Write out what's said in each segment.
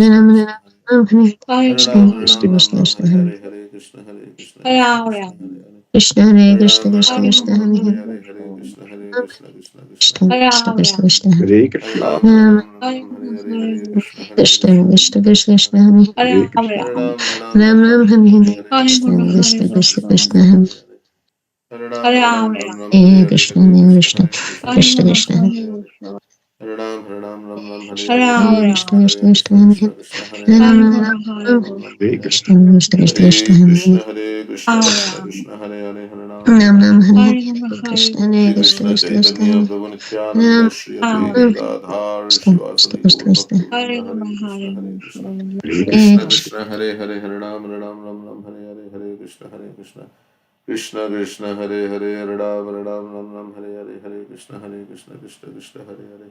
Hare Ram, Hare Ram, Ram Ram, Hare Hare, Krishna Krishna, Hare Hare. Krishna Hare Hare Krishna Ram, Hare Krishna Ram, Krishna Ram Ram, Hare Hare Hare Hare, Hare Krishna, Hare Krishna Krishna, Krishna Krishna. Krishna Krishna Krishna Hare Hare Ram, Hare Ram Ram, Ram Ram, Hare Hare, Hare Krishna, Hare Krishna Krishna, Krishna Krishna Krishna Krishna. Krishna Hare Hare Ram, Hare Ram, Ram Ram Ram Ram, Hare Hare Hare, Hare Hare Krishna Krishna, Hare Krishna Krishna, Krishna Krishna Krishna Krishna, Hare Hare Hare.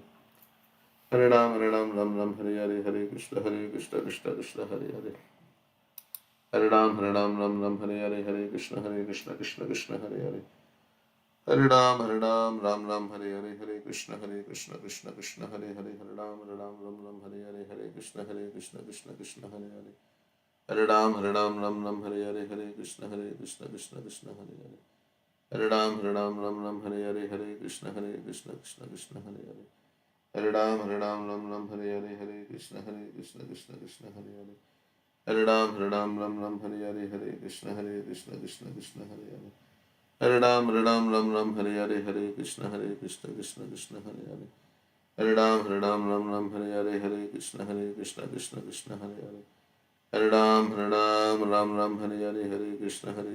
Hare Ram, Ram Ram, Hare Hare Hare, Krishna Hare Hare Krishna, Krishna Hare Krishna, Krishna Krishna Krishna Krishna, Hare Hare Hare. Hare Ram, Ram Ram, Hare Hare, Hare Hare Krishna Krishna, Krishna Hare Krishna Krishna, Hare Krishna Krishna, Hare Hare Hare, Ram Hare Ram Ram, Ram Ram Ram, Hare Hare. Krishna Krishna Krishna Krishna Hare Hare Krishna, Hare Krishna, Krishna Krishna, Hare Hare, Hare Ram, Ram Ram Ram Ram, Hare Hare Hare. Krishna Hare Shri Krishna Krishna Krishna Krishna Chaitanya Hare Prabhu Nityananda Ram Shri Ram Advaita Gadhar Krishna Shivasadi Krishna Gaur Krishna Bhakta Vrinda. Hare Krishna, Hare Krishna, Hare Krishna Krishna Krishna, Hare Hare, Hare Ram, Ram Ram, Hare Hare, Hare Krishna, Hare Krishna, Krishna Krishna, Hare Hare, Hare Ram, Ram Hare Hare, Hare Krishna, Krishna Krishna, Hare Hare, Hare Ram, Hare Hare, Hare Krishna, Krishna Krishna, Hare Hare, Hare Ram, Hare Hare, Hare Krishna, Krishna Krishna, Hare Hare. Hare Ram, Ram Hare Hare, Hare Krishna, Krishna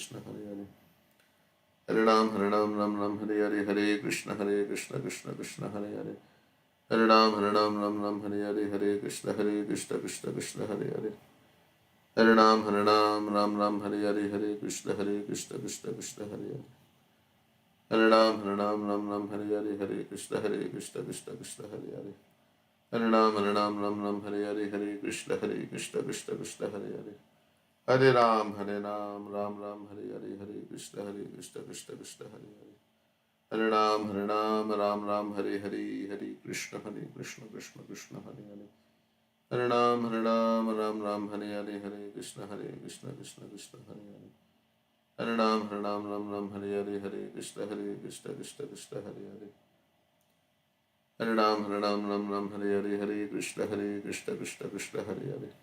Krishna, Hare Hare, Hare Ram, Hare Hare, Hare Krishna, Krishna Krishna, Hare Hare, Hare Ram, Hare Hare, Hare Krishna, Krishna Krishna, Hare Hare, Hare Ram, Hare Hare, Hare Krishna, Krishna Krishna, Hare Hare, Hare Ram, Hare Hare, Hare Krishna, Krishna Krishna, Hare Hare, Hare Ram, Hare Hare, Hare Krishna, Krishna Hare Hare. Hare Ram, Hare Hare, Hare Krishna, Krishna Krishna, Hare Hare. Hare Ram, Hare Hare, Hare Krishna, Krishna Krishna, Hare Hare. Hare Ram, Hare Hare, Hare Krishna, Krishna Krishna, Hare Hare. Hare Ram, Hare Hare, Hare Krishna, Krishna Krishna, Hare Hare. Hare Ram, Hare Hare, Hare Krishna, Krishna Krishna, Hare Hare. Hare Ram, Hare Hare, Hare Krishna, Krishna Krishna, Hare Hare. Hare Ram, Hare Hare, Hare Krishna, Krishna Krishna, Hare Hare.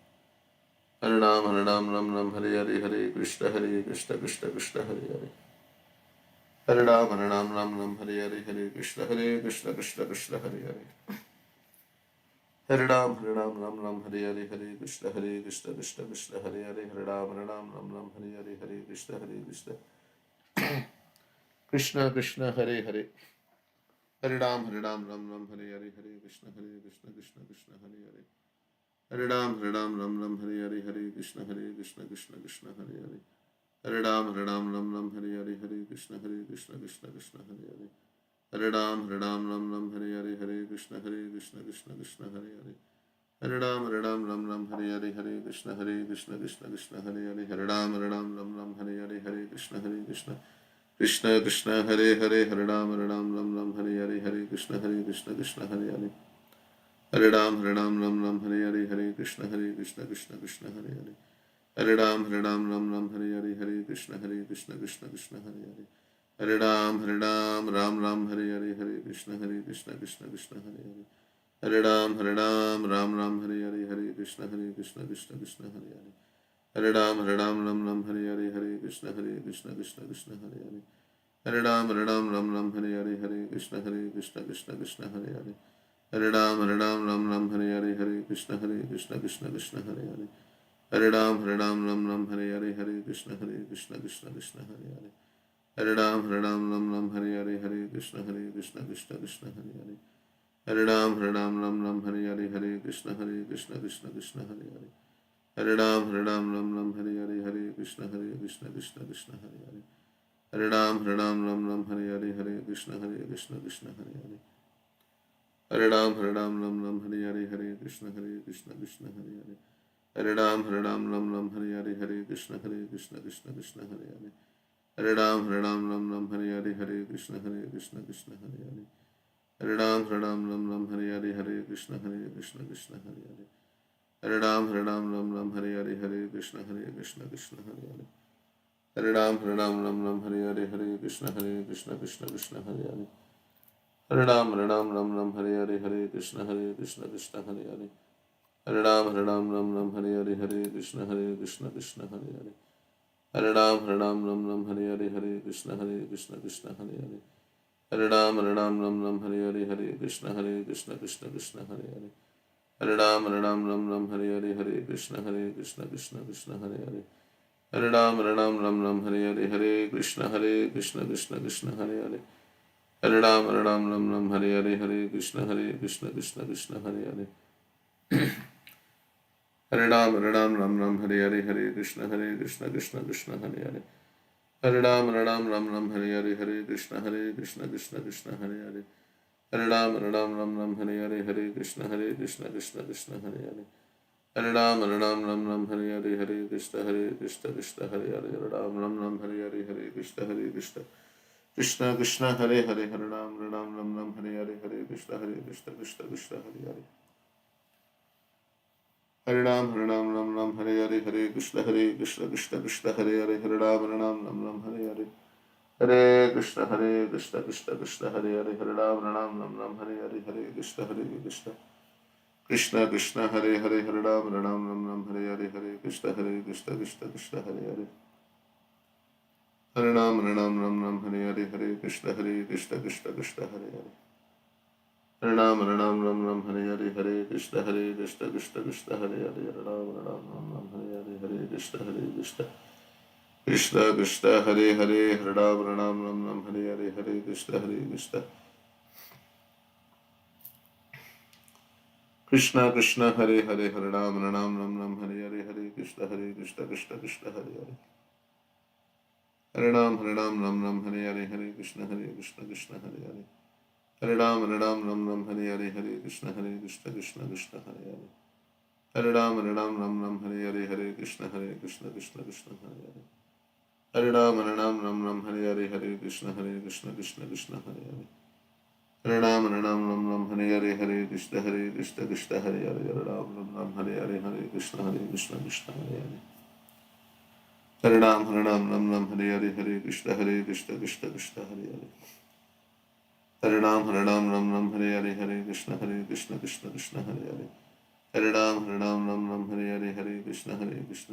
Hare Ram, Hare Hare, Hare Krishna, Krishna Krishna, Hare Hare. Hare Ram, Ram Hare Hare, Hare Krishna, Krishna Krishna, Hare Hare. Hare Ram, Hare Hare, Hare Krishna, Krishna Krishna, Hare Hare. Hare Ram, Hare Hare, Hare Krishna, Krishna Krishna, Hare Hare. Hare Ram, Hare Hare, Hare Krishna, Krishna Hare Hare. Hare Ram, Hare Hare, Hare Krishna, Krishna Hare Hare. Hare Ram, Hare Hare, Hare Krishna, Krishna Hare Hare. Hare Ram, Hare Hare, Hare Krishna, Krishna Hare Hare. Hare Ram, Hare Hare, Hare Krishna, Krishna Hare Hare. Hare Ram, Hare Hare, Hare Krishna, Krishna Hare Hare. Hare Ram, Ram Hare Hare, Hare Krishna, Krishna Hare Hare. Hare Ram, Hare Hare, Hare Krishna, Krishna Hare Hare. Hare Ram, Hare Hare, Hare Krishna, Krishna Hare Hare. Hare Ram, Hare Hare, Hare Krishna, Krishna Hare Hare. Hare Ram, Hare Hare, Hare Krishna, Krishna Hare Hare. Hare Ram, Hare Hare, Hare Krishna, Krishna Hare Hare. Hare Ram, Hare Hare, Hare Krishna, Krishna Hare Hare. Hare Ram, Hare Hare, Hare Krishna, Krishna Hare Hare. Hare Ram, Hare Hare, Hare Krishna, Krishna Hare Hare. Hare Ram, Hare Hare, Hare Krishna, Krishna Hare Hare. Hare Ram, Hare Hare, Hare Krishna, Krishna Hare Hare. Hare Ram, Hare Hare, Hare Krishna, Krishna Hare Hare. Hare Ram, Hare Hare, Hare Krishna, Krishna Hare Hare. Hare Ram, Hare Hare, Hare Krishna, Krishna Hare Hare. Hare Ram, Hare Hare, Hare Krishna, Krishna Hare Hare. Hare Ram, Hare Hare, Hare Krishna, Krishna Hare Hare. Hare Ram, Hare Hare, Hare Krishna, Krishna Hare Hare. Hare Ram, Hare Hare, Hare Krishna, Krishna Hare Hare. Hare Ram, Hare Hare, Hare Krishna, Krishna Hare Hare. Hare Ram, Hare Hare, Hare Krishna, Krishna Hare Hare. Hare Ram, Hare Hare, Hare Krishna, Krishna Hare Hare. Hare Ram, Hare Hare, Hare Krishna, Krishna Hare Hare. Hare Ram, Hare Hare, Hare Krishna, Krishna Hare Hare. Hare Ram, Hare Hare, Hare Krishna, Krishna Hare Hare. Hare Ram Ram Ram Hare Hare Hare Krishna Krishna Krishna Hare Hare Hare Ram Ram Hare Hare Hare Krishna Krishna Hare Hare Hare Ram Ram Hare Hare Hare Krishna Krishna Hare Hare Hare Ram Ram Hare Hare Hare Krishna Krishna Hare Hare Hare Ram Ram Hare Hare Hare Krishna Krishna Hare Hare Hare Ram Ram Hare Hare Hare Krishna Krishna Hare Hare Hare Ram Ram Hare Hare Hare Krishna Krishna Hare Hare Hare Ram Ram Hare Hare Hare Krishna Krishna Hare Hare Hare Ram Hare Hare Hare Krishna Krishna Hare Hare Hare Ram Hare Hare Hare Krishna Krishna Hare Hare Hare Ram Hare Hare Hare Krishna Krishna Hare Hare Hare Ram Hare Hare Hare Krishna Krishna Hare Hare Hare Ram Hare Hare Hare Krishna Krishna Hare Hare Hare Ram Hare Hare Hare Krishna Krishna Hare Hare Hare Ram Hare Hare Hare Krishna Krishna Hare Hare Hare Ram Hare Hare Hare Krishna Hare Hare Hare Ram Hare Hare Hare Krishna Krishna Hare Hare Hare Ram Hare Hare Hare Krishna Krishna Hare Hare Hare Ram Hare Hare Hare Krishna Krishna Hare Hare Hare Ram Hare Hare Hare Krishna Krishna Hare Hare Hare Ram Hare Hare Hare Krishna Hare Hare Hare Ram Hare Hare Hare Krishna Krishna Hare Hare Hare Ram Hare Hare Hare Krishna Krishna Hare Hare Hare Ram Hare Hare Hare Krishna Krishna Hare Hare Hare Ram Hare Hare Hare Krishna Krishna Hare Hare Hare Ram Hare Hare Hare Krishna Krishna Hare Hare Hare Ram Hare Hare Hare Krishna Krishna Hare Hare Hare Ram Hare Hare Hare Krishna Krishna Hare Hare Hare Ram Hare Hare Hare Krishna Krishna Hare Hare Hare Ram Hare Hare Hare Krishna Krishna Hare Hare Hare Ram Hare Hare Hare Krishna Krishna Hare Hare Hare Ram Hare Hare Hare Krishna Krishna Hare Hare Hare Ram Hare Hare Hare Krishna Krishna Hare Hare Hare Ram Hare Hare Hare Krishna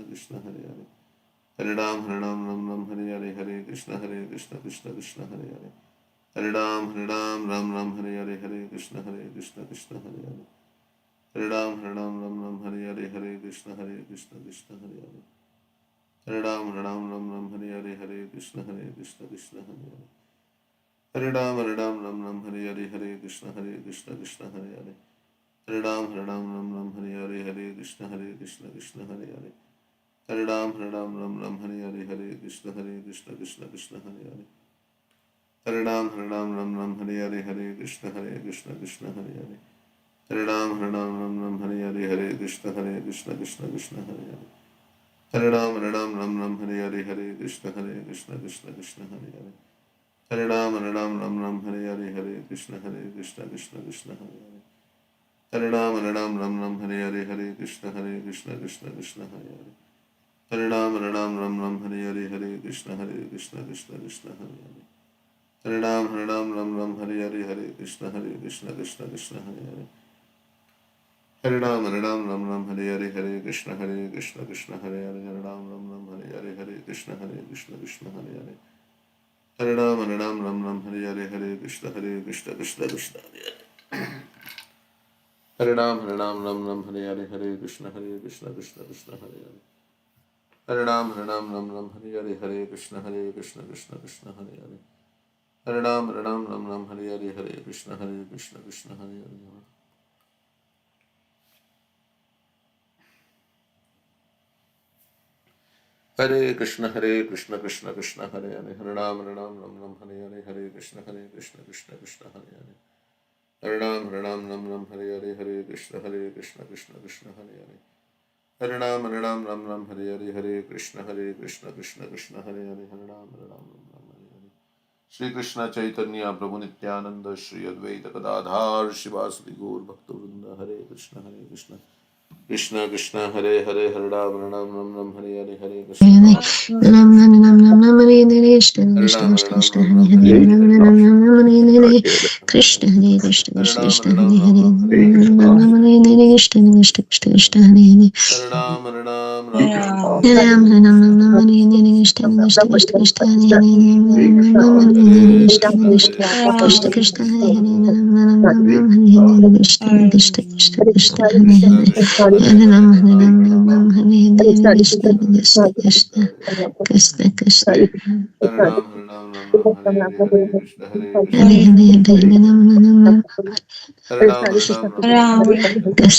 Krishna Hare Hare Hare Ram Hare Hare Hare Krishna Krishna Hare Hare Hare Ram Hare Hare Hare Krishna Krishna Hare Hare Hare Ram Hare Hare Hare Krishna Krishna Hare Hare Hare Ram Hare Hare Hare Krishna Krishna Hare Hare Hare Ram Hare Hare Hare Krishna Krishna Hare Hare Hare Ram Hare Hare Hare Krishna Krishna Hare Hare Hare Ram Hare Hare Hare Krishna Krishna Hare Hare Hare Ram Hare Hare Hare Krishna Krishna Hare Hare Hare Ram Hare Hare Hare Krishna Krishna Hare Hare Hare Ram Hare Hare Hare Krishna Krishna Hare Hare Hare Ram Hare Hare Hare Krishna Krishna Hare Hare Hare Ram Hare Hare Hare Krishna Krishna Hare Hare Hare Ram Hare Hare Hare Krishna Krishna Hare Hare Hare Ram Hare Hare Hare Krishna Krishna Hare Hare Hare Ram Hare Hare Hare Krishna Krishna Hare Hare Hare Ram Hare Hare Hare Krishna Krishna Hare Hare Hare Ram Hare Hare Hare Krishna Krishna Hare Hare Hare Ram Hare Hare Hare Krishna Krishna Hare Hare Hare Krishna Krishna Krishna Hare Hare Hare Ram Hare Hare Hare Krishna Krishna Hare Hare Hare Ram Hare Hare Hare Krishna Krishna Hare Hare Hare Ram Hare Hare Hare Krishna Krishna Hare Hare Hare Ram Hare Hare Shri Krishna Chaitanya Prabhu Nityananda Shri Advaita Gadadhar Shivasadi Gaur Bhakta Vrinda Hare Krishna Krishna Krishna Hare Hare Hare Ram Ram Ram Ram Hare Hare Hare Krishna Hare Hare Nam Nam Nam Nam Nam Hare Hare Krishna Hare Krishna Ram Krishna Ram Krishna Ram Hare Ram Hare Hare Hare Nam Nam Nam Nam Hare Hare Hare Krishna Hare Krishna Hare Krishna Ram Krishna Ram Hare Ram Hare Ram Nam Hare Hare Nam Nam Hare Hare Krishna Krishna Krishna Krishna Hare Hare Hare Ram Ram Ram Ram Ram Hare Hare Ram Hare Hare Nam Krishna Nam Nam Hare Hare Hare Krishna Krishna Krishna Krishna Hare Hare Nam Nam Nam Hare Hare Hare Krishna Krishna Krishna Hare Hare Krishna Hare Krishna Krishna Hare Hare Hare Nam Hare Nam Nam Hare Hare Krishna Krishna Krishna Krishna Hare Krishna Hare Krishna Hare Hare Hare Ram Hare Hare Ram Nam Nam Ram Nam Ram Hare Hare Hare Hare Krishna Krishna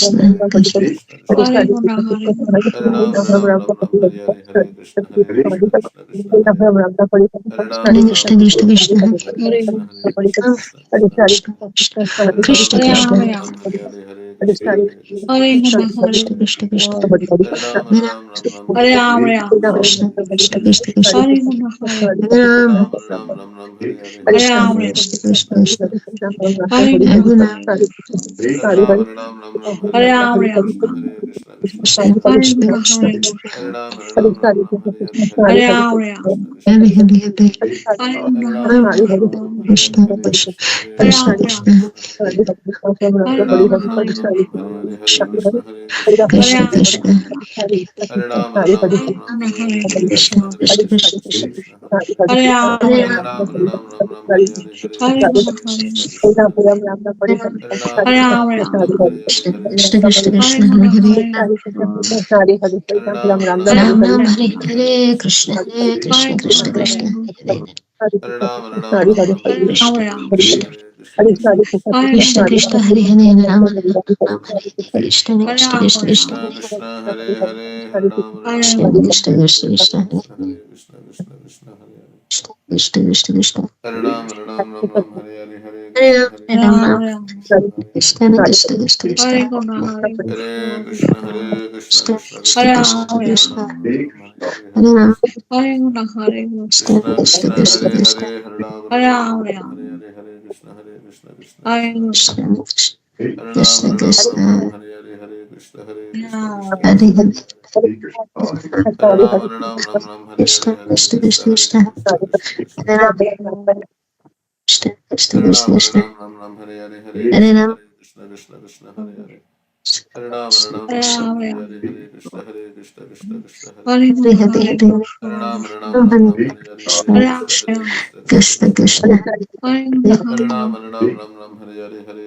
Krishna Krishna Krishna Krishna Hare Hare Krishna Krishna Hare Ram Ram Hare Hare Krishna Hare Hare Krishna Hare Krishna Hare Krishna Hare Hare Nam Hare Nam Nam Hare Ram Ram Hare Hare Krishna Krishna Hare Krishna Krishna Krishna Hare Hare Hare Ram Hare Hare Krishna Hare Krishna Krishna Krishna Hare Hare Hare Ram Hare Krishna Krishna Hare Krishna Hare Krishna Hare Krishna Krishna Krishna Hare Krishna Hare Krishna Hare Ram Krishna Krishna Hare Krishna Hare Krishna Hare Krishna Krishna Krishna Krishna Hare Krishna Krishna Hare Ram Hare Hare Krishna Krishna Krishna Hare Krishna Krishna Krishna Krishna Hare Ram Hare Krishna Krishna Krishna Krishna Krishna Krishna Krishna Hare Hare Ram Hare Ram Hare Krishna Hare Krishna Krishna Krishna Hare Hare Krishna Krishna Hare Hare Krishna Krishna Hare Krishna Hare Hare Hare Hare Ram Krishna Hare Krishna Krishna Krishna Krishna Krishna Krishna Hare Hare Hare Krishna Hare Krishna Krishna Krishna Krishna Krishna Hare Hare Hare Krishna Krishna Hare Krishna Krishna Krishna Krishna Krishna Hare Hare Hare Hare Krishna Hare Krishna Krishna Hare Hare Hare Krishna Krishna Krishna Hare Krishna Krishna Hare Krishna Hare Krishna Hare Ram Ram Hare Hare Hare Krishna Krishna Hare Hare Krishna Krishna Krishna Krishna Hare Krishna Hare Hare Hare Krishna Hare Krishna Krishna Krishna Hare Krishna Krishna Hare Hare Ram Ram Hare Krishna Krishna Krishna Krishna Krishna Krishna Hare Hare Hare Krishna Krishna Krishna Krishna Krishna Hare Krishna Krishna Krishna Hare Hare Krishna Krishna Krishna Hare Ram Hare Hare Hare Krishna Hare Ram Krishna Ram Krishna Krishna Hare Krishna Krishna Krishna Krishna Hare Krishna Krishna Krishna Krishna Krishna Krishna Hare Krishna Hare Hare Ram Krishna Krishna Krishna Krishna Krishna Hare Krishna Hare Hare Krishna Krishna Krishna Krishna Hare Krishna Krishna Hare Krishna Krishna Hare Krishna Hare Hare Hare Krishna Krishna Krishna Hare Krishna Krishna Krishna Hare Ram Krishna Krishna Hare Krishna Krishna Hare Ram Krishna Hare Hare Hare Krishna Krishna Hare Krishna Krishna Hare Hare Hare Hare Hare Ram Hare Hare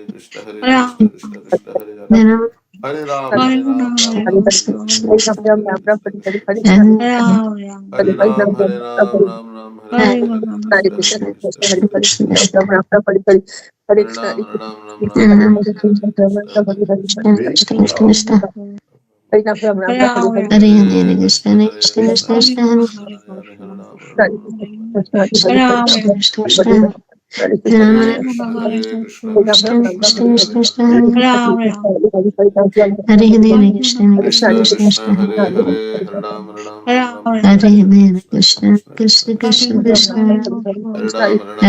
Krishna Krishna Krishna Hare Krishna Hare Hare Hare Ram Hare Ram Ram Ram Hare Krishna Hare Krishna Krishna Hare Krishna Krishna Krishna Hare Hare Ram Ram Ram Hare Hare Krishna Krishna Krishna Krishna Krishna Krishna Krishna Hare Ram Ram Ram Hare Ram Hare Krishna Hare Krishna Krishna Krishna Krishna Krishna Hare Hare Hare Krishna Krishna Hare Krishna Krishna Krishna Krishna Krishna Hare Krishna Hare Hare Ram Ram Hare Krishna Krishna Krishna Krishna Hare Hare Ram Krishna Hare Krishna Krishna Krishna Krishna Krishna Hare Hare Krishna Krishna Hare Hare Krishna Krishna Krishna Krishna Krishna Krishna Hare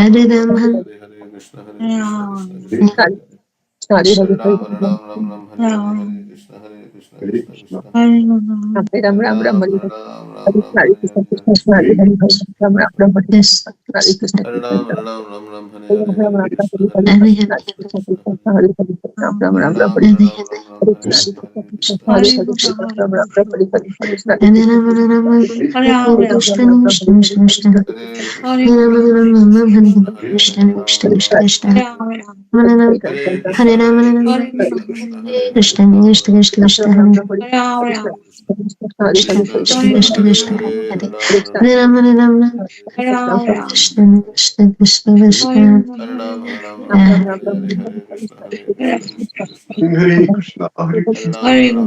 Hare Hare Ram Hare Hare Hare Krishna Krishna Krishna Krishna Krishna Krishna Krishna Krishna Hare Krishna Hare Hare Ram Hare Krishna Krishna Krishna Hare Hare Hare Krishna Krishna Krishna Hare Hare Hare Yes. Hare Krishna Hare Hare Krishna Hare Krishna Krishna Hare Hare Hare Hare Ram Hare Ram Ram Ram Hare Hare Hare Krishna Hare Krishna Krishna Krishna Hare Hare Ram Ram Hare Krishna Krishna Krishna Krishna Hare Hare Krishna Ram Hare Ram Krishna Hare Krishna Hare Krishna Hare Krishna Ram Krishna Ram Krishna Hare Hare Hare Hare Hare Krishna Ram Hare Ram Krishna Krishna Hare Hare Krishna Ram Krishna Ram Krishna Hare Krishna Hare Hare Krishna Krishna Krishna Krishna Krishna Krishna Krishna Hare Krishna Hare Hare Ram Hare Ram Ram Hare Ram Krishna Krishna Krishna Krishna Hare Ram Hare Hare Krishna Hare Krishna Krishna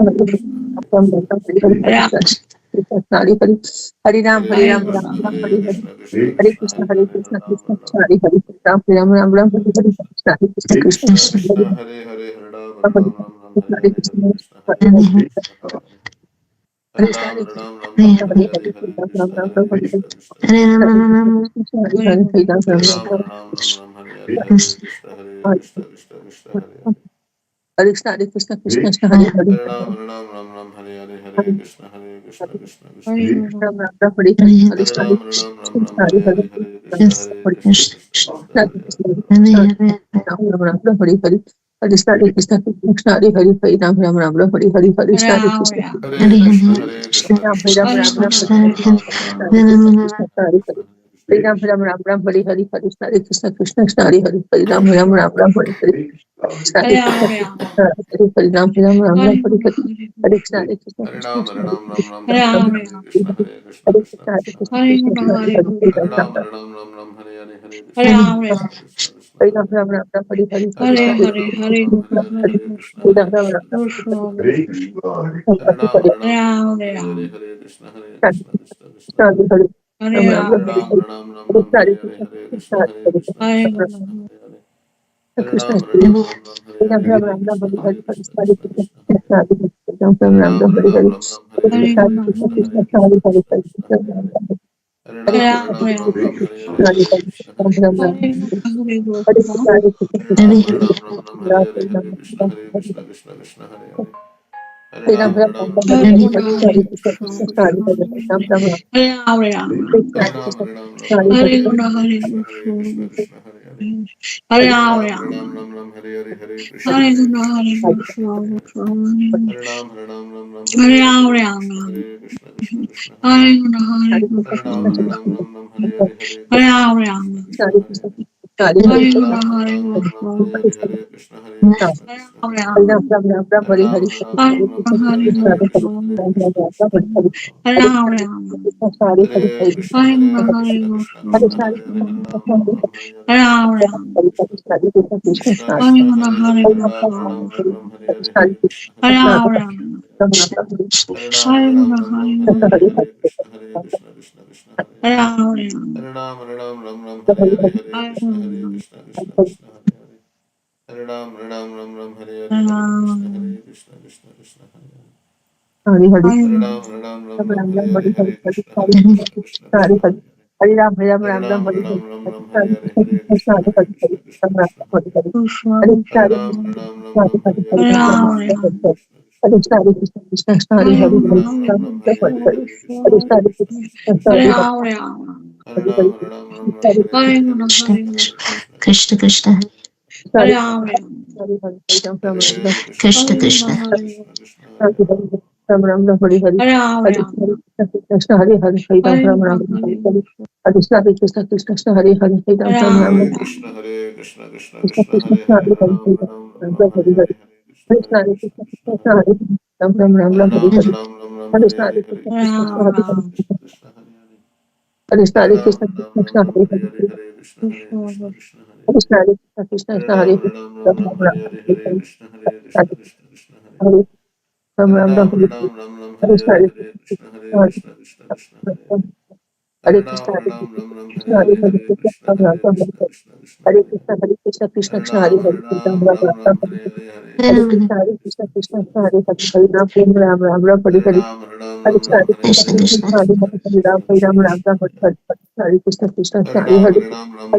Krishna Hare Hare Hare Ram Hare Hare Krishna Hare Krishna Krishna Hare Hare Hare Krishna Hare Krishna Krishna Krishna Hare Hare Hare Ram Krishna Krishna Hare Hare Hare Ram Hare Hare Hare Krishna Hare Krishna Krishna Hare Hare Hare Ram Hare Hare Hare Krishna Hare Krishna Krishna Hare Krishna Ram Hare Hare Ram Hare Ram Hare Hare Krishna Hare Krishna Hare Krishna Krishna Krishna Hare Hare Hare Krishna, Krishna Krishna, Hare Hare, Hare Ram, Hare Krishna, Krishna Krishna, Hare Hare Ram, Hare. Ram Ram, Hare Hare, Hare Hare Ram, Krishna, Hare Hare Hare, Krishna, Krishna Hare Hare Krishna, Hare. Ram Ram, Hare Hare, Hare Krishna, Krishna Hare Hare, Hare Ram Ram, Hare Hare, Hare Krishna, Hare Krishna, Hare Krishna, Hare Hare Krishna, Ram, Hare Krishna Ram, Ram Krishna, Ram, Hare Hare Hare, Ram, Hare Krishna, Krishna Hare Hare, Krishna, Hare Ram, Hare Ram, Ram Ram, Hare Hare, Hare Krishna, Krishna Hare Hare, Hare Ram, Hare Ram, Ram Ram, Hare Hare, Hare Krishna, Krishna Hare Ram, Hare Ram, Ram Ram, Hare Hare, Hare Krishna, Krishna Hare Krishna, Ram, Hare Ram, Hare, Hare Krishna, Hare Krishna, Hare Krishna Krishna, Hare Krishna, Krishna, Krishna Krishna, Hare Hare, Hare Hare Ram, Ram, Hare Krishna, Hare Krishna, Krishna Krishna, Hare Hare Ram, Ram Ram, Ram Hare Hare, Hare Krishna Ram, Krishna, Hare Krishna, Hare Hare Ram, Ram Krishna, Ram, Krishna Krishna, Hare Hare Ram, Hare, Hare Krishna, Hare Krishna Krishna, Hare, Hare Ram, Ram Ram, Hare Hare Ram, Hare, Hare Hare Krishna, Krishna, Hare Krishna, Krishna Hare Krishna, Hare Hare. Hare Krishna, Ram, Hare Ram, Hare Ram Ram, Krishna, Hare Krishna Hare, Krishna, Hare Krishna Hare. Ram, Hare Ram Ram, Ram, Hare Hare, Hare Krishna, Krishna, Krishna Hare Krishna, Hare, Krishna Hare Hare Hare. Hare Hare Ram, Krishna, Hare Krishna, Hare Ram Krishna, Ram, Krishna Krishna, Hare Hare. Hare Krishna, Hare Krishna, Hare Krishna Ram, Krishna, Hare Krishna, Krishna Krishna, Hare Hare. Hare Hare Ram, Ram, Ram Ram, Hare Hare, Hare Krishna, Krishna Hare Hare, Ram Ram Ram, Krishna Hare Ram, Krishna, Krishna Hare Hare, Krishna Krishna, Hare Hare. Hare Ram, Hare Krishna, Krishna Krishna, Hare Hare. Hare Ram, Hare Krishna, Krishna Hare Hare. Hare Krishna, Hare Krishna Ram, Krishna, Hare Krishna, Krishna Hare Hare Krishna, Hare. Hare Hare, Hare Krishna Ram, Hare Hare, Hare Krishna, Krishna Hare Hare. Hare Ram, Ram Ram, Ram Hare Hare Ram, Hare, Hare Krishna, Krishna Hare Hare, Ram Ram Ram, Ram Hare Hare, Hare Krishna, Krishna Hare Hare, Hare Hare Krishna, Hare Krishna, Krishna Hare Krishna, Hare, Hare Hare, Hare Krishna Ram, Hare Hare Hare, Krishna Hare, Krishna, Hare Hare, Hare Hare Ram, Ram, Ram Hare Hare Hare, Hare, Hare Krishna, Hare Krishna Krishna, Hare, Krishna Hare Ram Hare. Ram Hare, Hare Ram, Hare Hare, Hare Krishna, Hare Krishna, Krishna Krishna, Hare Hare. Hare Ram, Hare Hare, Hare Krishna, Hare Krishna, Krishna Krishna, Hare Hare. Hare Ram, Hare Hare, Hare Krishna, Hare Krishna, Krishna Krishna, Hare Hare. Hare Hare, Hare Ram, Ram Ram Hare Ram Hare, Hare Hare, Hare Hare Krishna, Hare Hare, Krishna, Krishna Hare Krishna, Hare, Hare Hare. Hare Ram, Ram Hare Ram Ram, Hare Hare, Hare Hare Hare, Hare Krishna, Krishna, Hare Hare Hare, Krishna, Krishna Ram Krishna, Ram Hare Hare Hare. Hare, Hare Hare Hare, Ram, Hare Hare, Hare Hare Hare, Ram Hare Ram Krishna, Hare Hare Hare, Krishna, Krishna Hare Krishna, Hare, Hare Hare. Krishna Krishna Hare Hare Hare, Ram, Hare Hare Ram Hare, Hare Hare Krishna, Hare, Hare Hare Krishna, Krishna Krishna Krishna, Hare Hare Hare, Hare. Hare Hare Ram, Hare, Hare Hare Krishna, Hare Krishna, Krishna Krishna Krishna Krishna, Hare Hare. Hare Hare, Ram Ram Ram Hare Krishna, Hare Krishna, Krishna Krishna, Hare Hare Hare. Hare, Ram Ram Ram Hare Hare, Hare Hare Krishna Hare Hare, Hare Ram Ram Ram Hare Hare, Hare Krishna Krishna Hare Hare, Hare Ram Ram Ram Hare Krishna, Krishna Krishna Krishna, Krishna Hare Hare, Hare Hare Hare, Ram, Hare Ram Ram Hare Hare Hare, Hare, Hare Krishna, Krishna Hare Hare Krishna, Krishna Krishna Krishna Hare Hare Hare. Hare, Ram Ram Ram Hare Ram Hare Ram, Hare, Hare Hare Hare Hare, Krishna Hare Krishna Krishna, Hare Hare Hare, Krishna, Krishna Hare Hare. Hare Hare Hare Ram, Krishna Krishna Hare Hare Hare, Hare, Hare Krishna, Hare Krishna, Krishna Hare Hare. Krishna Hare Krishna Hare Krishna Hare Ram, Hare, Ram Ram Ram Hare Hare, Hare Hare Krishna, Hare Krishna, Hare, Krishna Krishna, Hare Hare Hare. Ram Hare Ram Ram Ram, Hare Hare Hare, Hare Krishna, Hare Hare Krishna, Krishna Krishna, Hare Hare. Hare Hare Krishna, Ram, Hare Hare Krishna, Hare Hare, Hare, Hare Krishna, Ram Ram Hare Ram Krishna, Hare Krishna Krishna, Hare Hare Hare. Krishna, Hare Krishna, Krishna Hare Krishna, Hare Ram, Hare, Ram Ram Ram Hare Hare Hare, Hare Krishna, Krishna, Hare Hare Krishna, Krishna, Krishna Krishna Krishna, Hare Krishna, Hare, Krishna Hare Hare. Ram Ram Ram Ram Hare Hare Hare Ram, Hare Krishna, Hare Hare Krishna, Hare, Krishna Krishna, Hare Hare Hare, Krishna, Ram Krishna Ram Krishna, Ram Hare Hare Hare. Hare Krishna, Krishna Hare Krishna, Hare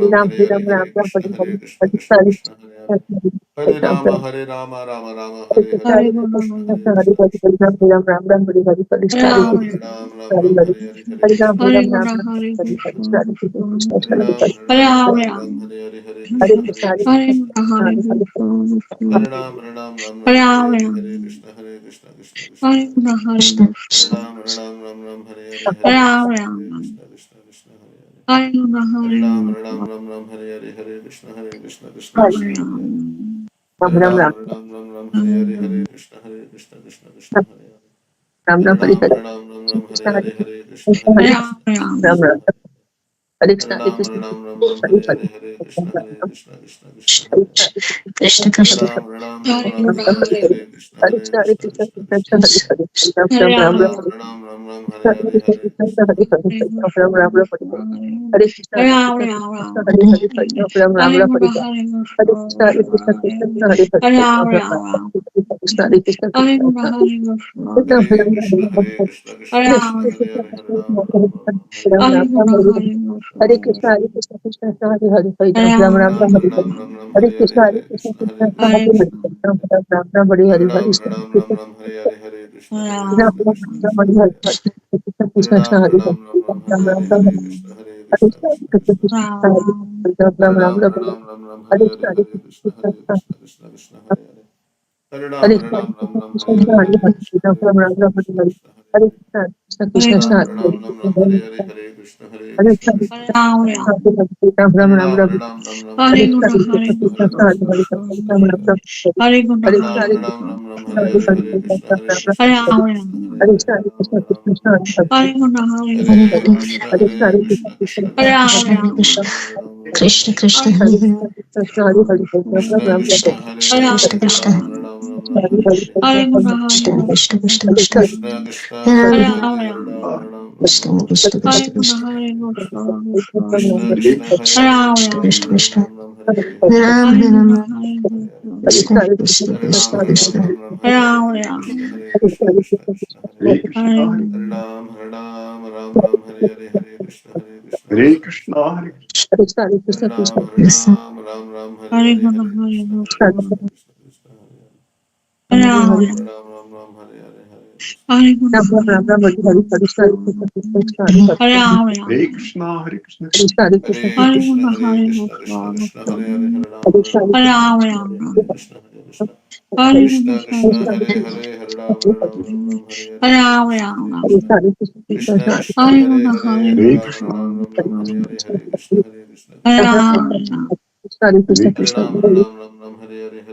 Ram, Hare Hare Ram Hare Ram Hare, Ram Hare Hare Krishna, Hare Hare Hare Krishna, Krishna, Krishna Hare Hare. Hare Hare Ram Rama, Ram Hare Rama, Rama Rama, Hare Hare Krishna, Hare, Hare Hare Krishna, Krishna, Hare Krishna Hare Krishna. Hare, Ram Ram Ram Hare Hare, Krishna Hare Hare Krishna, Ram, Hare Hare Hare Hare, Hare Ram Krishna, Ram Hare Ram Krishna, Hare Krishna Hare, Krishna, Krishna Hare Hare Hare. Krishna, Krishna Hare Hare Ram, Hare Hare, Hare Krishna, Hare Krishna, Hare Krishna, Krishna, Krishna Krishna Krishna, Hare Hare Hare. Hare, Hare Ram, Hare Krishna, Hare Krishna, Krishna Krishna, Hare Hare. Hare Ram, Hare Hare Krishna, Krishna Krishna, Hare Hare. Hare Ram, Hare Krishna, Krishna Hare Krishna, Hare Hare. Ram Hare Ram Ram, Ram, Hare Krishna, Krishna Krishna, Hare Hare. Ram Hare Ram Hare Ram, Hare, Krishna Hare Hare Krishna, Krishna Hare, Krishna Krishna, Ram Hare Ram, Hare. Hare Hare Krishna, Hare Ram, Krishna, Hare Hare Hare, Krishna, Ram Krishna Krishna, Hare Hare. Krishna, Hare Krishna Ram, Ram Ram Hare Hare, Hare Krishna, Hare Krishna, Krishna Hare Hare, Ram Hare Ram Ram Ram, Hare Hare Hare, Krishna Hare. Krishna Hare Hare, Ram Ram Ram Hare Hare, Hare Krishna, Hare Krishna, Krishna Hare Hare, Ram Ram Ram Hare Hare, Hare Krishna, Hare Krishna, Krishna Hare Hare, Ram Ram Ram Krishna, Hare Krishna, Krishna Hare Krishna, Krishna Krishna, Hare Hare, Hare Ram, Hare Ram, Hare Hare. Hare Hare Krishna, Hare Krishna, Krishna Krishna, Hare Hare, Hare Ram, Ram Ram, Ram Hare Hare. Hare Krishna, Hare Krishna, Krishna Krishna, Hare Hare, Ram Ram Ram, Ram Hare Hare, Hare Krishna, Krishna Ram Ram Ram, Hare Hare, Hare Krishna, Krishna Krishna, Hare Hare, Ram Ram Ram, Hare Hare Krishna, Krishna Krishna, Hare Hare, Ram Ram Ram, Hare Hare Krishna, Hare Krishna, Hare Krishna, Krishna Krishna, Hare Hare, Ram Ram Ram, Hare Hare, Hare Krishna, Krishna Krishna, Hare Hare, Hare Krishna, Ram Ram Ram, Hare Hare Krishna, Krishna Krishna, Hare Hare, Ram Ram Ram, Hare Krishna, Hare Krishna, Hare Hare, Ram Ram Ram, Hare Krishna, Krishna Krishna, Hare Hare, Hare Hare, Hare Krishna, Hare Krishna, Krishna Krishna, Hare Hare Hare, Krishna, Ram Krishna Krishna, Krishna, Hare Krishna Hare, Krishna, Hare Hare, Ram Ram Ram, Krishna Krishna Krishna, Hare Hare, Ram Ram Ram, Krishna Krishna Krishna Hare Krishna, Ram Hare Hare, Krishna Krishna Krishna Krishna, Krishna Krishna Krishna, Ram Hare, Krishna Krishna Krishna Krishna, Hare Krishna, Hare Krishna Krishna, Hare Krishna, Krishna, Krishna Krishna, Hare Hare, Hare Ram, Ram, Ram, Hare Hare, Krishna Krishna, Hare Hare, Hare Ram, Ram, Ram, Hare Hare, Hare Krishna, Krishna, Hare Ram, Ram, Ram, Hare Hare, Hare Krishna, Krishna Krishna, Hare Hare. Hare Krishna, Ram, Ram, Hare Hare, Hare Krishna, Krishna Krishna, Hare Hare. Hare Ram, Ram, Hare Hare, Hare Krishna, Krishna, Hare Ram, Ram, Hare Hare, Hare Krishna, Krishna Krishna, Hare Hare. Hare Ram, Hare Hare, Hare Krishna, Krishna, Hare Hare. Hare Ram, Hare Hare, Hare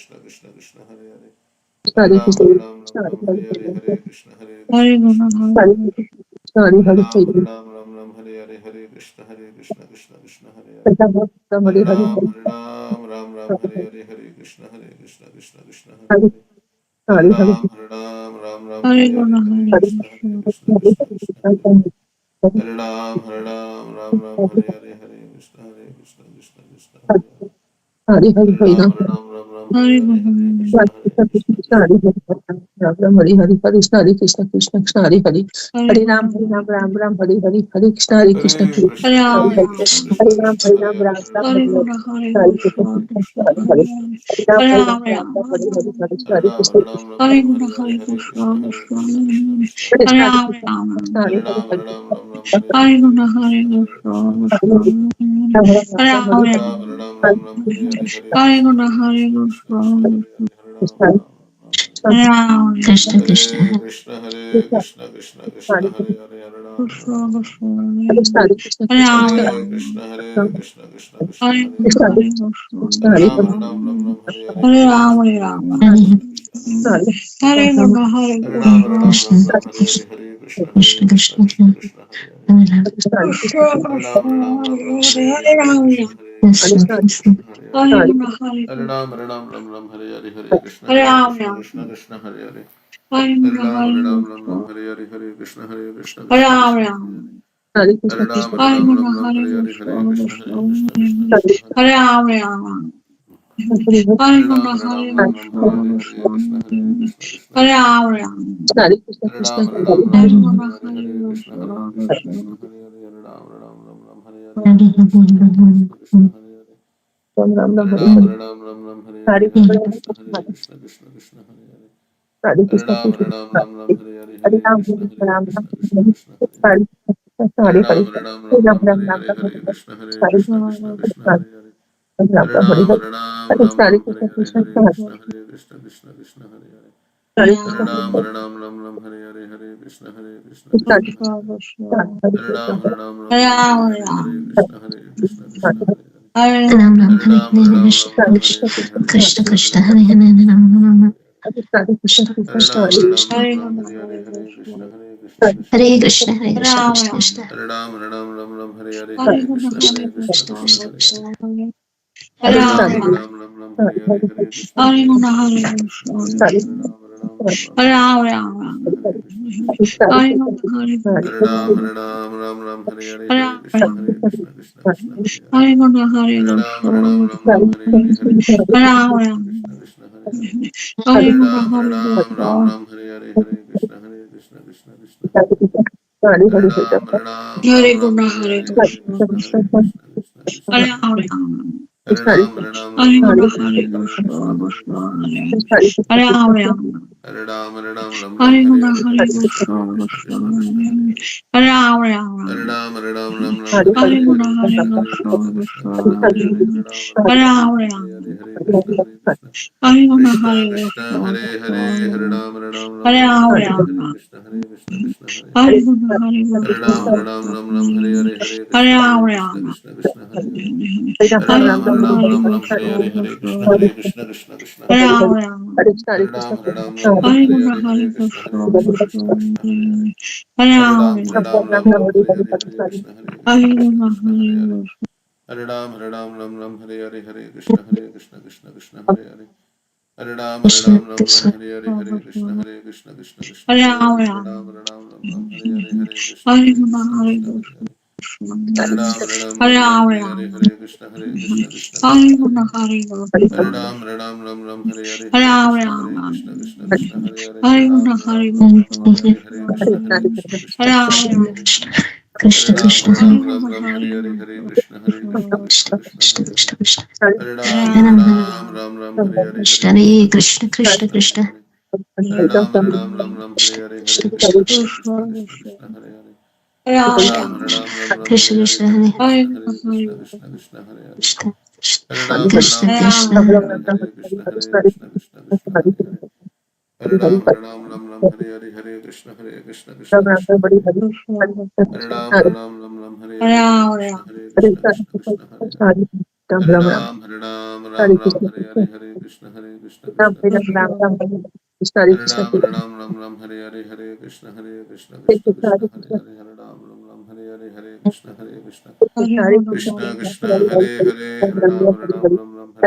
Krishna, Krishna, Hare Hare. Hare Ram, Hare Hare, Hare Krishna, Krishna, Hare Hare. Hare Ram, Hare Hare, Hare Krishna, Krishna, Hare Hare, Ram Ram, Hare Hare, Hare Krishna, Krishna Krishna, Hare Hare, Hare Ram, Ram Ram, Hare Hare, Hare Krishna, Krishna Hare Krishna, Krishna, Hare Hare Hare, Krishna, Hare Krishna Ram, Krishna, Hare Ram Hare, Ram, Hare Hare Ram, Hare, Hare Krishna, Krishna Hare Hare, Hare Ram, Ram Hare Hare, Hare Hare Ram, Krishna, Hare Hare, Hare Krishna, Krishna Krishna, Hare Hare Hare. Krishna, Hare Hare Ram, Hare, Hare Hare, Hare Krishna, Krishna Krishna, Hare Hare. Hare Ram, Hare Hare Hare, Ram, Hare Hare, Hare Krishna, Krishna Krishna, Hare Hare. Hare Ram, Krishna, Hare Hare. Krishna Krishna, Hare Krishna, Hare Krishna, Krishna Krishna, Hare Hare, Hare Ram, Hare Krishna, Krishna Krishna, Hare Krishna, Hare Krishna, Krishna Krishna, Hare Krishna Hare. Krishna, Hare Hare Ram, Hare, Hare Hare, Hare Krishna, Hare Hare, Krishna Krishna, Hare Hare. Hare Ram, Hare Krishna, Hare Krishna Hare, Hare Krishna, Krishna Krishna Krishna, Krishna, Krishna Hare Hare. Hare Ram, Hare Ram, Hare Hare, Hare Krishna, Krishna Krishna Krishna, Krishna, Hare Hare. Hare Ram, Hare Hare, Hare Krishna, Krishna Krishna, Hare Hare. Hare Ram, Hare Hare, Hare Krishna, Krishna Krishna, Hare Hare. Hare Ram, Hare Hare, Hare Krishna, Krishna Krishna, Hare Hare. Hare Ram, Hare Hare, Hare Krishna, Krishna Krishna, Hare Hare. Hare Ram, Hare Hare Hare, Hare Krishna, Krishna Hare Hare. Hare Ram, Hare Hare, Hare Krishna, Krishna Hare Hare. Hare Ram, Hare Hare, Hare Krishna, Krishna Hare Hare. Hare Ram, Hare Hare, Hare Krishna, Krishna Hare Hare. Hare Ram, Hare Hare, Hare Krishna, Krishna Hare Hare. Hare Ram, Hare Hare, Hare Krishna, Krishna Hare Hare. Hare Ram, Hare Hare, Hare Krishna, Krishna Hare Hare. Hare Ram, Hare Hare, Hare Krishna, Krishna Hare Hare. Ram Ram, Hare Hare Ram, Hare, Hare Hare, Hare Krishna Krishna, Krishna, Hare Krishna Hare, Krishna, Ram Krishna Ram, Hare Hare. Krishna Hare Krishna Ram, Krishna Krishna, Hare Hare, Hare Krishna, Krishna Hare Hare Krishna, Hare. Hare Krishna, Krishna Krishna, Hare Ram, Hare Hare, Hare Krishna, Krishna Krishna Krishna Hare Hare. Krishna, Hare Hare Ram, Hare, Hare Hare, Hare Krishna, Krishna Hare Hare. Hare Ram, Hare Krishna, Krishna Hare Hare. Hare Ram, Hare Hare, Hare Krishna, Krishna Hare Hare. Hare Ram, Hare Hare, Hare Krishna, Krishna Hare Hare. Hare Hare Krishna, Ram, Hare Hare Ram, Krishna, Ram Ram, Hare Hare, Hare Krishna, Krishna Krishna. Hare Ram, Hare Ram, Hare Ram Ram, Krishna, Hare Hare Hare, Hare Krishna, Krishna, Krishna Krishna. Hare Ram, Hare Ram, Hare Ram, Hare Ram Ram, Krishna, Hare Hare Hare, Hare Krishna, Krishna, Krishna Hare Krishna. Ram, Hare Ram, Hare Ram, Ram Ram, Hare Hare Krishna, Hare, Hare Hare Krishna, Krishna, Krishna Hare Hare. Hare Hare Ram, Ram, Hare Ram, Ram Ram, Hare Hare Hare, Hare Krishna, Krishna, Hare Krishna Hare Hare. Hare Ram, Ram Hare Ram, Ram Hare Hare, Ram, Hare Krishna, Krishna. Hare Krishna Hare Krishna, Hare Hare, Hare Ram, Hare Ram, Ram Hare Ram, Hare Hare, Hare Ram, Krishna, Krishna Hare Hare. Hare Krishna, Hare Hare Ram, Hare Ram, Ram Ram, Hare Hare, Hare Krishna, Krishna Hare Hare. Hare Ram, Hare Ram, Ram Ram, Hare Hare, Hare Krishna, Krishna Hare Hare. Hare Ram, Hare Ram, Ram Ram, Hare Hare, Hare Krishna, Krishna Hare Hare. Hare Ram, Hare Ram, Ram Ram, Hare Hare, Hare Krishna, Krishna Hare Hare. Hare Ram, Hare Ram, Ram Ram, Hare Hare, Hare Krishna, Krishna Hare Hare. Hare Ram, Hare Krishna Ram, Ram Ram, Krishna Hare Hare, Hare Krishna, Krishna Hare Hare Hare. Ram, Hare Ram, Hare Ram, Ram Ram, Hare Hare, Hare Krishna, Hare Krishna Hare Hare Hare. Hare Ram, Hare Ram, Hare Ram Ram, Ram, Hare Hare, Hare Krishna, Hare Krishna Hare Hare. Hare Hare Ram, Hare Ram, Ram Ram, Hare Hare, Hare Hare Ram, Krishna, Hare Hare. Hare Hare Ram, Hare Ram, Ram Ram, Hare Hare, Hare Krishna, Hare Krishna Ram, Hare Hare. Krishna Hare Ram, Krishna Hare Hare Ram, Hare Ram Ram, Hare Hare, Hare Krishna, Krishna Krishna Hare Hare. Krishna Krishna Hare Ram, Hare Hare Ram Hare Ram, Ram Ram, Hare Hare, Hare Krishna Hare Krishna Krishna Krishna Krishna Hare. Hare Ram, Hare Ram, Ram Ram, Hare Krishna Hare, Hare Krishna Krishna, Krishna Krishna Hare Hare. Hare Ram, Ram, Hare Ram, Ram Ram, Krishna Hare Hare, Krishna Hare Hare Krishna, Hare Hare. Krishna Hare Ram, Hare Krishna Ram, Ram Ram, Krishna Hare Hare, Hare Krishna, Hare Hare. Hare Ram, Hare Ram, Ram Ram, Hare Hare, Hare Krishna, Krishna Hare Hare. Hare Ram, Hare Ram, Ram Ram, Hare Hare, Hare Krishna, Krishna Hare Hare. Hare Ram, Hare Ram, Ram Ram, Hare Hare, Hare Krishna, Krishna Hare Hare. Hare Ram, Hare Ram, Ram Ram, Hare Hare, Hare Krishna, Krishna Hare Hare. Hare Ram, Ram Ram, Hare Hare, Hare Krishna, Krishna Krishna, Hare Hare. Hare Ram, Ram Ram, Hare Hare, Hare Krishna, Krishna Hare Hare. Hare Ram, Ram Ram, Hare Hare, Hare Krishna, Krishna Hare Hare. Hare Ram, Ram Ram, Hare Hare, Hare Krishna, Krishna Krishna Hare Hare. Hare Ram, Ram Ram, Hare Hare, Hare Krishna, Krishna Hare Hare. Hare Ram, Ram Ram, Hare Hare, Hare Krishna, Hare Krishna Hare Krishna Hare Hare Hare. Ram, Ram Ram, Hare Hare, Hare Krishna, Hare Krishna Krishna, Krishna. Hare Krishna, Hare Ram, Hare Ram, Hare Ram Ram, Hare Hare, Hare Ram, Krishna, Krishna Hare Hare Hare. Krishna, Hare Hare Krishna, Ram, Hare Ram, Ram Ram, Hare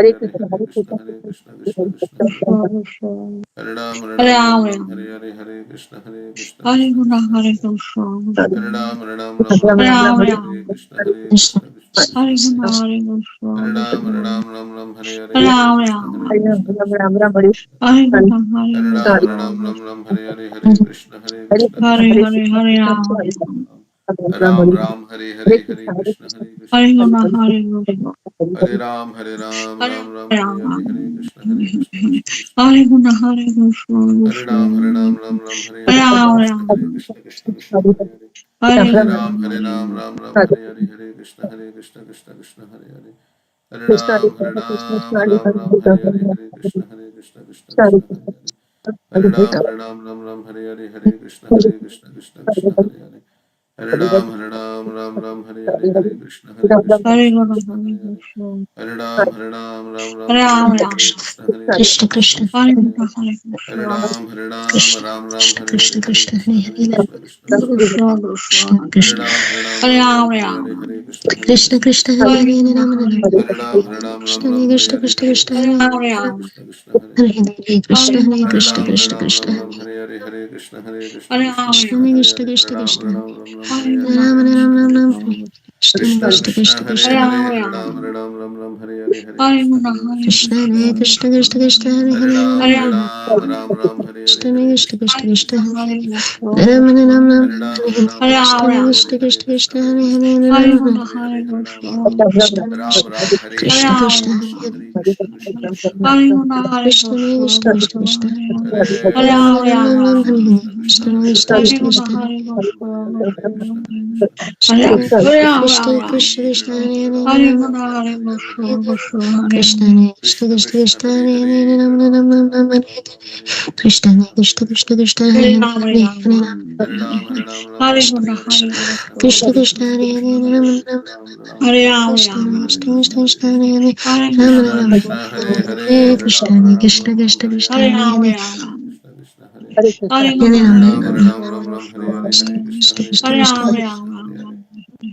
Hare Hare, Hare Krishna, Ram, Krishna Hare Hare. Hare Hare Krishna, Ram, Hare Hare Ram, Ram Ram, Hare Hare, Hare Krishna, Krishna Hare Hare. Hare Ram, Hare Ram, Ram Ram, Hare Hare, Hare Krishna, Krishna Hare Hare. Hare Ram, Hare Ram, Ram Ram, Hare Hare, Hare Krishna, Krishna Hare Hare. Hare Ram, Hare Ram, Ram Ram, Hare Hare, Hare Krishna, Hare Krishna Hare Hare Hare. Krishna, Hare Ram, Hare Ram, Ram Ram, Hare Hare Hare, Hare Ram, Krishna, Krishna Krishna Hare Hare Krishna, Hare. Hare Hare Krishna, Ram, Hare Ram, Krishna Ram Ram, Krishna Hare Hare, Krishna Hare Krishna Krishna, Hare Hare Krishna, Krishna Krishna, Hare Krishna Ram, Hare Ram, Ram Ram, Hare Hare Hare, Ram, Hare Krishna, Krishna Krishna Hare Hare Hare Krishna, Rama Hare Rama Hare Ram, Hare Ram, Ram Krishna Ram, Hare Krishna Hare, Krishna Hare Krishna Krishna, Hare Hare Ram, Hare Hare Hare. Hare Krishna Hare Hare Hare Krishna Ram, Hare Krishna Ram, Krishna Ram Hare Ram, Hare Hare, Hare Krishna, Hare Krishna Ram, Hare Krishna Hare. Hare Krishna Ram, Krishna Hare Hare Ram, Ram Ram, Hare Hare Hare, Rama Hare Rama Krishna, Rama Rama Ram, Krishna Krishna Krishna Krishna, Krishna Hare Krishna Hare Hare, Hare Hare Ram, Ram, Hare Ram, Ram Ram, Hare Hare, Hare Hare Krishna, Krishna Hare Hare Krishna Krishna. Krishna Krishna Hare Hare Hare Ram, Hare Hare Ram, Ram, Ram Ram, Hare Hare, Krishna Hare Krishna Krishna, Krishna Hare Krishna Krishna, Hare Hare Krishna, Rama Rama Hare Ram, Hare Ram, Hare Ram Ram, Krishna Hare Ram, Hare, Krishna Hare Krishna Krishna, Krishna Hare Hare Hare Krishna, Rama Hare Hare Hare, Hare Ram, Ram Krishna, Ram. Krishna Ram Ram, Hare Hare Krishna Hare, Hare Krishna Ram, Krishna, Hare Hare Krishna, Hare Hare Hare. Krishna, Hare Krishna Krishna Krishna, Krishna Krishna Hare Hare Rama Krishna, Ram, Hare Rama Krishna, Krishna Krishna Krishna Krishna, Hare Hare, Hare Hare Krishna, Ram, Hare Ram Ram, Hare Hare, Hare Krishna, Krishna, Krishna Hare Krishna, Hare Hare Hare. Ram, Krishna Hare Krishna Ram, Hare Ram, Hare Ram Hare Ram, Krishna, Hare Hare Hare, Hare Krishna, Krishna, Krishna, Krishna Krishna Krishna. Krishna Krishna Krishna Krishna, Krishna Hare Hare Hare, Hare Rama Ram, Rama Ram Rama Ram, Ram Ram, Hare Hare, Hare Krishna Krishna, Krishna Hare Krishna Hare. Krishna Hare Hare Ram, Hare Ram, Hare Ram, Ram Hare Ram, Hare Krishna, Hare, Hare Hare Krishna, Krishna Krishna Krishna Krishna, Hare Krishna Hare Hare Rama Hare, Rama Hare Ram Krishna Ram, Hare Krishna Krishna, Krishna Hare Krishna Krishna. Hare Hare Rama Krishna, Krishna Rama Krishna, Hare Hare Hare, Hare Krishna Ram, Hare Hare Ram, Krishna Ram Ram, Krishna Hare Krishna Hare, Hare Hare Hare Krishna, Ram, Krishna Krishna, Hare. Hare Hare Krishna, Hare Rama Hare Ram, Hare Rama Ram, Krishna, Ram Ram, Hare Hare, Krishna, Hare Krishna, Krishna Hare Krishna Krishna, Hare Krishna Krishna Ram, Krishna, Hare Hare.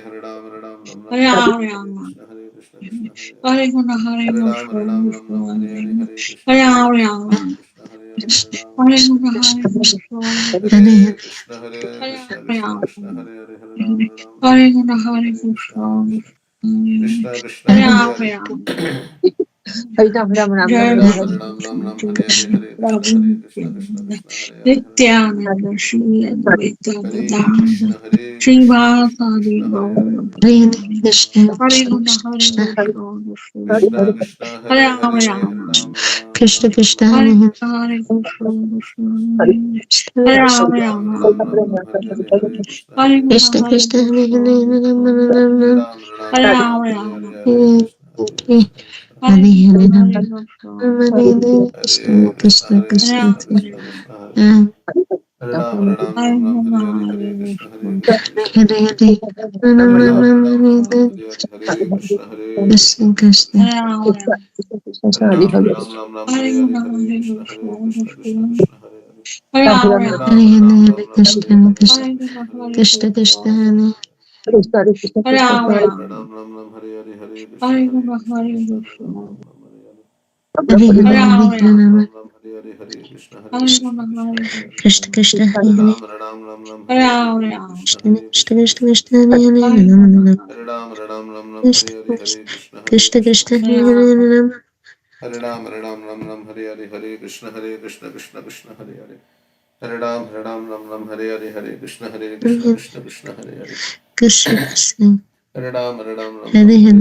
Hare Ram Ram Ram Hare Hare Rama, Hare Hare Krishna Hare Krishna Krishna Hare Hare Hare Krishna, Hare Hare Ram Krishna, Hare Ram Ram Ram Hare Hare Hare Krishna Hare Hare Rama, Krishna Hare Hare Krishna Hare Hare Hare Ram Ram Krishna, Hare Hare Hare Krishna, Hare Krishna Hare Hare Krishna Krishna Rama, Krishna Hare Hare Hare Ram Ram Ram Hare Ram Krishna, Hare Hare Hare Krishna Hare Krishna, Krishna Krishna Krishna Hare Hare Rama, Hare Hare Rama, Hare Jai Ram Hare Bhagwan Ram Ram Ram Hare Hare Krishna, Hare Krishna Krishna Krishna Hare Hare Hare Ram Nityananda, Shri Advaita Hare Gadadhara, Krishna Hare Shri Krishna Krishna Vasadi Krishna Hare Hare Gaura Hare Hare Ram Bhutani, Ram Krishna, Ram Hare Hare Krishna, Hare Krishna Hare Krishna, Krishna, Krishna Krishna Krishna Hare Hare Rama, Hare Hare Rama, Ram Ram Krishna Ram Ram Krishna, Hare Hare Hare Krishna, Hare Krishna, Krishna Krishna, Hare Krishna Rama, Ram Rama, Ram Ram Ram Hare Hare Hare Krishna Hare Hare Krishna, Krishna Hare Krishna, Krishna Hare Krishna, Krishna Hare Hare Hare Krishna Hare Hare Ram Ram Hare Ram Ram Rama, Hare Rama, Hare Hare Krishna Hare Krishna Krishna Hare Hare Ram Hare Hare Krishna, Krishna Hare Krishna Krishna, Krishna Krishna Krishna, Hare Hare. Hare Hare Ram, Ram, Ram, Hare Hare, Hare Krishna, Krishna Hare Krishna. Hare Hare Ram, Hare Hare Hare, Hare Krishna, Krishna Krishna Krishna Krishna, Hare Hare. Hare Ram, Hare Hare, Hare Krishna, Krishna Krishna, Hare Hare. Hare Hare Ram, Hare Hare Hare Krishna Hare, Krishna Hare Krishna, Krishna Krishna Hare Hare Ram, Hare Hare, Hare Krishna, Krishna Hare Ram, Hare Hare. Hare Hare Hare Ram, Hare Rama Hare Hare, Hare Krishna, Krishna Hare Hare. Krishna Krishna Hare Hare Hare Ram, Hare Hare, Hare Krishna, Krishna Krishna Krishna Krishna Krishna. Krishna Hare Hare Rama Hare Ram, Krishna Hare Hare, Hare Krishna, Krishna Krishna Krishna Krishna. Hare Hare Rama Hare Ram, Hare Hare, Hare Krishna, Krishna Krishna, Hare Hare. Hare Ram, Hare Hare, Hare Krishna, Krishna Krishna, Hare Hare. Krishna Krishna Hare Ram, Hare Hare Hare Hare, Hare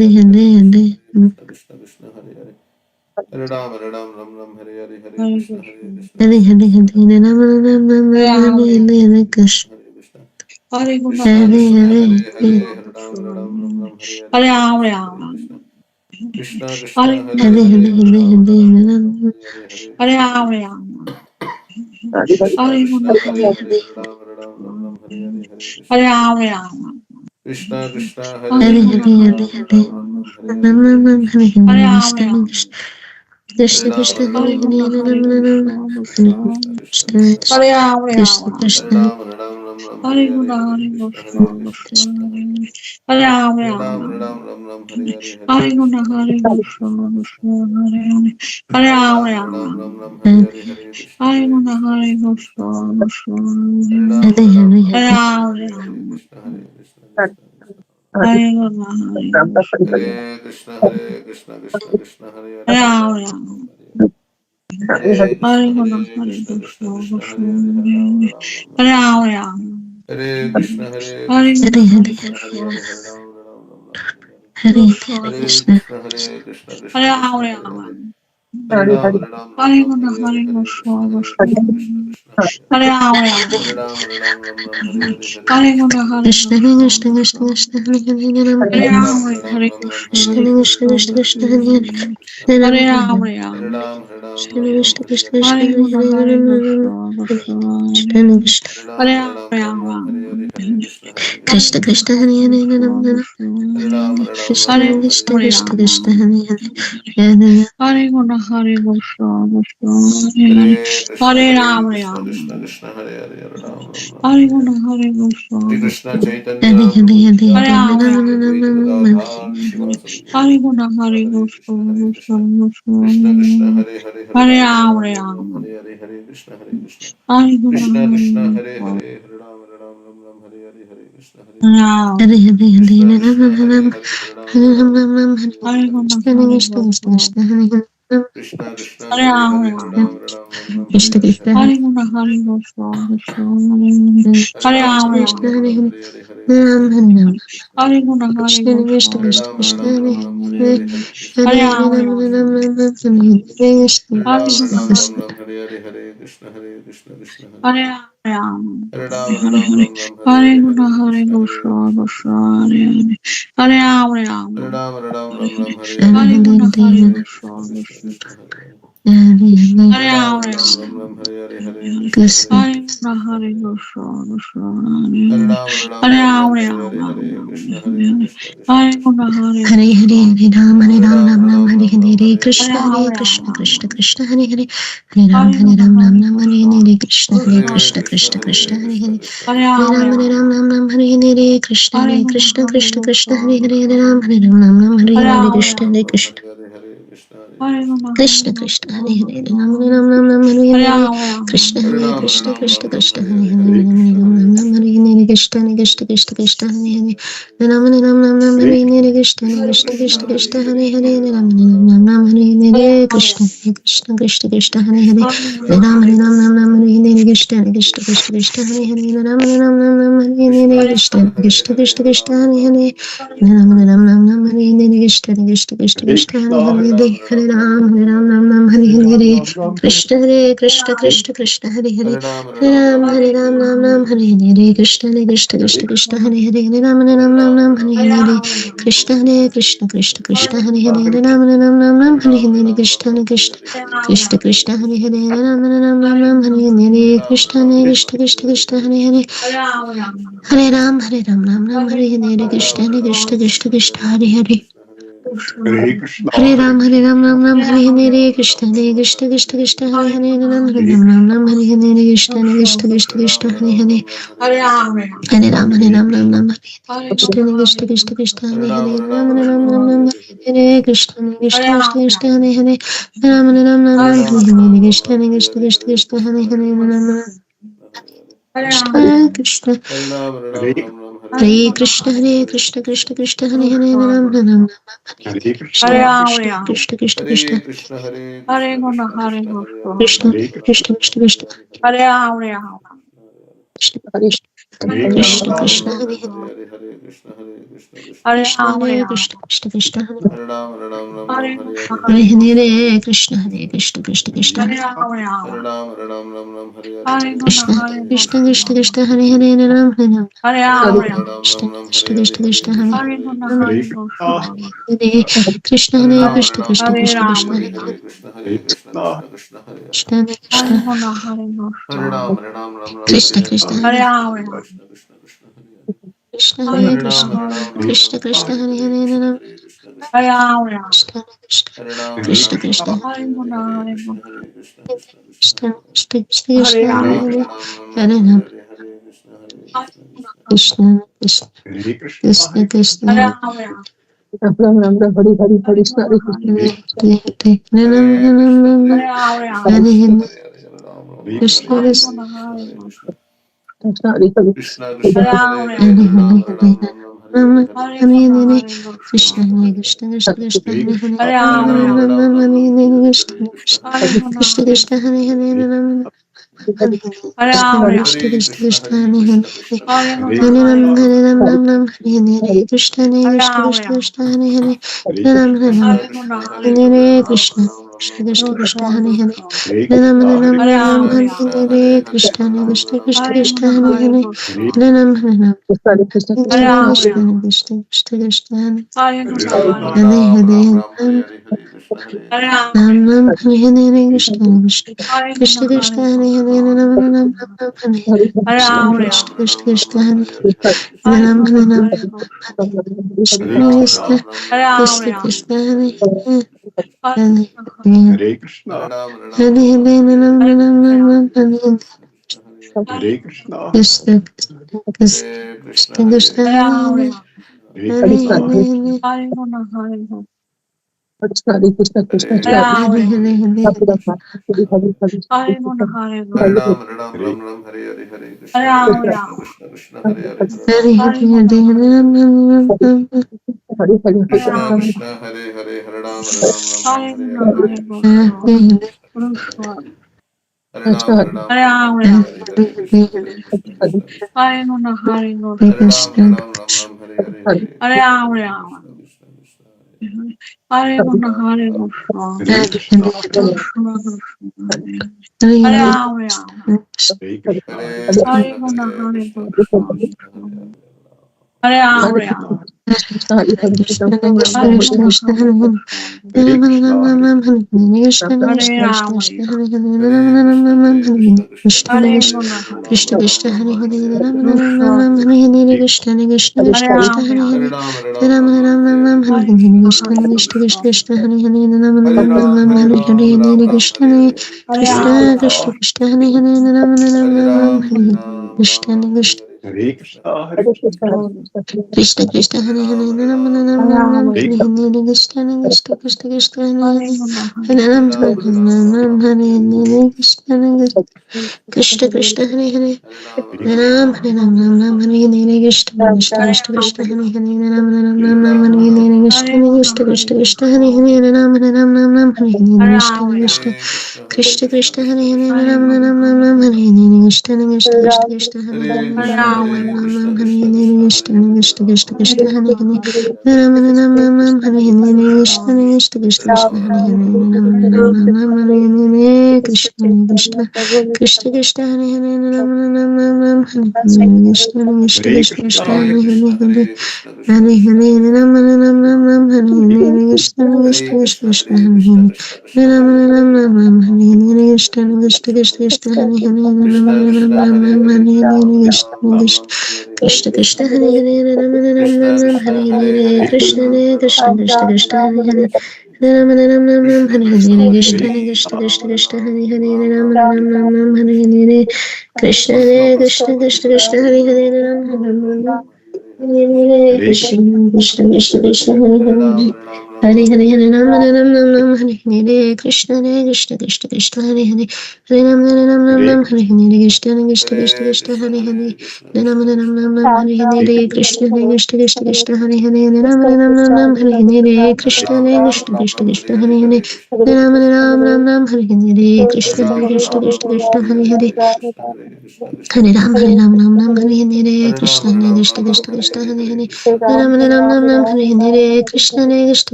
Hare Krishna, Hare Krishna Krishna, Hare Hare. Hare Ram, Hare Hare, Hare Krishna, Hare Krishna Hare Krishna, Hare Hare Hare. Rama Rama Hare Hare Ram, Hare Krishna Hare Krishna. Krishna Hare Krishna, Hare Hare Hare Hare, Hare Ram, Hare Hare, Hare Krishna, Krishna. Krishna Krishna, Hare Hare Hare, Hare Hare Hare Ram, Hare Hare Hare, Hare Krishna, Krishna Krishna. Krishna Krishna, Hare Hare, Hare Ram, Hare Hare, Hare Krishna, Krishna. Krishna Krishna, Hare Hare Hare, Hare Hare Hare Hare Ram, Hare Hare, Hare Rama Krishna, Hare Krishna Hare Krishna. Krishna Hare Krishna Ram, Krishna Hare Hare Hare Hare, Rama Hare Rama Krishna, Hare Krishna Krishna, Krishna Krishna Krishna. Krishna Hare Krishna Ram, Hare Hare, Hare Krishna, Krishna Hare Hare. Hare Ram, Hare Hare, Hare Krishna, Krishna Krishna, Hare Hare. Hare Ram, Hare Hare Hare, Hare Krishna, Krishna Krishna, Hare Hare. Hare Ram, Hare Hare Hare, Hare Krishna, Krishna Krishna. Hare Krishna, Krishna Hare Hare, Hare Ram, Hare Hare. Hare Krishna, Krishna Hare Hare, Hare Ram, Hare Hare. Hare Krishna, Hare Hare Krishna Hare Hare, Hare Ram, Hare Hare. Hare Hare Krishna Krishna, Krishna Hare Hare. Hare Ram, Hare Hare, Hare Krishna, Krishna Hare Hare. Hare Ram, Hare Hare, Hare Krishna, Krishna Krishna Krishna Krishna. Krishna Hare Hare Rama Hare Ram, Hare Krishna Hare, Hare Krishna Krishna Krishna, Krishna Hare Krishna Hare Krishna Hare Hare Hare. Rama Hare Ram, Krishna Krishna Hare Krishna Hare, Krishna Hare Hare Krishna, Hare Rama Krishna Krishna Hare Hare, Krishna Hare Krishna Krishna, Krishna Hare Krishna Hare Krishna. Rama Hare Ram, Krishna Hare Krishna Hare, Krishna Hare Krishna Krishna, Hare Krishna Krishna. Hare Hare Krishna, Krishna Krishna, Hare Hare, Hare Ram, Hare Hare. Shri Krishna Hare Chaitanya Hare Prabhu Hare Nityananda Hare Shri Advaita Rama Gadadhar Shivasadi Gaura Bhakta Hare Krishna, Hare Krishna. Krishna Krishna, Hare Ram, Hare Hare, Hare Krishna, Krishna. Krishna Krishna, Hare Ram, Hare Hare, Hare Krishna, Krishna. Hare Hare Krishna Hare Krishna, Rama Hare Rama Hare, Hare Ram Ram Ram Hare Hare Hare, Hare Krishna Krishna, Krishna Krishna Krishna. Krishna Hare Hare Krishna Krishna, Hare Hare, Hare Krishna Hare, Krishna Hare Hare Krishna, Krishna. Krishna Hare Ram, Krishna Hare Hare Hare Hare Krishna, Ram Hare Ram Krishna. Krishna Krishna Hare Krishna Ram, Krishna Hare Hare Hare Hare Krishna, Hare Ram Ram Ram Ram Hare Krishna Hare Ram, Krishna Krishna Hare Krishna, Krishna, Hare Hare. Hare Ram, Hare Krishna, Hare Ram, Hare Hare Hare Krishna, Hare Hare. Hare Hare Ram, Hare Krishna Krishna, Hare Hare. Hare Ram, Hare Krishna, Krishna. Hare Hare Hare Hare Ram Ram, Ram Ram Hare Hare Krishna Krishna, Hare Krishna Krishna, Krishna Hare Krishna Hare Hare Hare Ram Ram Ram Hare Krishna Hare Hare Krishna Krishna, Krishna Krishna Hare Hare Krishna, Hare Krishna, Krishna, Hare Hare Hare. Ram Ram Hare Krishna Hare Krishna Krishna Krishna Hare Hare Ram Ram Hare Hare Krishna Hare Ram, Krishna Hare Hare, Krishna, Hare Krishna. Krishna Krishna Hare Hare Ram Ram Hare Krishna Hare Hare Ram, Krishna Krishna Krishna Hare Hare Hare, Hare Hare Krishna, Ram Ram Krishna. Hare Krishna Krishna Krishna Krishna Hare Hare Ram Hare Krishna Krishna Krishna Hare Krishna Hare Krishna, Hare Hare Ram Ram, Hare Krishna Krishna Krishna Krishna Hare Hare Ram Hare Krishna Krishna Krishna Krishna Hare Hare Ram Krishna Hare Krishna, Krishna Hare Krishna Hare, Krishna Hare Krishna Ram, Hare Ram, Hare Hare Hare. Ram Hare Krishna Krishna Krishna Krishna Hare Hare Hare Ram, Ram Nam Hare Hare Krishna Hare Krishna Krishna Krishna Hare Hare Hare Ram Nam Nam Hare Hare Krishna Hare Krishna Krishna Krishna Hare Hare Hare Ram Nam Nam Hare Hare Krishna Hare Krishna Krishna Krishna Hare Hare Hare Ram Nam Nam Hare Hare Krishna Hare Krishna Krishna Krishna Hare Hare Hare Ram Nam Hare Hare Krishna Hare Krishna Krishna Krishna Hare Hare Hare Ram Nam Nam Hare Hare Krishna Hare Krishna Krishna Krishna Hare Hare Hare Ram Nam Nam Hare Hare Krishna Hare Krishna Krishna Krishna Hare Hare Hare Ram Nam Nam Hare Hare Krishna Hare Krishna Krishna Krishna Hare Hare Hare Ram Nam Nam Hare Krishna Hare Krishna Krishna Krishna Hare Hare Ram Nam Hare Krishna Hare Krishna Krishna Krishna Hare Hare Ram Nam Hare Krishna Hare Krishna Krishna Krishna Hare Hare Krishna Krishna Hare Krishna Krishna Krishna Hare Hare Ram Nam Hare Krishna Krishna Krishna Krishna Hare Guna Hare Krishna Guna Krishna Krishna Krishna Hare Krishna Krishna Hare Hare Krishna Hare Krishna Krishna Krishna Hare Hare Krishna Hare Krishna Krishna Krishna Krishna Krishna Krishna Krishna Hare Hare Ram Ram Krishna Krishna Krishna Krishna Hare Hare Krishna Hare Krishna Krishna Krishna Krishna Hare Hare Krishna Krishna Krishna Krishna Hare Krishna Hare Krishna Krishna Krishna Hare Hare Ram Krishna Krishna Krishna Krishna Krishna Krishna Krishna Hare Hare Hare Ram Krishna Krishna Krishna Krishna Hare Ram Hari Hari Krishna Hare Hare Hare Ram Hare Hare Krishna Krishna Krishna Hare Hari Krishna Krishna Hare Hare Hare Hare Ram Ram Hare Ram Ram Hare Ram Hare Hare Hare Krishna Hare Krishna Krishna Krishna Hare Hare Ram Ram Ram Ram Ram Ram Hare Ram Hare Hare Krishna Krishna Hare Krishna Krishna Hare Hare Ram Hare Krishna Krishna Hare Krishna Krishna Krishna Hare Hare Krishna Hare Krishna Krishna Hare Hare Hare Ram Ram Ram Hare Hare Krishna Krishna Krishna Krishna Hare Hare Ram Ram Krishna Krishna Hare Hare Hare Ram Krishna Ram Ram Krishna Ram Hare Krishna Hare Krishna Hare Hare Ram Ram Krishna Hare Krishna Hare Hare Hare Krishna Ram Krishna Ram Krishna Ram Krishna Hare Hare Hare Hare Ram Ram Krishna Hare Krishna Krishna Krishna Krishna Hare Hare Hare Ram Ram Hare Ram Hare Hare Hare Krishna Hare Krishna Ram Ram Hare Hare Krishna Krishna Krishna Krishna Hare Hare Ram Ram Ram Hare Krishna Hare Krishna Ram Krishna Ram Ram Krishna Ram Hare Hare Hare Hare Krishna Hare Hare Ram Hare Ram Hare Krishna Ram Krishna Ram Ram Ram Hare Krishna Hare Krishna Krishna Hare Hare Hare Hare Hare Ram Hare Ram Ram Hare Hare Ram Hare Ram Krishna Ram Hare Hare Krishna Hare Krishna Krishna Hare Krishna Krishna Hare Krishna Hare Hare Hare Hare Hare Hare Krishna Hare Hare Hare Krishna Hare Krishna Krishna Hare Ram Ram Ram Hare Hare Hare Krishna Hare Krishna Krishna Krishna Hare Hare Hare Hare Ram Hare Ram Ram Ram Krishna Krishna Hare Hare Hare Ram Ram Hare Hare Hare Krishna Hare Hare Hare Krishna Hare Ram Hare Hare Hare Krishna Hare Krishna Krishna Krishna Hare Ram Krishna Hare Hare Hare Krishna Hare Krishna Krishna Krishna Hare Ram Hare Hare Hare Krishna Hare Krishna Krishna Krishna Hare Hare Krishna Krishna Krishna Krishna Hare Hare Hare Krishna Hare Krishna Krishna Krishna Hare Hare Ram Krishna Ram Krishna Ram Hare Ram Hare Hare Hare Ram Hare Ram Krishna Ram Hare Hare Krishna Krishna Krishna Hare Hare Hare Ram Hare Ram Ram Ram Ram Ram Ram Hare Hare Hare Hare Krishna Krishna Hare Krishna Krishna Krishna Hare Hare Ram Hare Ram Ram Hare Ram Hare Ram Krishna Hare Hare Hare Krishna Hare Krishna Krishna Krishna Krishna Hare Hare Ram Hare Ram Ram Hare Ram Krishna Ram Krishna Hare Hare Krishna Hare Krishna Krishna Krishna Hare Hare Hare Ram Ram Ram Ram Ram Ram Ram Hare Hare Hare Hare Krishna Krishna Krishna Krishna Hare Hare Hare Ram Ram Ram Ram Ram Hare Hare Hare Hare Krishna Krishna Hare Hare Hare Ram Hare Ram Ram Ram Hare Ram Ram Ram Hare Hare Krishna Krishna Krishna Krishna Hare Hare Ram Ram Hare Ram Ram Ram Hare Ram Hare Ram Krishna Hare Krishna Hare Krishna Krishna Krishna Hare Hare Ram Ram Ram Hare Hare Krishna Krishna Hare Krishna Hare Krishna Krishna Krishna Hare Krishna Hare Krishna Ram Hare Ram Hare Ram Hare Hare Krishna Krishna Krishna Krishna Hare Hare Hare Krishna Hare Krishna Nam Krishna Hare Krishna Hare Hare Hare Krishna Hare Krishna Rama Krishna Hare Hare Rama Hare Hare Hare Nam Krishna Nam Krishna Nam Nam Krishna Hare Hare Hare Hare Rama Krishna Hare Krishna Krishna Krishna Rama Hare Rama Hare Rama Nam Hare Nam Hare Nam Nam Hare Hare Krishna Krishna Krishna Krishna Hare Hare Nam Nam Nam Nam Hare Hare Krishna Krishna Krishna Krishna Hare Hare Krishna Hare Hare Krishna Krishna Hare Krishna Hare Hare Ram Hare Ram Ram Ram Ram Hare Hare Krishna Hare Krishna Krishna Krishna Krishna Hare Hare Krishna Hare Krishna Krishna Ram Hare Ram Hare Ram Ram Hare Hare Krishna Krishna Krishna Krishna Hare Hare Ram Krishna Ram Krishna Ram Hare Ram Hare Hare Rama Hare Rama Krishna Rama Hare Hare Krishna Krishna Krishna Hare Hare Ram Ram Krishna Ram Ram Krishna Hare Hare Hare Hare Krishna Rama Krishna Rama Krishna Hare Krishna Hare Hare Hare Krishna Ram Ram Ram Ram Krishna Hare Krishna Hare Hare Krishna Krishna Krishna Rama Krishna Rama Hare Hare Rama Ram Rama Ram Ram Ram Hare Hare Krishna Krishna Krishna Krishna Hare Hare Ram Ram Hare Krishna, Krishna Krishna Krishna Hare Hare, Hare Hare Hare Ram Ram Ram Ram Hare Hare Krishna Krishna Krishna Krishna Hare Hare, Hare Ram Ram Hare Hare Krishna Krishna Krishna Hare Krishna Krishna Hare Hare, Hare Krishna Hare Ram Krishna Krishna Ram Hare Hare Krishna Krishna Krishna Krishna Hare Hare, Hare Ram Hare Hare Hare Krishna Ram Ram Krishna Ram Krishna Ram Krishna Hare Hare Hare Hare, Hare Krishna Hare Krishna Krishna Ram Hare Hare Hare Krishna Ram Krishna Ram Krishna Ram Krishna Ram Hare Hare Hare, Hare Krishna Hare Krishna Krishna Hare Krishna Ram Ram Hare Hare Hare Ram Krishna Hare Ram Krishna Ram Ram Krishna Hare Krishna Hare Hare Hare, Krishna Hare Krishna Krishna Ram Hare Hare Krishna Hare Krishna Krishna Krishna Hare Hare, Hare Ram Krishna Hare Hare Hare Krishna Krishna Krishna Krishna Hare Krishna Krishna Krishna Hare Hare, Ram Hare Hare Krishna Krishna Krishna Krishna Hare Hare, Ram Hare Hare Krishna Krishna Krishna Krishna Hare Hare, Ram Hare Krishna Hare Krishna Krishna Krishna Hare Krishna Hare Krishna Hare, Krishna Krishna Hare Ram Hare Ram Hare Ram Ram Ram Hare Hare Krishna Krishna Krishna Krishna Krishna Krishna Krishna Hare Hare, Hare Ram Ram Ram Ram Hare Hare Hare Hare Krishna Krishna Krishna Krishna Krishna Hare Hare Hare Ram Ram Ram Ram Hare Ram Hare Hare Hare Krishna Krishna Krishna Krishna Krishna Krishna Krishna Krishna Hare Hare Ram Hare Ram Hare Ram Ram Hare Ram Krishna Hare Hare Krishna Krishna Krishna Krishna Krishna Krishna Hare Krishna Hare Ram Hare Hare Ram Krishna Ram Ram Krishna Hare Krishna Hare Krishna Hare Krishna Hare Krishna Ram Hare Krishna Krishna Hare Ram Krishna Ram Krishna Ram Hare Ram Hare Hare Ram Hare Hare Krishna Krishna Krishna Krishna Hare Hare Ram Hare Hare Krishna Krishna Krishna Krishna Krishna Hare Hare Ram Hare Krishna Krishna Krishna Hare Hare Ram Hare Krishna Krishna Krishna Krishna Hare Hare Hare Hare Krishna Ram Krishna Krishna Hare Hare Hare Hare Ram Krishna Ram Ram Krishna Hare Krishna Hare Hare Krishna Hare Krishna Hare Krishna Ram Krishna Hare Krishna Hare Hare Krishna Ram Ram Krishna Ram Krishna Hare Hare Krishna Hare Hare Krishna Hare Hare Krishna Ram Krishna Hare Krishna Hare Krishna Ram Krishna Ram Krishna Ram Hare Ram Hare Hare Hare Ram Krishna Hare Chaitanya Prabhu Krishna Nityananda Krishna Shri Krishna Advaita Hare Hare Gadadhar Hare Shri Ram Hare Hare Krishna Hare Krishna Krishna Krishna Krishna Krishna Krishna Krishna Hare Hare Hare Ram Ram Ram Hare Hare Hare Krishna Krishna Krishna Hare Hare Hare Ram Ram Ram Ram Ram Hare Hare Hare Hare Krishna Krishna Krishna Krishna Hare Hare Krishna Hare Ram Krishna Ram Ram Ram Hare Hare Hare Hare Hare Krishna Krishna Hare Krishna Ram Hare Ram Ram Ram Ram Hare Hare Hare Krishna Krishna Hare Krishna Krishna Hare Krishna Hare Hare Ram Hare Krishna Hare Krishna Krishna Krishna Krishna Krishna Krishna Krishna Hare Hare Hare Ram Ram Hare Hare Hare Ram Krishna Hare Krishna Krishna Krishna Krishna Krishna Hare Hare Hare Ram Ram Hare Hare Hare Krishna Krishna Krishna Krishna Hare Hare Ram Ram Hare Hare Krishna Hare Krishna Hare Krishna Hare Krishna Krishna Krishna Hare Hare Krishna Krishna Hare Hare Ram Hare Ram Ram Ram Ram Ram Ram Hare Ram Hare Hare Krishna Krishna Krishna Krishna Hare Hare Ram Ram Ram Hare Hare Krishna Hare Krishna Krishna Krishna Krishna Krishna Krishna Hare Krishna Hare Ram Hare Hare Ram Ram Ram Ram Krishna Hare Hare Krishna Hare Krishna Krishna Hare Krishna Hare Krishna Ram Hare Krishna Ram Krishna Ram Ram Krishna Hare Hare Krishna Hare Hare Krishna Hare Hare Ram Krishna Krishna Hare Krishna Ram Krishna Ram Krishna Ram Krishna Ram Hare Hare Hare Hare Krishna Hare Hare Krishna Hare Krishna Krishna Hare Hare Hare Ram Ram Hare Hare Hare Hare Krishna Hare Hare Krishna Krishna Krishna Krishna Krishna Hare Krishna Ram Hare Hare Hare Ram Ram Ram Ram Ram Ram Ram Hare Hare Hare Hare Krishna Krishna Krishna Hare Krishna Krishna Krishna Krishna Hare Krishna Hare Hare Hare Ram Hare Ram Ram Ram Ram Hare Ram Hare Hare Hare Krishna Hare Krishna Krishna Hare Krishna Krishna Krishna Krishna Hare Hare Hare Ram Ram Ram Ram Ram Ram Hare Hare Hare Krishna Hare Krishna Krishna Krishna Hare Hare Krishna Krishna Hare Hare Ram Hare Ram Ram Ram Ram Hare Hare Hare Hare Krishna Krishna Hare Krishna Krishna Hare Hare Hare Hare Hare Ram Ram Ram Ram Ram Hare Hare Krishna Hare Krishna Krishna Hare Krishna Hare Ram Hare Krishna Ram Krishna Ram Hare Hare Hare Hare Ram Hare Hare Ram Hare Ram Hare Hare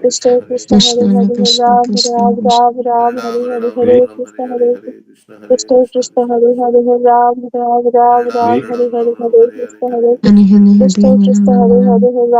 Krishna Krishna Krishna Krishna Hare Ram Ram Hare Hare Hare Krishna Hare Hare Krishna Hare Krishna Hare Hare Hare Ram Ram Hare Hare Hare Krishna Hare Krishna Krishna Krishna Krishna Krishna Hare Ram Ram Hare Hare Hare Krishna Hare Krishna Krishna Hare Hare Hare Hare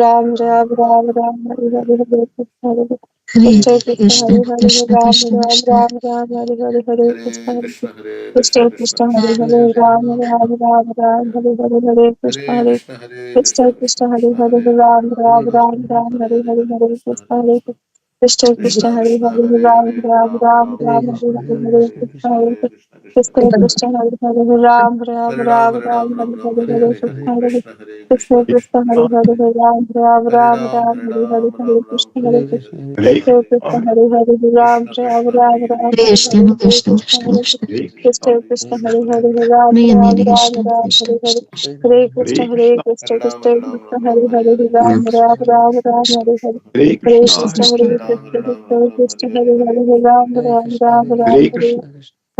Ram Ram Ram Ram Hare Hare Hare Krishna Hare Krishna Krishna, Hare Hare Krishna Ram Krishna, Ram Krishna. Ram Ram Hare Hare Hare Krishna Hare Krishna Krishna, Hare Krishna, Krishna Krishna Krishna Hare Krishna, Hare Hare Ram Ram, Ram Ram Ram Ram, Ram Hare Hare Hare. Hare Hare Krishna Hare Hare Krishna, Hare Krishna Krishna, Krishna Krishna Hare Krishna, Hare Hare Ram Ram, Ram Ram Hare Ram Ram, Ram Hare Hare Hare, Hare Hare Hare Krishna, Krishna Hare Hare Krishna. Krishna Krishna Krishna Hare Krishna, Hare Hare Ram Hare, Ram Ram Ram Ram, Ram Hare Hare Hare, Hare Hare Hare Hare Krishna Krishna, Hare Hare Krishna, Krishna Krishna Krishna. Krishna Hare Hare Ram Ram Hare Ram Ram, Hare Ram Ram, Hare Ram Ram, Hare Hare Hare Hare, Hare Krishna Hare Krishna, Hare Krishna Krishna, Krishna Krishna Hare Krishna. Hare Ram Ram Hare Ram Ram, Ram Hare Hare Hare Ram, Hare Ram Ram, Krishna Hare Hare Hare, Hare Krishna, Krishna Hare Krishna Krishna. Hare Hare Ram Krishna Ram Krishna, Ram Hare Ram Hare, Hare Hare Krishna, Hare Ram, Hare Krishna Ram Krishna Ram, Krishna Hare Hare Krishna. Hare, Krishna Krishna Krishna, Krishna Hare Hare Hare. Hare Ram Hare Ram Hare Ram Krishna, Ram Krishna Hare Hare Krishna. Hare Krishna Hare Hare Krishna Ram, Krishna Hare Ram, Krishna Ram Ram, Hare Hare Hare Hare, Hare Ram Krishna, Ram Hare Ram Krishna, Ram Krishna Hare Krishna, Hare Hare Hare. Hare Krishna Krishna Krishna. Hare Hare Ram, Krishna Hare Ram, Krishna Ram Ram, Krishna Hare Hare Hare, Hare Hare Krishna, Ram Hare Ram Krishna, Ram Krishna Ram Krishna, Ram Hare Hare Hare. Krishna Krishna.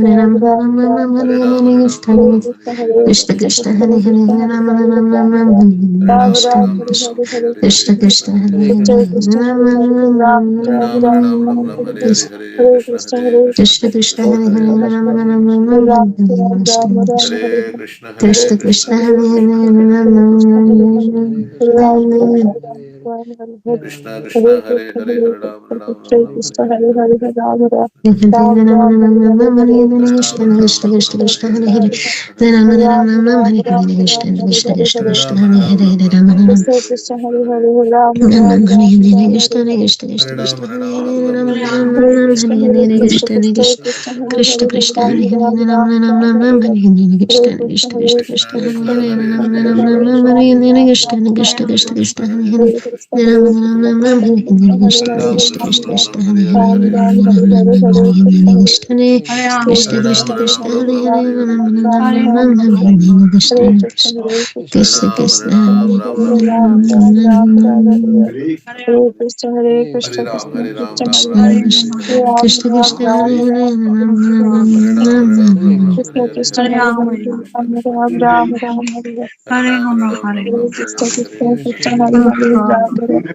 Hare Ram, Hare Ram, Ram Ram, Hare Hare, Hare Krishna Krishna, Krishna Hare Hare Hare Krishna, Hare Hare Rama Krishna, Rama Rama Rama Hare Ram, Krishna Hare Ram, Ram Krishna Ram, Hare Hare, Krishna Hare Krishna Krishna, Hare Hare Krishna, Hare Hare Krishna, Hare Ram, Ram Ram, Hare Hare, Hare Krishna, Hare Krishna, Krishna Krishna Krishna Krishna, Hare Hare Hare Hare, Rama Hare Rama Krishna, Rama Krishna Hare Krishna, Krishna Hare Krishna, Krishna Krishna Hare Krishna, Hare Hare Hare, Krishna Rama Krishna, Hare Hare, Hare Ram, Ram Ram, Ram Hare Hare, Hare Krishna, Hare Krishna, Krishna Krishna Krishna, Hare Hare, Hare Ram, Krishna Ram Ram, Ram Hare Hare, Hare Krishna, Hare Krishna, Hare Ram, Ram Ram, Ram Hare Hare, Krishna Hare Hare Ram, Hare Ram, Ram Ram Hare Hare, Hare Krishna, Hare Krishna, Krishna Krishna, Hare Hare, Hare Krishna, Krishna Hare Hare, Hare Krishna, Hare Krishna, Hare Krishna, Hare Hare, Krishna Krishna, Hare Ram, Ram Ram Ram Hare Hare, Hare Krishna, Hare Krishna, Hare Ram, Ram Ram Ram Hare Hare, Hare Krishna, Hare Krishna, Hare Krishna Ram, Hare Krishna Ram, Ram Ram Hare Hare, Hare Krishna, Hare Ram, Hare Ram, Ram Ram Hare Hare, Hare Krishna, Krishna Hare Krishna Krishna, Hare Hare Hare Ram, Hare Ram, Ram Ram Krishna Hare Hare, Krishna Hare Hare Krishna, Hare Krishna Krishna, Ram Hare Ram Hare, Ram Hare Hare Ram, Hare Ram, Ram Ram Hare Hare Hare, Krishna Hare Krishna Krishna, Krishna Hare Hare Krishna, Hare Hare Ram Krishna, Ram Hare Hare,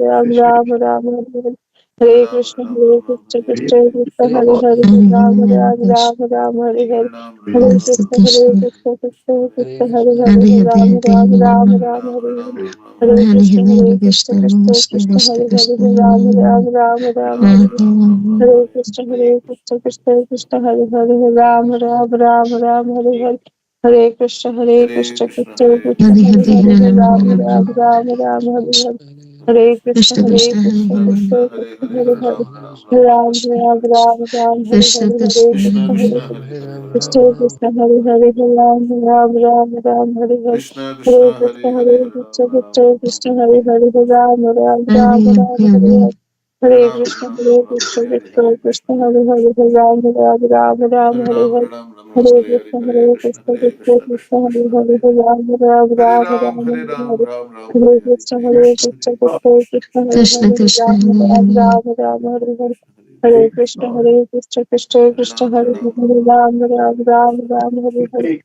Ram Ram Ram Hare Hare Hare Hare Ram, Krishna Ram, Hare Ram, Krishna Hare Krishna Hare. Krishna Hare Hare Hare Ram Hare Ram Krishna, Ram Ram Hare Hare Hare Ram, Hare Ram, Krishna Krishna Ram, Hare Krishna, Krishna Krishna Krishna Hare Hare Hare Hare Ram Hare Ram Hare Ram Rama, Ram Ram, Hare Ram, Hare Ram, Hare Hare. Hare Krishna Hare Hare Krishna Krishna, Krishna Krishna Krishna Krishna Hare Hare Krishna, Ram Hare Ram Hare Ram Ram Hare Ram, Hare Ram, Ram, Ram, Hare Hare. Krishna Hare Hare Krishna, Krishna Krishna Krishna Hare Hare Ram Ram Ram Ram Hare Hare Krishna Hare Hare Krishna Krishna, Krishna Hare Krishna Hare Krishna, Hare Hare Krishna Hare Hare Krishna, Ram Hare Ram Rama, Hare. Ram Ram Hare Hare Hare Krishna Krishna Hare Krishna Krishna Hare Krishna, Rama, Krishna, Krishna Hare Krishna Hare, Hare Hare Hare Ram, Ram, Ram, Ram Hare. Ram Ram Ram Hare Krishna Hare Krishna Hare Krishna, Krishna Hare Krishna, Hare Hare Hare, Hare Krishna Ram. Krishna Hare Hare Ram Ram Ram Ram Hare Hare Krishna, Hare Krishna, Hare Krishna Hare, Hare Hare Krishna Ram, Ram, Krishna Ram, Ram, Krishna Hare. Hare Hare Ram Ram Hare Ram Ram Hare Hare Hare Hare Hare Hare Ram, Krishna Ram, Hare Ram, Ram, Krishna Hare Hare, Krishna Hare Krishna Krishna. Hare Hare Ram Ram Ram Ram Hare Hare Ram, Hare Ram, Ram, Ram, Hare Hare Hare, Krishna Hare Hare Krishna, Krishna Hare Krishna Krishna, Krishna Krishna Hare Krishna, Hare Hare. Ram Ram Hare Ram Ram, Ram Hare Hare Ram, Hare Ram, Ram, Hare Hare Hare, Krishna Hare Hare Krishna, Krishna Hare Krishna Krishna, Krishna Krishna Hare Krishna, Krishna Hare Hare Krishna Ram Krishna, Hare Ram Hare Ram Ram Hare Hare Krishna Hare. Hare Krishna Hare Krishna Krishna Hare Krishna Ram, Hare Hare Ram, Hare Ram Ram Ram Hare Hare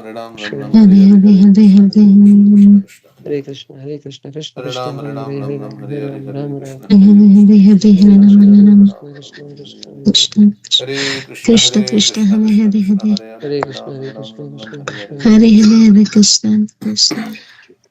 Hare Ram, Ram Ram Hare Hare Hare, Hare Hare Hare Krishna, Hare Hare Krishna, Krishna Krishna, Hare Krishna, Hare Krishna, Krishna Hare Krishna, Ram, Hare Hare Ram, Hare, Ram Hare Ram, Ram, Hare Hare Hare, Ram, Hare Ram Ram, Krishna, Hare Hare Hare Krishna, Hare Krishna Hare Hare Krishna, Rama Hare Krishna, Rama Ram, Krishna Ram Krishna, Ram, Hare Krishna Hare, Krishna Hare Krishna, Krishna Hare Krishna Krishna, Hare Krishna Hare Krishna, Hare Hare Hare, Hare Hare Krishna, Ram, Hare Hare Krishna, Ram, Ram Krishna Ram, Hare Krishna, Hare, Hare Hare Krishna. Hare Hare Krishna Krishna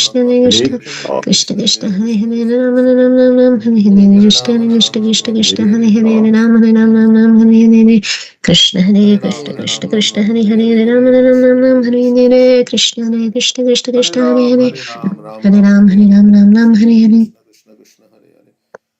Krishna Hare Krishna Krishna Krishna Hare Hare Ram Ram Ram Ram Hare Hare Krishna Krishna Krishna Krishna Hare Hare Ram Ram Ram Hare Hare Krishna Hare Krishna Krishna Krishna Hare Hare Ram Ram Hare Hare Krishna Hare Krishna Krishna Krishna Hare Hare Hare Ram Ram Ram Hare Hare Krishna Krishna Hare Hare.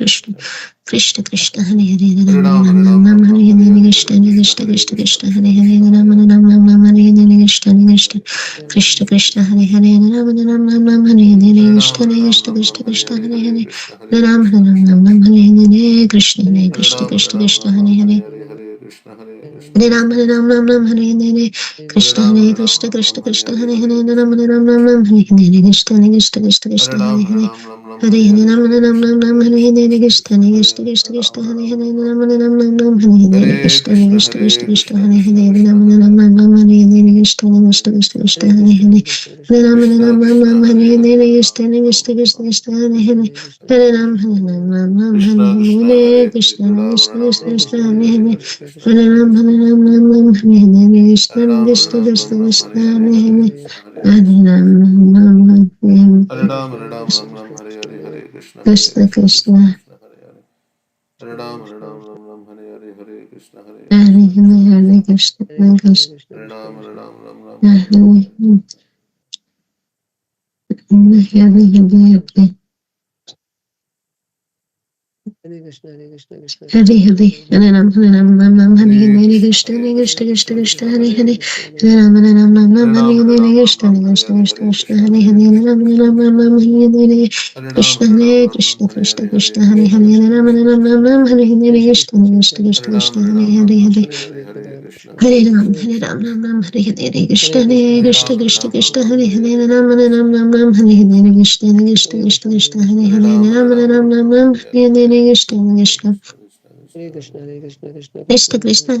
Krishna Krishna Krishna Hare Hare Hare Ram Ram, Ram Hare Ram Ram, Ram Ram Hare Ram, Hare Hare Hare, Krishna Hare Krishna, Krishna Hare Krishna Krishna, Krishna Krishna Hare Hare Krishna, Ram Hare Ram Hare. Ram Ram Hare Hare Krishna Krishna Krishna Krishna Hare Hare Ram Ram Ram Ram Hare Hare Hare Ram, Krishna Hare Ram, Krishna Ram Krishna Ram, Hare Krishna Hare, Hare Hare Hare Krishna, Hare Ram Krishna. Ram Ram Ram Hare Hare Krishna Hare Krishna Ram, Hare Krishna Ram, Krishna Ram Hare Ram, Hare Hare Hare, Hare Krishna, Hare Krishna, Hare Krishna Ram Krishna. Ram Ram Hare Hare Hare Krishna Ram, Hare Hare Ram, Krishna Ram Krishna Ram, Hare Krishna Hare, Hare Hare Hare Ram Krishna, Hare Ram Ram Krishna. Ram Hare Hare Krishna Krishna Krishna Hare Krishna Ram, Hare Hare Hare Ram, Ram Ram, Hare Hare Hare Hare, Ram Hare Ram Krishna, Ram Ram Hare Hare Krishna, Hare Krishna Krishna Krishna, Hare Krishna Hare Krishna Ram, Hare Ram Hare Ram. Ram Ram Ram Ram Hare Hare Hare Krishna Krishna, Krishna Hare Krishna Krishna Krishna, Hare Krishna Hare Krishna, Ram Hare Ram Hare. Ram Ram Hare Hare Krishna Hare Krishna Krishna Krishna, Krishna Hare Hare Krishna. Hare Hare Ram Krishna Ram Ram Krishna, Ram Hare Hare Hare, Hare Ram Krishna Ram Krishna Ram Krishna Ram. Krishna Hare Hare Hare Ram Ram Ram Ram Hare Krishna Hare Krishna, Hare Hare, Krishna Ram Krishna Ram Krishna Ram, Hare Hare Hare Hare. Hare Ram Krishna, Hare Krishna Ram Ram Ram Hare Hare Krishna Hare Ram, Hare Krishna Ram, Krishna Ram Ram, Krishna Hare Hare, Hare Hare Hare Krishna, Hare Hare Krishna, Ram Ram Ram Ram Hare Hare Hare Ram, Hare Ram, Ram Ram, Hare Hare, Hare Krishna, Hare Krishna Krishna, Krishna Krishna Krishna, Hare Hare. Hare Ram, Hare Ram, Ram Ram, Hare Hare, Hare Krishna, Hare Hare Krishna, Krishna Hare Krishna. Hare Krishna Krishna Hare Ram, Hare Ram, Ram Ram, Hare Hare Hare, Hare Hare Krishna. Hare Hare Hare Hare Hare Ram Hare Ram Ram Ram Hare Hare Hare Krishna, Krishna Hare Krishna Krishna, Krishna Krishna Krishna Krishna, Hare Hare Hare Hare. Hare Ram Hare Ram Ram Ram Hare Hare Ram, Hare Hare Ram, Ram Krishna Ram, Hare Krishna Hare, Krishna Hare Krishna Krishna, Hare Hare Hare Krishna, Ram Hare Krishna Ram Ram Krishna. Ram Hare Hare Hare Ram, Krishna Hare Ram, Hare Ram Ram, Krishna Hare Krishna Hare, Krishna Hare Hare Krishna, Hare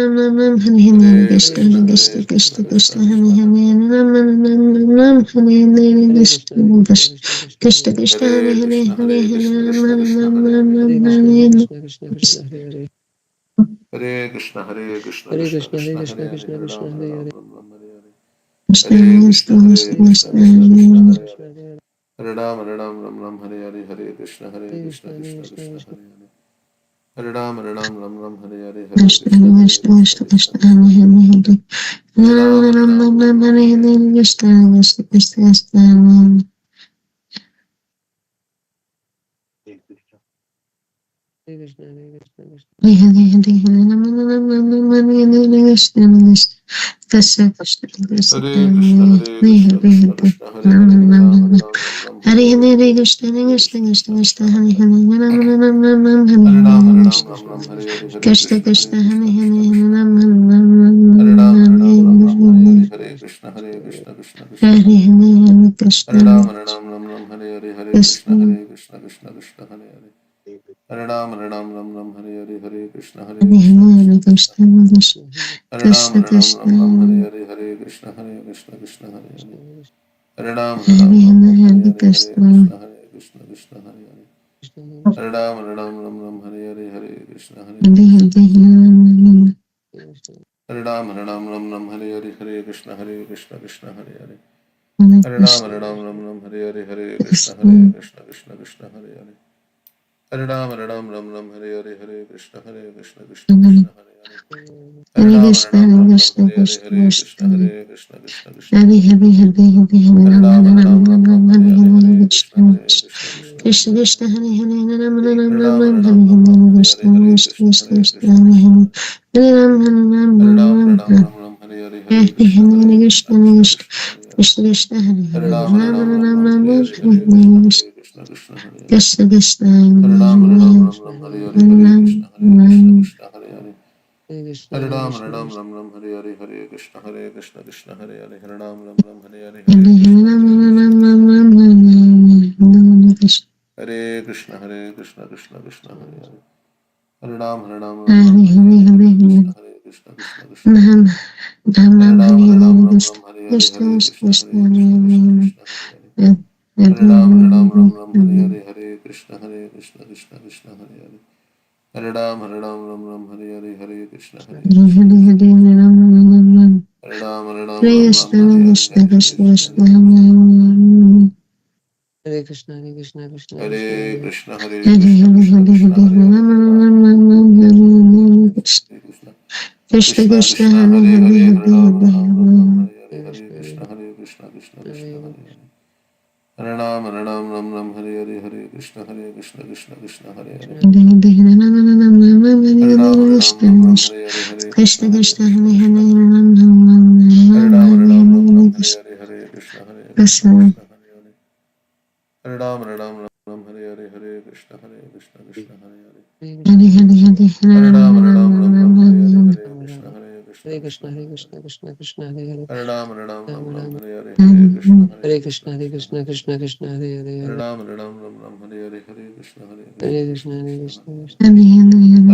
Krishna Ram Hare Krishna, Ram Krishna Ram Ram Krishna. Hare Hare Krishna Krishna Hare Krishna Ram, Krishna Hare Hare Ram, Ram Hare Ram, Hare Hare Hare, Hare Krishna, Hare Hare Ram, Krishna, Hare Krishna Ram, Ram Krishna. Ram, Hare Hare Krishna, Hare Hare Krishna, Ram, Hare Krishna, Ram, Ram Krishna, Ram, Hare Hare Hare Hare, Ram, Hare Hare Ram, Krishna, Ram Hare Ram, Krishna, Hare Krishna Hare Krishna. Krishna, Krishna, Krishna, Krishna, Hare Hare Hare Ram, Hare Ram, Hare Ram, Ram, Ram Ram Ram, Ram, Hare Hare, Hare Hare Hare Krishna, Krishna, Krishna Krishna, Krishna, Krishna Krishna. Krishna, Krishna, Hare Hare Ram, Ram Ram, Ram Hare Hare Hare Krishna, Krishna, Krishna, Hare Krishna, Krishna, Krishna Krishna, Hare Krishna, Hare Hare Ram, Ram Ram, Ram Hare Hare Krishna, Krishna, Krishna, Hare Hare Hare, Krishna, Hare Hare Hare Krishna, Ram, Krishna Ram Krishna, Ram, Hare Ram Hare, Ram, Hare Krishna, Hare Krishna. Hare Hare Krishna, Hare Krishna, Krishna Krishna, Hare Hare, Hare Ram, Ram Ram, Hare Hare. Krishna, Hare Krishna, Krishna, Hare Krishna, Krishna, Krishna Krishna, Krishna, Hare Hare. Hare Ram, Ram Ram, Hare Hare, Hare Krishna, Krishna Krishna, Krishna Hare Hare. Hare Ram, Ram Hare Hare, Hare Krishna, Krishna, Krishna Krishna, Krishna, Krishna, Krishna Hare Hare Hare, Hare. Hare Hare Ram, Ram Ram, Ram Ram Hare Hare Hare, Hare. Krishna, Krishna, Krishna, Krishna, Hare Hare, Hare Hare, Ram Ram Ram Ram Hare Hare, Krishna, Krishna, Krishna, Krishna, Hare Krishna, Hare Hare Krishna, Hare, Krishna Hare Krishna, Hare Ram Hare, Ram Hare Ram Ram, Ram Hare Hare Hare, Hare, Hare Krishna, Krishna, Krishna, Krishna Krishna, Krishna, Krishna, Krishna Hare Hare Hare, Hare. Ram Ram Ram Ram Hare Hare Hare, Ram, Hare Hare, Hare Krishna, Krishna, Hare Krishna, Krishna, Hare Krishna Hare, Krishna, Ram Hare Hare. Ram Ram Hare Ram Ram, Hare Hare Hare, Hare, Hare Krishna, Krishna Krishna, Hare Hare Hare. Hare, Hare Krishna, Ram, Hare Hare, Hare Krishna, Krishna, Krishna Krishna, Hare Hare. Hare Ram, Hare Hare, Hare Krishna, Hare Krishna Hare, Krishna, Krishna Krishna, Hare Hare. Hare Krishna, Ram, Hare Krishna, Hare, Hare Krishna, Krishna Krishna, Hare Hare. Hare Hare Ram, Hare Hare, Hare, Hare Krishna, Krishna, Krishna Krishna, Hare Hare. Hare Ram, Hare Hare, Hare Krishna, Hare Krishna Krishna, Krishna Hare Hare. Hare, Hare Ram, Hare Hare, Hare Krishna, Krishna Hare Hare. Hare Hare Krishna, Ram, Hare Hare, Hare Krishna, Krishna, Krishna Krishna, Hare Hare. Hare Ram, Hare Hare, Hare Krishna, Krishna Hare Krishna, Hare Hare. Hare Hare Krishna, Hare Krishna, Hare Hare, Krishna Hare Krishna, Krishna, Krishna Krishna, Hare Hare Hare, Hare. Hare Hare, Hare Ram Ram, Ram Ram Ram Hare Hare Hare, Hare Hare Krishna, Krishna, Krishna Krishna Krishna, Krishna, Hare Hare Hare. Hare, Ram Ram Hare Ram Ram Ram, Hare Hare Hare Krishna, Hare, Krishna Krishna Krishna, Krishna, Hare Krishna Hare, Hare. Hare Ram Ram Ram Hare Ram Ram Hare Hare Hare, Krishna Hare, Krishna, Krishna Krishna Krishna, Hare Hare. Krishna Krishna, Hare Hare Hare, Ram Ram Ram Ram, Ram Hare Hare Hare, Krishna Hare, Krishna Hare Hare. Krishna Krishna, Hare Hare Ram, Hare, Hare Hare, Hare Hare Ram Krishna Ram Krishna Hare Hare. Hare Ram, Hare Hare, Hare Krishna Krishna Hare Hare. Hare Ram, Hare Hare, Hare Hare Hare, Krishna Ram Ram Krishna Ram Hare Ram Hare. Hare Hare, Hare Krishna, Krishna Hare Hare. Hare Ram, Hare Hare Hare, Hare, Hare Hare Hare, Krishna Ram Hare Hare. Ram Hare Ram Hare Hare, Krishna Hare Krishna Hare, Krishna Krishna Hare Hare. Hare Hare, Hare Ram, Hare Hare Hare, Krishna Krishna Hare Hare. Hare Ram, Hare Hare, Hare Krishna Hare Krishna Hare, Krishna. Ram Ram Hare Hare Ram, Krishna Hare Hare, Krishna Hare Krishna Krishna Krishna Krishna. Hare Hare Krishna, Hare, Hare Krishna Hare, Hare Hare, Ram Hare Ram, Ram Hare Krishna Hare Krishna. Krishna Krishna Krishna, Krishna, Hare Hare Hare, Hare, Hare Hare Ram, Hare, Hare Hare, Hare Krishna, Krishna Krishna, Hare Hare. Hare Ram, Hare Hare, Hare Krishna, Krishna Hare Hare. Hare Hare, Hare Ram, Hare Hare, Hare Krishna, Krishna Krishna, Hare Krishna Hare, Hare Hare. Hare Ram, Hare Hare, Hare Krishna, Krishna Krishna Hare Hare. Hare Ram, Hare Hare, Hare Krishna, Krishna Hare Hare. Hare Hare, Hare Hare Ram, Hare Hare, Hare Hare Krishna, Krishna Hare Hare. Hare Ram, Hare Hare, Hare Krishna, Krishna Krishna. Hare Ram, Hare Hare, Hare Krishna, Krishna Krishna, Hare Hare. Hare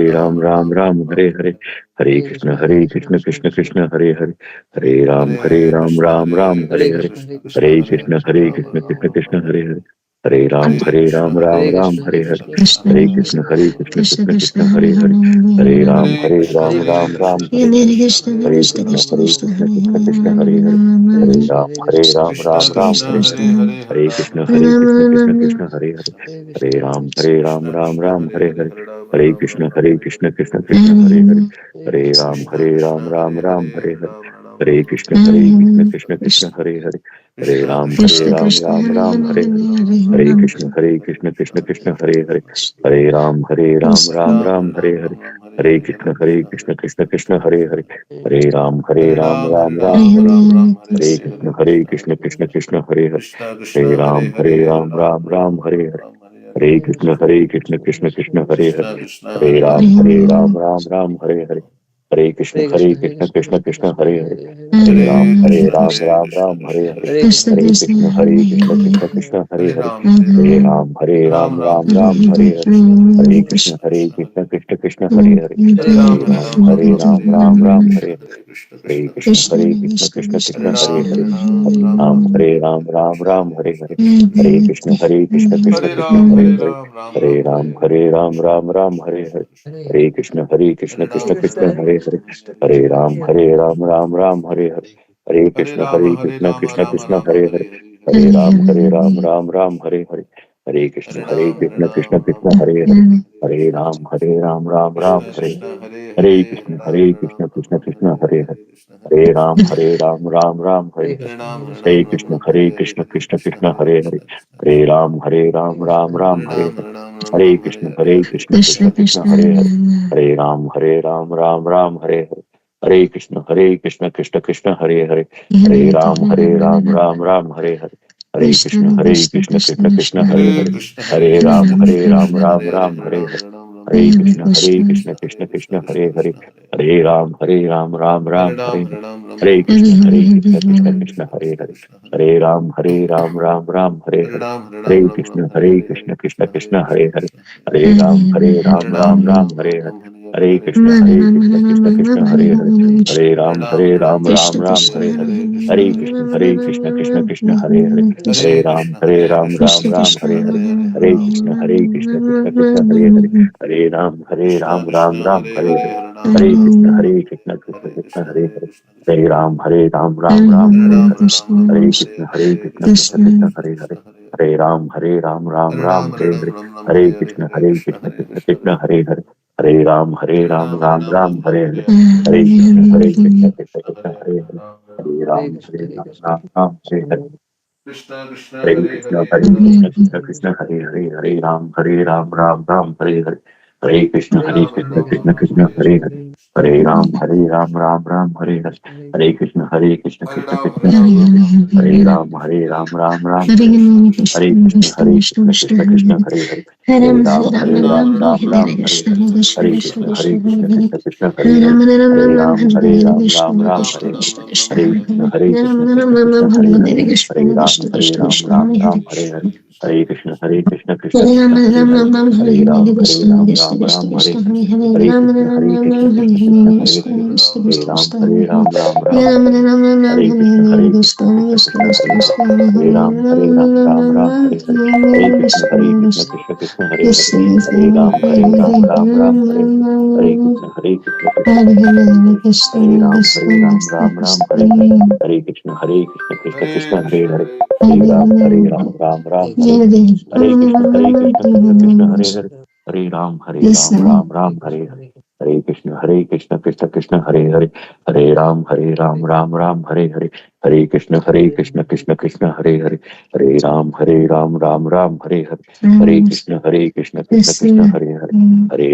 Hare Ram Ram Ram Hare Hare Hare Krishna Krishna Krishna Hare Hare Hare Ram Ram Ram Hare Hare Hare Krishna Krishna Krishna Hare Hare Hare Ram Ram Ram Hare Hare Krishna Hare Krishna Krishna Krishna Krishna Krishna Hare Hare Hare Hare Hare Hare Ram Krishna Ram Hare Ram Krishna Ram Hare Hare Hare Krishna Hare Krishna Krishna Krishna Krishna Krishna Hare Krishna Hare Krishna Hare Hare Hare Ram Ram Krishna Ram Krishna Ram Hare Hare Hare Hare Ram Hare Hare Krishna Krishna Krishna Hare Hare Hare Ram Krishna Ram Krishna Ram Hare Hare Hare Hare Hare Ram Hare Ram Krishna Ram Hare Krishna Krishna Krishna Krishna Hare Hare Hare Ram Krishna Krishna Ram Hare Ram Hare Hare Hare Hare Ram Ram Hare Ram Krishna Hare Krishna Krishna Hare Hare Hare Krishna Ram Krishna Hare Krishna Hare Ram Hare Hare Ram Hare Ram Hare Ram Hare Hare Ram Hare Hare Krishna Krishna Krishna Krishna Hare Hare Hare Ram Krishna Ram Ram Ram Hare Ram Hare Ram Hare Hare Hare Krishna Hare Krishna Krishna Krishna Krishna Hare Hare Hare Hare Ram Ram Hare Ram Ram Ram Ram Hare Hare Hare Krishna Hare Krishna Krishna Krishna Hare Hare Krishna Hare Krishna Hare Ram Hare Hare Ram Ram Ram Ram Hare Ram Hare Ram Hare Hare Hare Hare Krishna Krishna Krishna Krishna Hare Hare Krishna Krishna Hare Hare Hare Ram Hare Ram Ram Hare Hare Hare Krishna Krishna Krishna Hare Hare Hare Hare Ram Krishna, Ram Ram Hare Hare Krishna Hare Krishna, Krishna Hare Krishna Hare, Krishna Hare Hare Hare Hare Ram Ram Hare Hare Hare Hare Hare Krishna Krishna, Krishna Hare Hare Hare Hare, Hare Ram Ram Hare Hare Hare Krishna Krishna Krishna Krishna Krishna Krishna Hare Hare Krishna, Hare Ram Ram Hare Hare Hare Hare Krishna Krishna Ram, Hare Hare Hare Ram, Ram Hare Ram, Hare Hare, Ram Krishna Ram Krishna Hare Krishna Hare Krishna Hare Hare Hare, Krishna Hare Krishna Ram, Hare Hare Ram, Hare Krishna Hare Krishna Ram Krishna Hare Hare, Ram Hare Hare Hare Hare Krishna Ram, Hare Ram, Krishna Ram Krishna Ram, Hare Hare Hare Hare, Hare Hare Krishna, Ram Hare Hare Hare Krishna Hare Ram, Hare Ram, Ram Krishna Ram, Hare Hare Hare Hare, Hare Hare Krishna, Ram Ram Krishna Hare Krishna, Hare Hare Hare, Hare Krishna Ram, Hare Ram, Ram Krishna Ram, Hare Krishna Hare, Hare Hare Hare Krishna, Hare Hare Krishna, Ram Hare Hare Ram, Hare Hare Ram, Ram Krishna Ram, Hare Hare, Hare Krishna Krishna, Hare Hare Hare Krishna, Krishna Hare Krishna, Ram Hare Hare Ram, Hare Ram Ram, Hare Hare, Hare Krishna, Krishna Krishna Krishna, Hare Hare Hare Ram Hare Hare Hare Krishna Krishna Hare Hare Hare Ram Hare Hare Hare Krishna Krishna Hare Hare Hare Krishna, Hare Hare Krishna, Krishna Ram Krishna, Hare Hare, Ram Hare Hare Ram, Hare Hare Ram, Ram Ram, Hare Hare Krishna Hare, Hare Krishna Krishna, Hare Krishna, Krishna Hare Krishna, Hare Hare, Hare Ram Ram Hare Hare Ram, Ram Hare Ram, Krishna Krishna Krishna, Hare Krishna Krishna, Hare Hare Hare Krishna, Hare Hare Hare, Ram Hare Hare Hare Ram, Hare Ram, Hare Ram Ram, Krishna Hare Hare, Hare Krishna Krishna, Hare Hare Hare Krishna, Hare Hare, Hare Hare Ram, Hare Ram, Ram Hare Ram, Hare Hare, Hare Hare Krishna, Krishna Hare Hare Hare Krishna Hare Krishna, Hare Krishna, Hare Hare Krishna, Krishna Hare Hare Hare Hare Krishna, Hare Hare, Krishna Krishna Krishna, Hare Hare, Hare Hare Ram, Hare Ram, Ram Ram, Hare Hare, Hare Krishna Krishna, Hare Hare Hare Krishna Krishna, Hare Hare Hare, Hare Hare Ram, Hare Ram Ram, Hare Krishna Hare, Hare Krishna Krishna, Hare Hare Hare Krishna, Hare Krishna Ram Hare Hare Ram, Hare Hare Ram, Ram Hare Ram, Krishna Hare Hare, Krishna Krishna Krishna, Krishna Hare Hare Hare Krishna, Hare Hare, Hare Ram Hare Ram Ram, Hare Hare Ram, Hare Ram Ram, Hare Hare Hare, Krishna Hare Krishna, Hare Krishna, Krishna Hare Hare, Hare Hare Hare Ram Hare Ram, Hare Ram, Ram Ram, Hare Hare Hare Hare, Hare Krishna, Hare Krishna Krishna Krishna Hare Hare Hare, Hare Ram Ram, Hare Hare Ram Hare Hare Krishna, Krishna Hare Hare Krishna, Hare, Hare Hare Ram, Krishna, Hare Hare, Hare Ram, Hare Hare, Hare Krishna, Hare Ram, Hare Ram, Ram Ram, Krishna, Hare Hare, Hare Hare, Hare Ram, Hare Hare, Hare Krishna, Hare Ram, Hare Krishna, Ram, Hare Ram Hare, Ram, Hare Hare, Hare Hare Ram, Krishna, Hare Hare Ram, Krishna, Hare Hare Krishna, Krishna, Krishna Krishna, Hare Hare Hare, Hare Hare Ram, Ram, Hare Ram, Hare Ram Ram, Ram, Ram, Hare Ram, Ram, Hare Ram Ram, Ram, Hare Krishna, Hare Hare, Hare Hare, Krishna, Hare Hare Krishna Krishna, Krishna, Hare Hare Krishna, Krishna, Krishna, Hare Krishna Krishna, Hare Hare Ram, Hare, Hare Ram, Hare Ram Ram, Ram, Hare Hare Hare Ram, Krishna, Ram Hare Ram, Ram, Krishna, Hare Hare Ram, Krishna Ram Ram, Krishna, Hare Hare Hare Hare, Krishna, Hare Hare Krishna, Ram Krishna Ram Krishna, Ram, Hare Hare Hare, Hare Krishna, Hare Hare Ram, Krishna, Hare Krishna Ram, Krishna, Ram Hare Ram, Hare Hare Hare, Hare Krishna, Hare Krishna, Hare Krishna, Krishna Hare Ram, Krishna, Hare Hare Ram, Hare, Ram Ram, Hare Hare Hare Ram, Hare Krishna, Ram, Krishna Ram Krishna, Ram, Hare Krishna, Hare, Hare Hare Hare Ram, Hare Krishna, Ram, Hare Ram Krishna, Ram, Hare Krishna Krishna, Hare Hare Krishna, Hare, Krishna Hare Krishna, Ram, Krishna, Hare Hare Ram, Ram Ram, Hare Hare Ram, Hare, Ram Ram, Ram Hare Hare Krishna, Hare Hare Krishna, Krishna, Krishna Krishna Krishna, Hare Krishna, Hare, Krishna, Hare Hare Hare Ram, Hare Ram Ram, Ram Ram Ram, Ram Hare Hare, Hare Krishna, Hare Krishna, Krishna, Krishna Krishna, Hare Hare, Krishna Hare Ram, Hare Ram, Hare Ram Ram, Hare Hare, Hare Hare Krishna, Hare Krishna, Krishna Hare Krishna, Hare Hare Hare, Hare Krishna,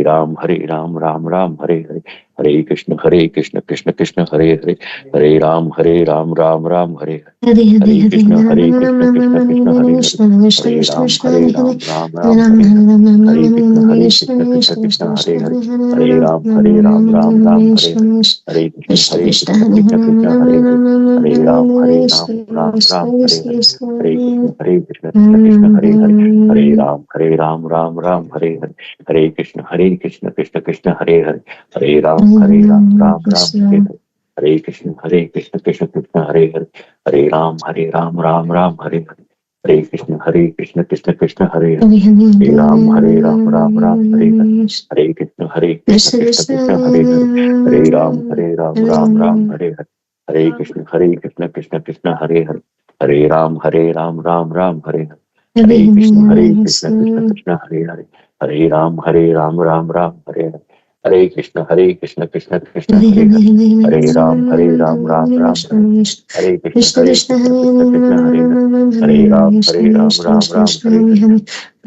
Ram, Hare Krishna Ram, Krishna, Ram Ram, Hare Hare, Krishna Hare Krishna, Hare Krishna, Krishna Hare Krishna, Hare Krishna, Hare, Hare Hare Krishna, Ram, Hare Hare Ram, Ram Ram, Hare Hare, Hare Hare Krishna, Hare Krishna, Krishna Krishna, Hare Hare, Hare Ram, Krishna, Ram Ram, Hare Hare, Hare Krishna, Hare Krishna, Krishna Krishna, Hare Hare, Hare Ram, Ram Ram, Hare Hare, Hare Krishna, Krishna Krishna, Hare Hare, Hare Ram, Ram Ram, Hare Hare, Hare Krishna, Krishna Krishna, Krishna, Hare Hare, Hare Ram, Ram Ram, Hare Hare, Hare Krishna, Krishna Krishna, Hare Hare, Hare Ram, Ram Ram, Hare Hare, Hare Hare Hare Hare Krishna, Ram Ram Krishna Ram Krishna, Ram Krishna Hare Hare Hare, Krishna, Krishna Hare Krishna, Ram, Krishna Hare Hare Ram Hare Ram, Ram Hare Hare Hare, Ram Ram Ram Hare Krishna, Hare Krishna Krishna, Krishna, Krishna Krishna Krishna, Hare Krishna Hare, Hare Hare Hare Ram, Ram Ram Ram Ram Ram, Hare Hare Hare, Krishna, Hare Krishna, Krishna Krishna Krishna Hare Krishna, Hare Krishna Ram Hare Ram Hare, Ram Hare Ram Ram, Hare Ram Krishna, Ram, Hare Krishna Hare, Krishna, Hare Krishna, Krishna Krishna, Hare Hare, Hare Ram Ram, Ram Hare Hare, Hare Krishna, Krishna Krishna, Hare Hare, Hare Ram, Ram Ram Hare Krishna. Hare, Hare Krishna, Krishna Krishna, Hare Hare, Hare Ram, Ram Hare Hare, Hare Krishna, Krishna Krishna, Hare Hare, Hare Hare Ram, Ram Hare Hare, Hare Hare Krishna, Krishna Krishna Krishna Krishna, Hare Hare, Hare Ram, Ram Hare Hare, Hare Krishna, Krishna Krishna, Hare Hare, Hare Ram, Ram Hare Hare, Hare Krishna, Krishna Krishna, Hare Hare, Hare Ram, Ram Hare Hare, Hare Krishna, Krishna Krishna, Hare Hare, Hare Ram, Ram Hare Hare, Hare Krishna, Krishna Krishna Krishna, Hare Hare, Hare Ram, Ram Hare Hare, Hare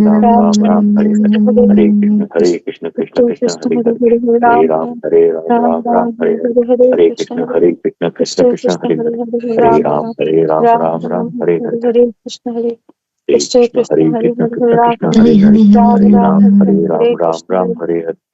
Ram Ram Ram Hare Hare Hare Krishna Krishna Krishna Hare Hare Hare Ram Ram Hare Hare Hare Krishna Krishna Krishna Hare Hare Hare Ram Ram Hare Hare Hare Krishna Krishna Krishna Hare Hare Hare Ram Ram Ram Hare Hare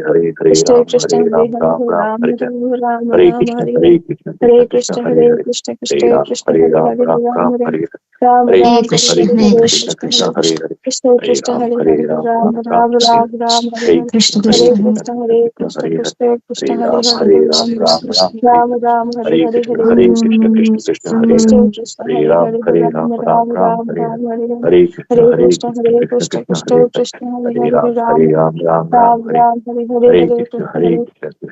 Hare Hare Krishna Ram Krishna Hare Hare Ram Ram Ram Hare Hare Ram Ram हरे राम कृष्ण हरे हरे कृष्ण हरे कृष्ण कृष्ण कृष्ण हरे हरे हरे कृष्ण हरे कृष्ण कृष्ण हरे हरे राम राम राम राम हरे हरे राम हरे राम हरे हरे कृष्ण हरे हरे हरे कृष्ण कृष्ण कृष्ण हरे कृष्ण हरे कृष्ण हरे कृष्ण हरे कृष्ण हरे हरे राम राम राम हरे राम राम हरे हरे हरे कृष्ण हरे हरे कृष्ण हरे कृष्ण हरे कृष्ण हरे कृष्ण कृष्ण हरे हरे हरे राम राम राम हरे राम राम हरे हरे हरे हरे हरे कृष्ण कृष्ण हरे कृष्ण हरे कृष्ण हरे हरे हरे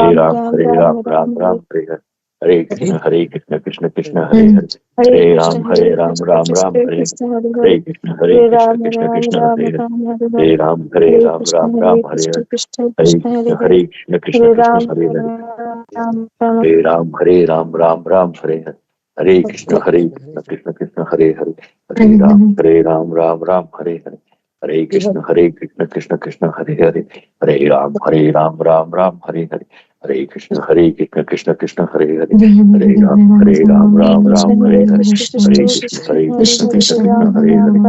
राम राम राम राम राम हरे राम हरे हरे हरे हरे कृष्ण कृष्ण हरे कृष्ण कृष्ण कृष्ण हरे कृष्ण कृष्ण हरे हरे राम हरे राम राम हरे राम हरे हरे हरे हरे कृष्ण कृष्ण हरे कृष्ण कृष्ण कृष्ण कृष्ण हरे हरे हरे हरे राम राम राम राम हरे हरे कृष्ण कृष्ण कृष्ण हरे हरे हरे कृष्ण हरे हरे राम कृष्ण राम कृष्ण हरे कृष्ण हरे हरे हरे हरे कृष्ण राम कृष्ण राम कृष्ण राम हरे राम हरे हरे हरे हरे राम कृष्ण राम हरे हरे कृष्ण कृष्ण हरे कृष्ण हरे हरे कृष्ण कृष्ण हरे कृष्ण राम हरे हरे राम राम हरे Ram Hare Hare Krishna Krishna Krishna Hare Hare Hare Ram Hare Hare Krishna Krishna Krishna Hare Hare Hare Ram Ram Hare Hare Hare Krishna Krishna Krishna Hare Hare Hare Ram Ram Ram Hare Hare Hare Krishna Krishna Krishna Hare Hare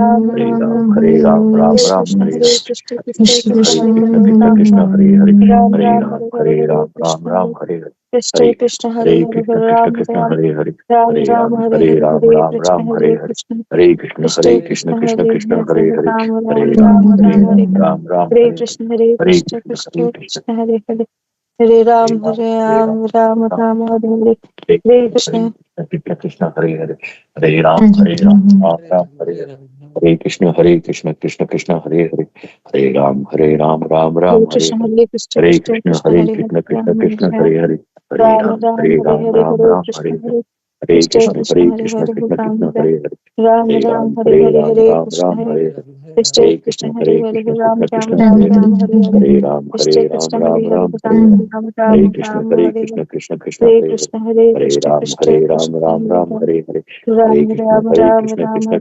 Hare Ram Ram Hare Hare Krishna Krishna Hare Hare Hare Ram Ram Hare Hare Hare Krishna Krishna Hare Hare Hare Ram Hare Hare Hare Krishna Krishna Krishna Hare Hare Hare Ram Hare Hare Krishna, Hare Hare Krishna, Krishna Krishna, Hare Hare, Hare Ram, Hare Hare Hare Ram, Ram Ram, Hare Hare, Hare Krishna, Krishna Krishna Hare Hare Hare Ram Hare Hare Hare Krishna Krishna Krishna Hare Hare Hare Ram Hare Hare Krishna, Hare Hare Krishna, Hare Krishna Krishna Krishna, Hare Hare, Krishna Ram Krishna Hare Hare Hare Ram, Hare Ram, Hare Hare, Hare Hare Krishna, Hare Hare Hare Krishna, Krishna Krishna, Hare Krishna Hare, Krishna Ram Krishna Hare Hare Hare Ram, Hare Ram, Hare Hare Hare, Hare Krishna, Ram Hare Hare Krishna, Hare Krishna, Krishna Hare Hare, Ram, Ram, Krishna Ram, Hare Hare Ram, Hare Hare, Hare Krishna, Ram Krishna, Hare Hare, Ram Hare Ram, Hare Ram, Hare Ram, Krishna Ram, Hare Hare, Krishna Hare Hare Hare Krishna, Hare Hare Krishna, Ram Krishna, Ram Krishna, Ram Ram Hare Hare Hare Hare Ram, Krishna Ram, Ram, Ram, Krishna Hare Krishna Hare Hare Hare Krishna, Hare Hare Krishna, Ram Krishna, Ram Krishna, Ram Hare Hare Hare Hare Hare Ram, Ram, Krishna Ram,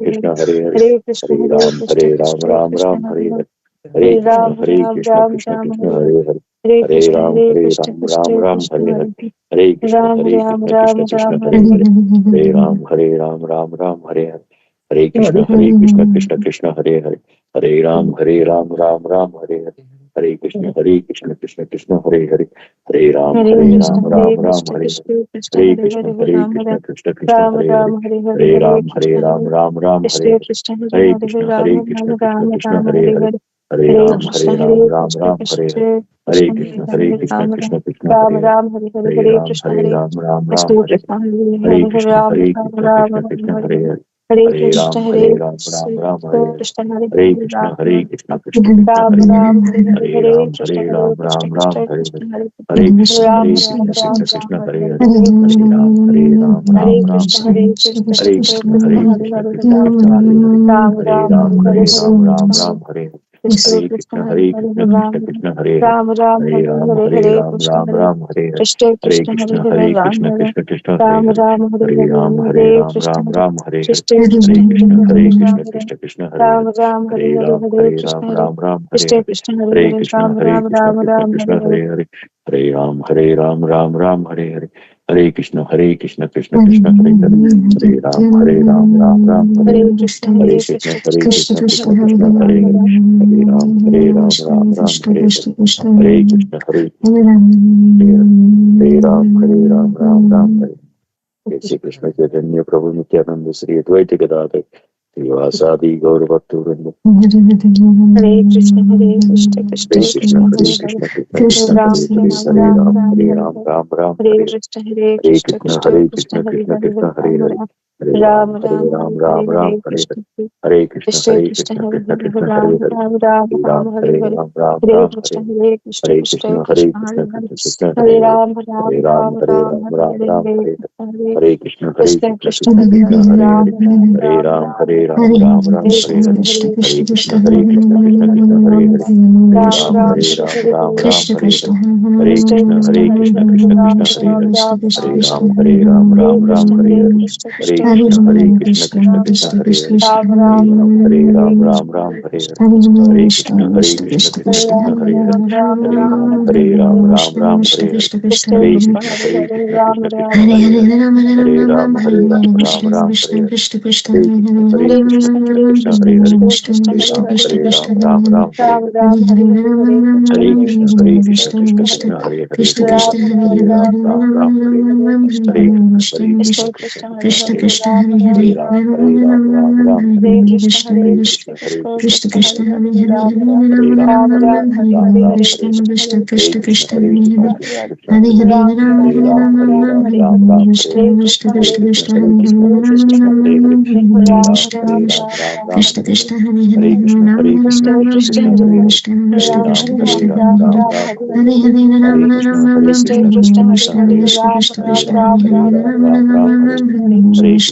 Krishna Ram, Krishna Hare Hare Hare Hare Hare Krishna, Ram Hare Krishna, Ram Krishna, Ram Krishna, Hare Hare Hare Hare Ram, Ram, Krishna Ram, Krishna Ram, Hare Hare Hare Hare Ram Ram Ram Hare Hare Krishna Krishna Hare Hare Hare Ram Ram Ram Hare Hare Hare Krishna Krishna Krishna Hare Hare Hare Ram Hare Krishna, Hare Ram Ram Krishna, Hare Hare Krishna, Krishna, Hare Hare Hare, Ram, Hare Krishna Krishna Ram, Hare Hare Ram, Hare Hare, Hare Hare Ram Krishna, Hare Ram Hare Krishna, Hare Krishna, Hare Hare Hare, Ram, Ram, Ram, Krishna Ram, Hare Hare Hare Hare Hare Hare Ram Krishna, Hare Krishna, Ram Hare Krishna, Hare Hare Krishna, Krishna Hare Ram, Ram, Krishna Ram, Hare Hare Ram, Hare Hare, Hare Hare Ram Krishna, Hare Ram Krishna, Hare Krishna, Hare Hare Hare, Krishna Ram, Ram, Ram, Ram, Krishna Hare Hare Hare Hare Hare Hare Krishna, Hare Ram Hare Hare Krishna, Hare Hare Hare, Krishna Ram, Ram, Krishna Ram, Hare Hare Ram, Hare Hare, Hare Hare Ram Krishna, Hare Krishna, Ram Krishna, Hare Hare Krishna, Hare Hare Ram, Krishna Ram, Ram, Krishna Ram, Hare Hare Hare Hare, Hare Hare Krishna, Ram Hare Ram Krishna, Hare Hare Krishna, Hare Krishna, Krishna Krishna, Hare Hare, Ram, Ram, Hare Hare Ram, Hare Ram, Hare Hare, Hare Krishna, Ram Hare Krishna, Hare Krishna, Krishna Hare Hare, Ram, Krishna Hare Hare Ram, Ram, Hare Hare Ram Hare, Hare Krishna, Hare Ram Hare Hare Krishna, Hare Krishna, Hare Hare, Ram, Hare Krishna Hare Ram, Hare Ram, Hare Hare Hare, Ram Hare Krishna, Hare Ram Hare Hare Krishna, Krishna, Hare Hare Hare, Ram, Hare Krishna Hare Ram, Hare Ram, Hare Hare Hare, Ram Hare Krishna, Hare Ram Hare Krishna, Hare Krishna, Hare Hare Hare, Krishna Ram, Ram, Ram, Ram, Hare Krishna Hare Hare Hare Hare Ram Hare Hare Krishna Krishna Hare Hare Hare Ram Hare Hare Hare Krishna, Hare Hare Krishna Krishna, Krishna, Krishna, Krishna Hare Krishna Hare, Hare Ram, Hare Ram, Hare Ram Hare Hare Hare Krishna Hare Ram Hare जय श्री कृष्ण चैतन्य प्रभु नित्यानंद श्री अद्वैत गदाधर श्रीवासादि गौर भक्त वृंद Hare Krishna, Hare Krishna, हरे Krishna, Krishna Krishna, हरे Hare Hare, Krishna Krishna Hare Krishna Ram, Hare Hare Ram, हरे Ram, Ram Ram, हरे Hare Ram Hare, Ram Ram Hare हरे Krishna, Hare हरे Krishna, Krishna Krishna, Krishna, Hare Krishna Hare, Krishna Hare हरे Ram, हरे Ram, हरे Ram, Ram Ram, Ram Hare Ram Hare, हरे Krishna, हरे Krishna, Krishna Krishna, Hare Krishna Hare, Krishna हरे Ram, हरे Ram, Ram, हरे Ram, Hare Hare, Ram Hare Ram हरे Krishna, Hare Krishna, हरे Krishna, Krishna Krishna, Hare Hare, Krishna हरे Hare हरे Ram, हरे Ram, Ram, Ram, Hare Ram Hare, Ram Hare हरे Krishna, Hare हरे Krishna Krishna, Krishna, Hare Krishna Hare, Hare Hare Ram, Ram, हरे Ram, Ram, Hare Hare, Ram Ram Hare हरे Krishna, हरे Hare हरे Krishna, Krishna Krishna, Krishna, Krishna Hare हरे Ram, Hare Hare Ram, Ram, Hare Hare, Hare Ram Krishna Krishna, हरे Krishna हरे Hare हरे Krishna, Krishna Krishna, Hare Hare, Hare Ram, हरे Ram, हरे Ram, हरे Ram, Ram Hare Krishna Hare, Hare Ram Krishna, हरे Hare हरे Krishna, हरे Krishna, Krishna Krishna, Hare Krishna Ram, Krishna Ram, Hare Hare Ram, हरे Ram, Hare Hare, Hare Ram Krishna, Ram Hare Hare Hare Krishna, हरे Krishna, Krishna Hare Krishna Ram, Hare Hare Ram, Ram, हरे Ram, Ram Hare Hare, Ram Hare Hare Krishna, हरे Krishna, Krishna Hare Hare, Ram, Krishna Ram, Krishna Hare Hare Hare Hare, हरे Ram Ram Hare Hare Hare Krishna Hare Krishna Krishna, Hare Krishna Krishna, Hare Hare Krishna, Krishna, हरे Hare Ram Hare, Ram, हरे Ram, Ram, Hare Hare, Hare Krishna, हरे Hare Krishna Krishna, Krishna Krishna, Krishna Hare Hare Hare Krishna हरे Ram, Krishna Ram Hare Ram, Hare Ram, Ram Ram, Ram Hare हरे Hare, हरे Hare Krishna, हरे Hare Krishna Krishna, Krishna Krishna, Krishna Hare Krishna Hare, हरे Krishna Ram, Hare Ram, हरे Ram, Ram Hare Hare, Ram Hare हरे Krishna, Hare Krishna Krishna, Krishna, Krishna Krishna, Hare Krishna Hare, Hare Hare Ram, Ram, हरे Ram, Ram, Hare Hare Ram Hare, Ram Hare हरे Krishna Krishna, Krishna Hare हरे Krishna Krishna, Krishna Hare Krishna Krishna, Hare Hare Hare, Krishna हरे Ram, Ram, हरे Ram, Ram, Ram Hare Hare, Krishna Hare Krishna Krishna, हरे Hare Krishna Krishna Krishna, Krishna Krishna, Krishna, Hare हरे Hare, हरे Ram, हरे Ram, Ram Ram, Ram, Krishna Hare हरे Hare, Krishna Hare हरे Krishna Krishna, Krishna, Hare हरे Hare, हरे Krishna हरे Ram, Krishna Ram, Krishna Ram, Ram Ram, Ram Hare हरे Hare Hare, Hare हरे Rama Krishna Krishna, Krishna Krishna, Hare Krishna Hare, हरे Krishna Ram, Krishna Ram, Krishna हरे Ram Ram, Hare Ram, Hare Hare Ram Hare, Ram Rama हरे Krishna, Hare हरे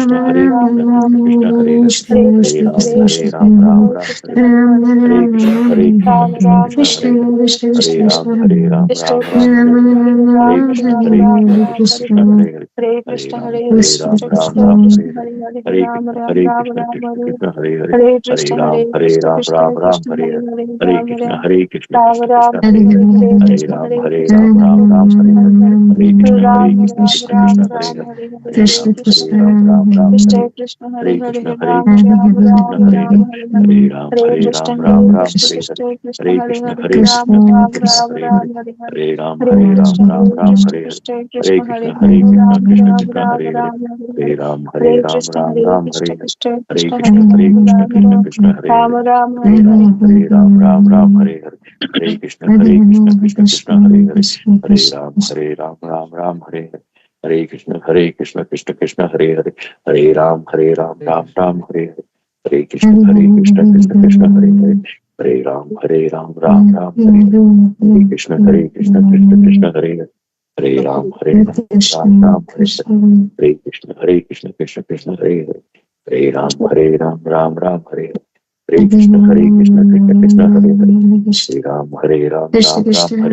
Krishna Hare Krishna Krishna Krishna Hare Hare Hare Ram Ram Hare Hare Hare Krishna Krishna Hare Hare Hare Ram Ram Hare Hare Hare Krishna Krishna Krishna Hare Hare Hare Ram Ram Hare Hare Hare Krishna Krishna Krishna Hare Hare Hare Ram Ram Hare Hare Hare Krishna Krishna Krishna Hare Hare Hare Ram Ram Hare Hare Hare Krishna Krishna Krishna Hare Hare Hare Ram Ram Hare Hare Krishna Krishna Krishna Hare Hare Hare Ram Ram Hare Hare Hare Krishna Krishna Krishna Hare Hare Hare Ram Ram Hare Hare Hare Krishna Krishna Krishna Hare Hare Hare Ram Ram Hare Hare Hare Krishna Krishna Krishna Hare Hare Hare Ram Hare Hare Hare Krishna Krishna Krishna Hare Hare Hare Ram Hare Hare Hare Krishna Krishna Krishna Hare Hare Hare Ram Ram Hare Hare Hare Krishna Krishna Krishna Hare Hare Hare Ram Ram Hare Hare Hare Krishna Krishna Krishna Hare Hare Hare Ram, Hare Hare Ram, Ram Krishna, Ram, Hare Hare, Krishna, Hare Krishna, Hare Krishna, Krishna Krishna, Hare Hare, Hare Ram, Hare Ram, Ram Ram, Hare Hare, Hare Krishna, Krishna Krishna, Hare Hare, Hare Ram, Hare Ram, Krishna, Ram Ram,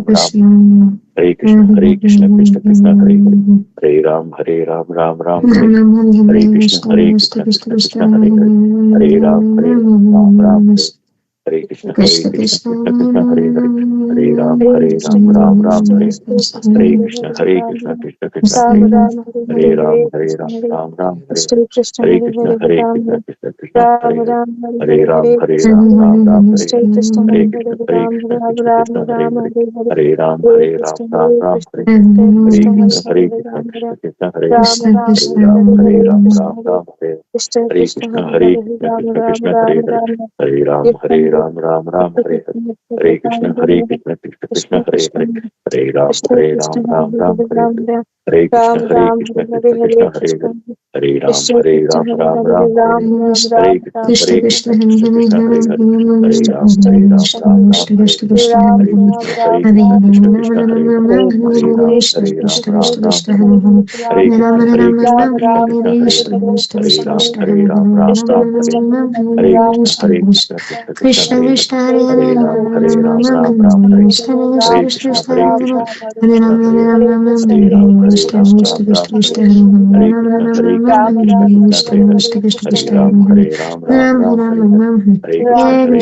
Krishna, Hare Hare, Hare Krishna, Krishna Krishna, Hare Hare, Hare Ram, Hare Ram, Krishna, Ram Ram, Krishna, Hare Krishna, Krishna Krishna, Hare Hare, Hare Ram, Ram Ram, Hare Hare Krishna, Krishna Krishna, Hare Hare, Hare Ram, Ram Ram, Hare Hare Krishna, Krishna, Krishna Krishna, Hare Hare, Hare Ram, Ram Ram, Hare Hare Krishna, Krishna Krishna, Hare Hare, Hare Ram, Ram Ram, Hare Hare, Hare Krishna, Krishna Krishna, Hare Hare, Hare Ram, Ram Ram, Hare Hare, Hare Krishna, Krishna Krishna, Hare Hare, Hare Ram, Ram Ram, Hare Hare, Hare Krishna, Krishna Krishna, Hare Hare, Hare Ram, Ram Ram, Hare Hare, Hare Krishna, Krishna Krishna, Hare Hare, Hare Ram, Ram Ram, Hare Hare, Hare Krishna, Krishna Krishna, Hare Hare, Hare Ram, Ram Ram, Hare Hare, Hare Krishna, Krishna Krishna, Hare Hare,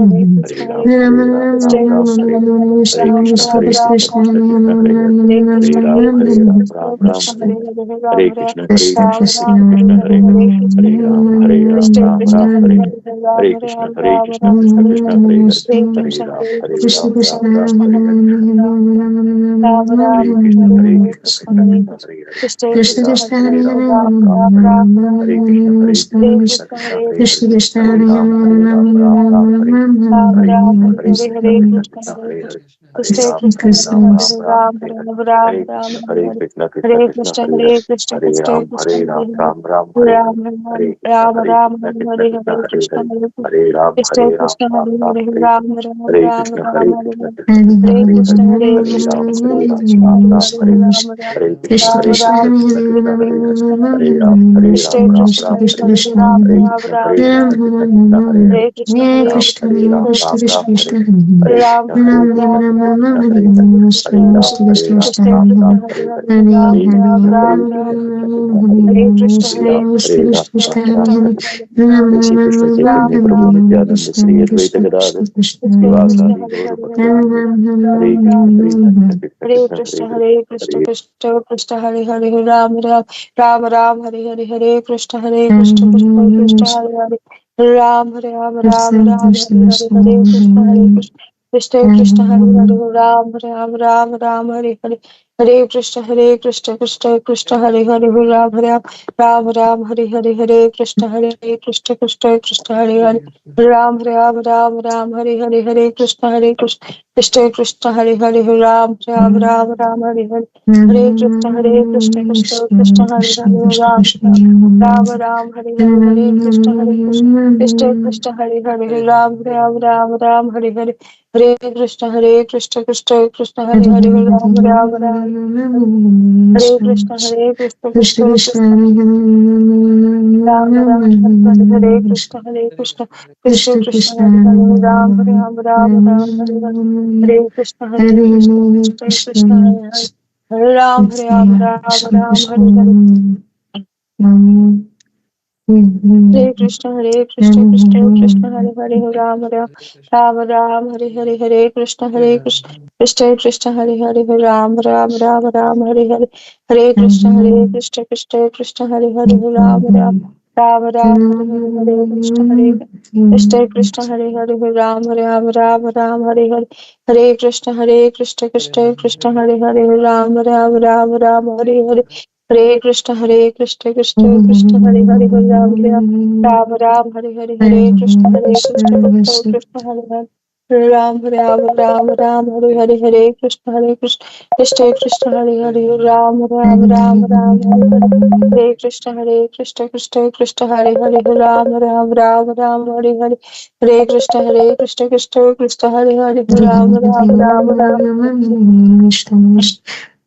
Hare Ram, Ram Ram, Hare Hare, Hare Krishna, Krishna Krishna, Hare Hare, Hare Ram, Ram Ram, Hare Hare, Hare Krishna, Krishna Krishna, Hare Hare, Hare Ram, Ram Ram, Hare Hare, Hare Krishna, Krishna Krishna, Hare Hare, Hare Ram, Ram Ram, Hare Hare, Hare Krishna, Krishna Krishna, Krishna, Hare Hare, Krishna, Hare Ram, Ram Hare Hare, Hare Krishna, Krishna Krishna, Hare Hare, Hare Ram, Ram Ram, Hare Hare, Hare Krishna, Krishna Krishna, Hare Hare, Hare Ram, Ram Hare Hare, Hare Krishna, Krishna Krishna, Hare Hare, Hare Ram, Ram Hare Hare, Hare Krishna, Krishna Krishna, Hare Hare, Hare Ram, Ram Hare Hare, Hare Krishna, Krishna Krishna, Hare Hare, Hare Ram, Ram Hare Hare, Hare Krishna, Krishna Krishna, Hare Hare, Hare Ram, Ram Hare Hare, Hare Krishna, Krishna Krishna, Hare Hare, Hare Krishna, Ram, Krishna, Ram Hare Hare, Hare Krishna, Krishna Krishna, Hare Hare, Krishna, Hare Ram, Ram Hare Hare, Hare Krishna, Krishna Krishna, Hare Hare, Hare Ram, Ram Hare Hare, Hare Krishna, Krishna Krishna, Hare Hare, Hare Ram, Ram Hare Hare, Hare Krishna, Krishna Krishna, Hare Hare, Hare Ram Hare Hare, Hare Krishna, Krishna Hare Hare, Hare Ram, Ram Hare Hare, Hare Krishna, Krishna Krishna, Hare Hare, Hare Ram Hare Hare, Hare Krishna, Krishna Hare Hare, Hare Ram, Hare Hare, Hare Krishna, Krishna Krishna, Hare Hare, Hare Ram, Hare Hare, Hare Krishna, Krishna Krishna, Hare Hare, Hare Ram, Hare Hare, जय कृष्ण चैतन्य प्रभु नित्यानंद श्री अद्वैत गदाधर शिवासादि गौर भक्तवृंद हरे Krishna Krishna Krishna Hare Hare Hare Krishna, Krishna, Hare Krishna, Krishna, Krishna, Hare Krishna, Krishna Ram Ram Ram Ram Hare Hare Hare Krishna Krishna Krishna Hare Hare Ram Ram Ram Ram Hare Hare Hare Krishna Krishna Krishna Hare Hare Ram Ram Ram Ram Hare Hare Hare Krishna Krishna Krishna Hare Hare Ram Ram Ram Ram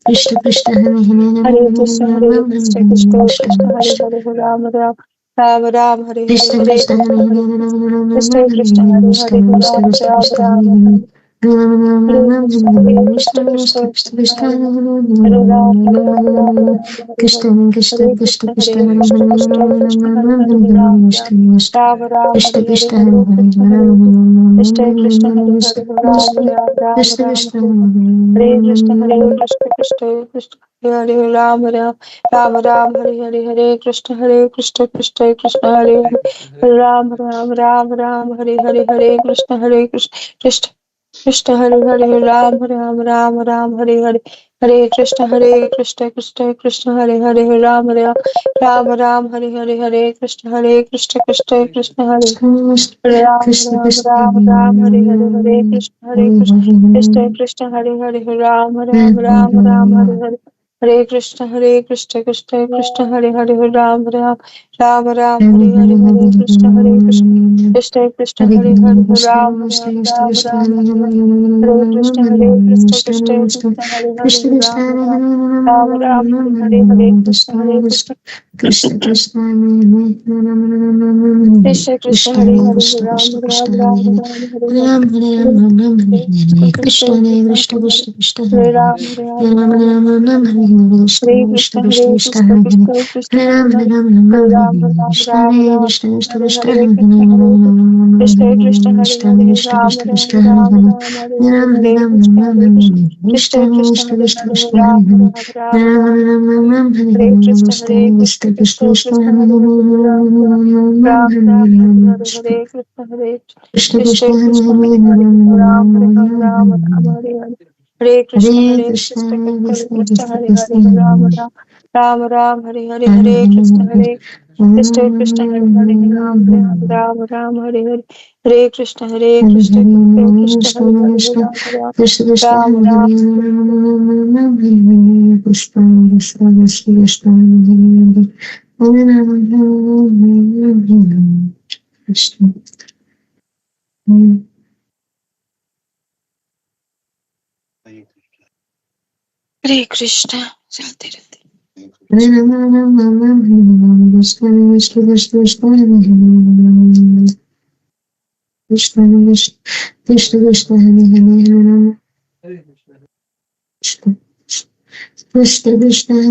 Krishna Krishna Hare Krishna Krishna Krishna Hare Hare Ram Ram Ram Ram Hare Hare Krishna Hare Krishna Krishna Krishna Hare Hare Ram Ram Ram Hare Krishna Krishna Krishna Hare Hare Ram Ram Ram Ram Hare Hare Hare Krishna Krishna Krishna Hare Hare Ram Ram Ram Ram Hare Hare Hare Krishna Krishna Hare Hare Ram Ram Ram Ram Hare Hare Krishna Krishna Krishna Hare Ram Ram Ram Ram Hare Hare Hare Krishna Krishna Krishna Hare Hare Ram Ram Ram Ram Hare Hare Hare Krishna Krishna Krishna Hare Hare Ram Ram Ram Ram Hare Hare Hare Krishna Krishna Krishna Hare Hare Ram Ram Ram Ram Hare Hare Hare Krishna Krishna Krishna Hare Ram Ram Ram Ram Hare Hare Hare Krishna Krishna Krishna Hare Hare Ram Ram Ram Ram Hare Hare Hare Krishna Krishna Krishna Hare Hare Ram Ram Ram Ram Hare Hare Hare Krishna Krishna Krishna Hare Hare Ram Ram Ram Ram Hare Hare Krishna Krishna Krishna Hare Hare Ram Ram Ram Ram Hare Hare Krishna Krishna Krishna Krishna Krishna Krishna Krishna Hare Hare Krishna Ram Krishna Ram Krishna Ram Hare Ram Hare Hare Ram Hare Ram Hare Ram Ram Hare Krishna Hare Krishna Krishna Krishna Krishna Hare Krishna Krishna Hare Hare Ram Ram Ram Ram Ram Ram Ram Hare Hare Hare Krishna Krishna Krishna Hare Krishna Krishna Hare Krishna Krishna Hare Hare Ram Hare Hare Ram Ram Hare Ram Hare Ram Ram Krishna Ram Hare Ram Krishna Krishna Hare Krishna Hare Hare Krishna Hare Krishna Krishna Hare Krishna Hare Krishna Ram Krishna Ram Krishna Ram Hare Ram Hare Ram Hare Hare Hare Ram Krishna Ram Hare Ram Krishna Hare Krishna Krishna Krishna Hare Krishna Hare Krishna Ram Hare Ram Ram Ram Ram Ram Ram Ram Hare Hare Krishna Krishna Krishna Krishna Krishna Krishna Krishna Hare Hare Ram Ram Ram Ram Hare Hare Hare Krishna Krishna Krishna Krishna Hare Krishna Hare Hare Ram Ram Ram Ram Hare Hare Hare Krishna Hare Krishna Krishna Krishna Krishna Krishna Hare Krishna Hare Ram Ram Ram Ram Hare Hare Hare Hare Krishna Hare Krishna Krishna Hare Hare Ram Ram Ram Ram Hare Hare Hare Krishna Hare Krishna Krishna Krishna Hare Hare Krishna Ram Ram Krishna Krishna Ram Hare Ram Hare Krishna Krishna Krishna Krishna Hare Krishna Hare Krishna Radhe Radhe Hare Krishna Krishna Krishna Krishna Krishna Hare Hare Krishna Krishna Krishna Hare Hare Krishna Krishna Krishna Krishna Hare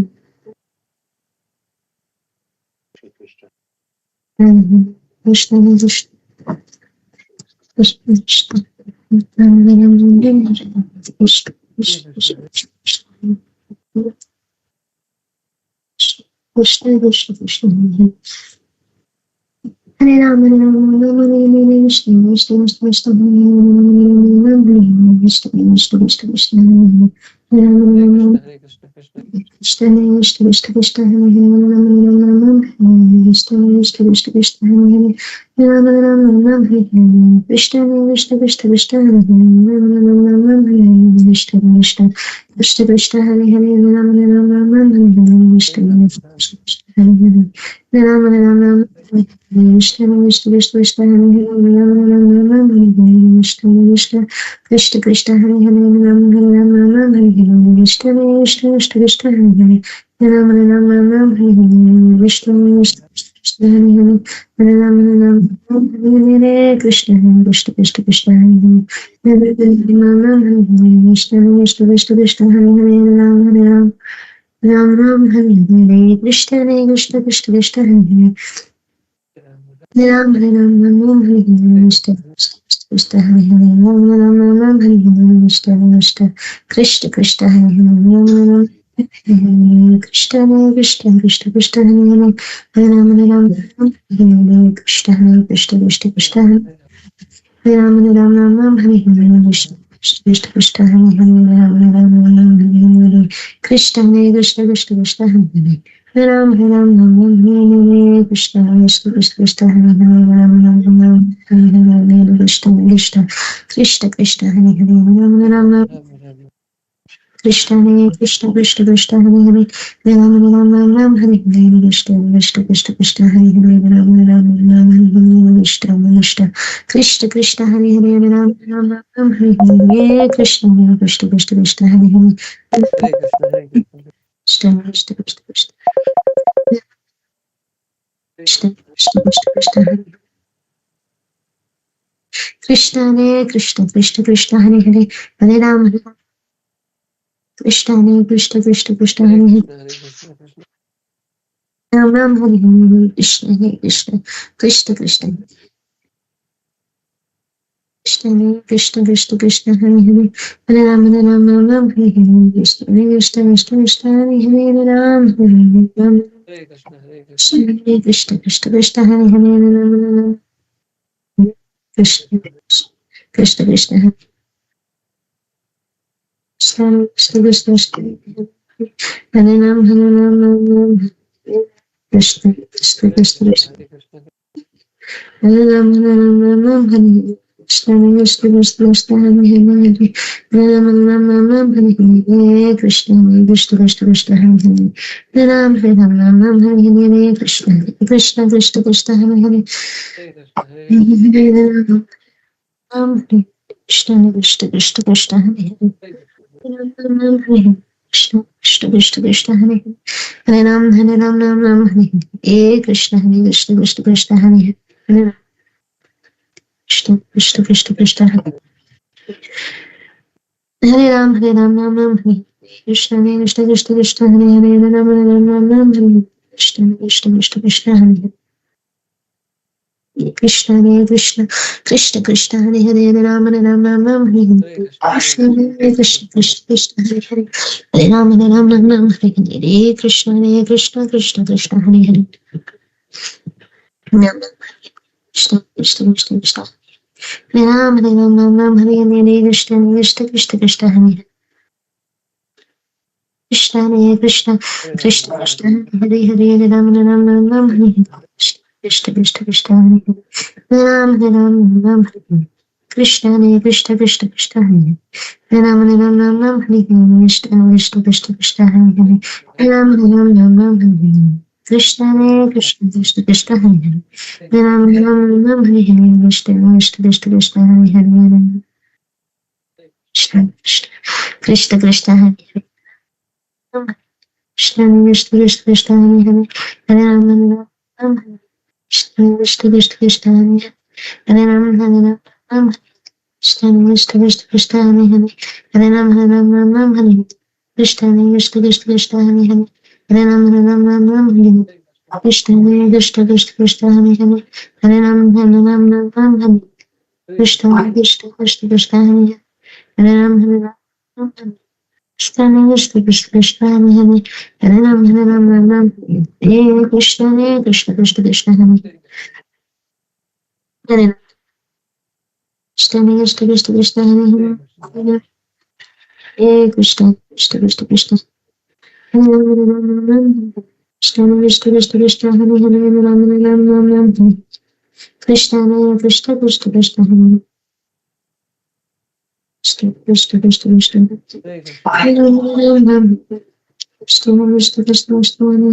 Ram Hare Ram Ram Hare Vishnu Vishnu Vishnu Vishnu Hare Vishnu Vishnu Vishnu Vishnu Hare Ram Vishnu Vishnu Vishnu Vishnu Hare Vishnu Vishnu Vishnu Vishnu Hare Ram Ram Ram Hare Vishnu Vishnu Vishnu Vishnu Hare Ram Ram Hare Vishnu Vishnu Vishnu Vishnu Hare Hare Ram Ram Hare Vishnu Vishnu Hare Hare Ram Ram Vishnu Vishnu Vishnu Vishnu Vishnu Vishnu Krishna Krishna Hare Hare Ram Ram Hare Hare Vishnu Vishnu Vishnu Vishnu Hare Ram Ram Hare Hare Vishnu Vishnu Krishna Hare Ram Hare Krishna Krishna Krishna Krishna Hare Ram Vishnu Vishnu Vishnu Vishnu Hare Ram Ram Hare Hare Krishna Krishna Krishna Krishna Hare Ram Hare Ram Ram Hare Hare Krishna Krishna Hare Hare Ram Ram Ram Hare Hare Krishna Krishna Krishna Hare Hare Ram Krishna Krishna Krishna Krishna Hare Hare Ram Hare Krishna Krishna Krishna Krishna Hare Ram Ram Hare Hare Krishna Krishna Krishna Hare Hare Ram Hare Krishna Krishna Krishna Krishna Hare Hare Ram Hare Ram Ram Ram Hare Krishna Krishna Krishna Krishna Hare Hare Ram Ram Ram Ram Hare Hare Krishna Krishna Krishna Krishna Hare Hare Ram Ram Ram Krishna Hare Krishna Krishna Krishna Hare Hare Ram Ram Ram Ram Hare Hare Krishna Krishna Krishna Krishna Hare Hare Ram Ram Ram Hare Hare Krishna Krishna Krishna Krishna Hare Hare Ram Ram Ram Hare Hare Krishna Krishna Krishna Krishna Hare Hare Krishna Krishna Krishna Krishna Krishna Krishna Krishna Krishna Hare Krishna Hare Krishna Krishna Krishna Hare Hare Hare Ram Krishna Hare Krishna Krishna Krishna Hare Hare Ram Ram Hare Hare Krishna Hare Krishna Krishna Krishna Krishna Hare Krishna Krishna Krishna Hare Hare Hare Ram Ram Ram Hare Hare Krishna Hare Krishna Krishna Krishna Hare Hare Ram Hare Ram Krishna Hare Krishna Krishna Krishna Hare Hare Ram Krishna Krishna Krishna Hare Krishna Krishna Krishna Krishna Hare Ram Krishna Krishna Krishna Krishna Hare Ram Hare Krishna Krishna Krishna Krishna Hare Hare Hare Ram Hare Krishna Krishna Krishna Krishna Hare Hare Hare Ram Hare Krishna Krishna Krishna Krishna Hare Hare Ram Hare Krishna Krishna Krishna Krishna Hare Hare Ram Hare Krishna Krishna Krishna Krishna Hare Hare Hare Ram Hare Krishna Krishna Krishna Krishna Hare Hare Hare Krishna Krishna Krishna Krishna Hare Ram Hare Krishna Krishna Krishna Krishna Hare Hare Ram Hare Krishna Krishna Krishna Krishna Hare Hare Krishna Hare Krishna Krishna Krishna Hare Hare Ram Hare Krishna Krishna Krishna Krishna Hare Hare Hare Ram Hare Krishna Krishna Krishna Krishna Hare Hare Krishna Krishna Krishna Krishna Hare Ram Hare Krishna Krishna Krishna Krishna Hare Hare Krishna Hare Krishna Krishna Krishna Hare Hare Ram Hare Krishna Krishna Krishna Hare Hare Ram Hare Krishna Krishna Krishna Krishna Hare Hare Ram Hare Krishna Krishna Krishna Krishna Hare Hare Ram Krishna Krishna Krishna Krishna Hare Hare Ram Krishna Krishna Krishna Krishna Hare Hare Krishna Krishna Krishna Hare Hare Krishna Krishna Krishna Krishna Hare Hare Hare Ram Krishna Krishna Krishna Krishna Hare Hare Ram Krishna Krishna Krishna Krishna Hare Hare Hare Ram Krishna Krishna Krishna Krishna Hare Hare Hare Ram Krishna Krishna Krishna Krishna Hare Hare Hare Ram Krishna Krishna Krishna Krishna Hare Hare Hare Ram Krishna Krishna Krishna Krishna Hare Hare Hare Ram Krishna Krishna Krishna Krishna Hare Hare Krishna Krishna Krishna Krishna Hare Hare Hare Krishna Krishna Krishna Krishna Hare Ram Krishna Krishna Krishna Krishna Hare Hare Ram Krishna Krishna Krishna Krishna Hare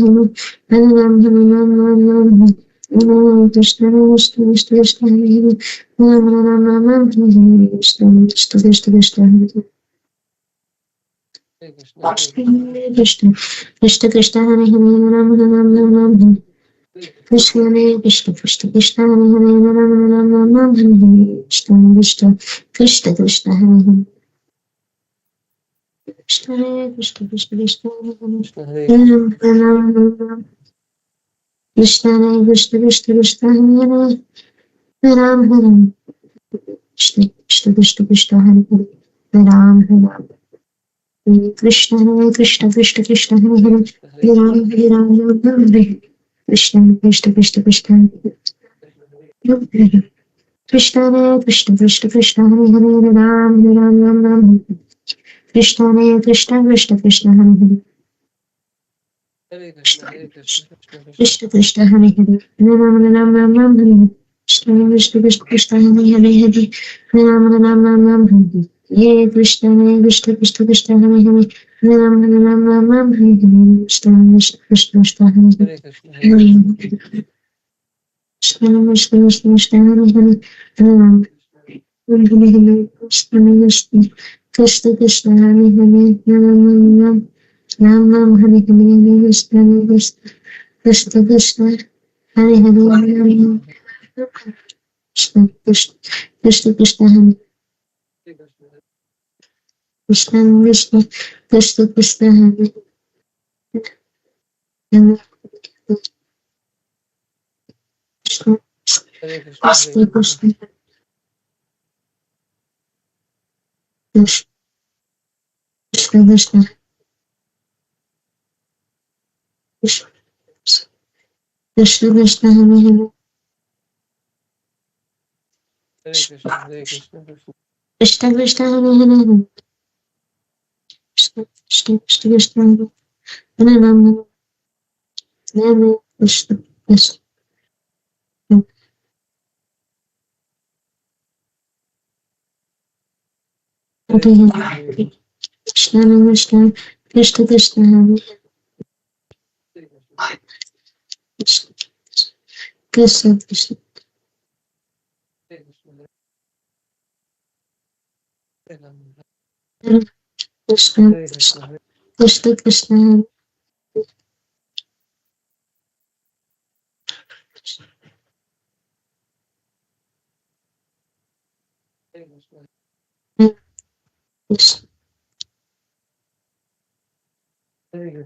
Hare Krishna Krishna Krishna Krishna Hare Ram Krishna Krishna Krishna Krishna Hare Hare Hare Ram Krishna Krishna Krishna Krishna Hare Hare Ram Krishna Krishna Krishna Krishna Hare Hare Krishna Krishna Krishna Hare Hare Ram Krishna Krishna Krishna Krishna Hare Hare Ram Krishna Krishna Krishna Krishna Hare Hare Krishna Krishna Krishna Krishna Hare Hare Krishna Krishna Krishna Krishna Hare Hare Ram Krishna Krishna Krishna Krishna Hare Hare Ram Krishna Krishna Krishna Krishna Hare Hare Ram Krishna Krishna Krishna Krishna Hare Hare Krishna Krishna Krishna Krishna Hare Hare Ram Krishna Krishna Krishna Krishna Hare Hare Hare Krishna, Hare Krishna, Krishna Krishna, Krishna Krishna Hare Hare, Hare Ram Hare Ram Ram Ram Hare Hare, Krishna Krishna Krishna Krishna Hare Hare Hare, Hare Ram Hare Ram Ram Ram Hare Hare, Hare Krishna Krishna Krishna Krishna Hare Hare, Hare Ram Hare Ram Ram Ram Hare Hare, Krishna Krishna Krishna Krishna Hare Hare, Hare Krishna, Hare Hare Krishna, Krishna Krishna Krishna Krishna Hare Hare, Hare Ram Hare Hare, Krishna Krishna Krishna Krishna Hare Hare, Hare Ram Ram Ram Hare Hare, Krishna Krishna Krishna Krishna Hare Hare, Krishna Krishna Krishna Krishna Hare Krishna Krishna Krishna Krishna Hare Hare Krishna Hare Krishna, Hare Krishna Krishna, Krishna Krishna Krishna Krishna Krishna Hare Hare Hare Krishna, Hare Krishna, Krishna Krishna Krishna Hare Hare Krishna Krishna Krishna Hare Hare Ram Hare Krishna Krishna Hare Hare Krishna, Hare Hare Krishna, Krishna Krishna Krishna Krishna Hare Krishna Krishna Krishna Hare Krishna, Hare Krishna Hare Krishna, Hare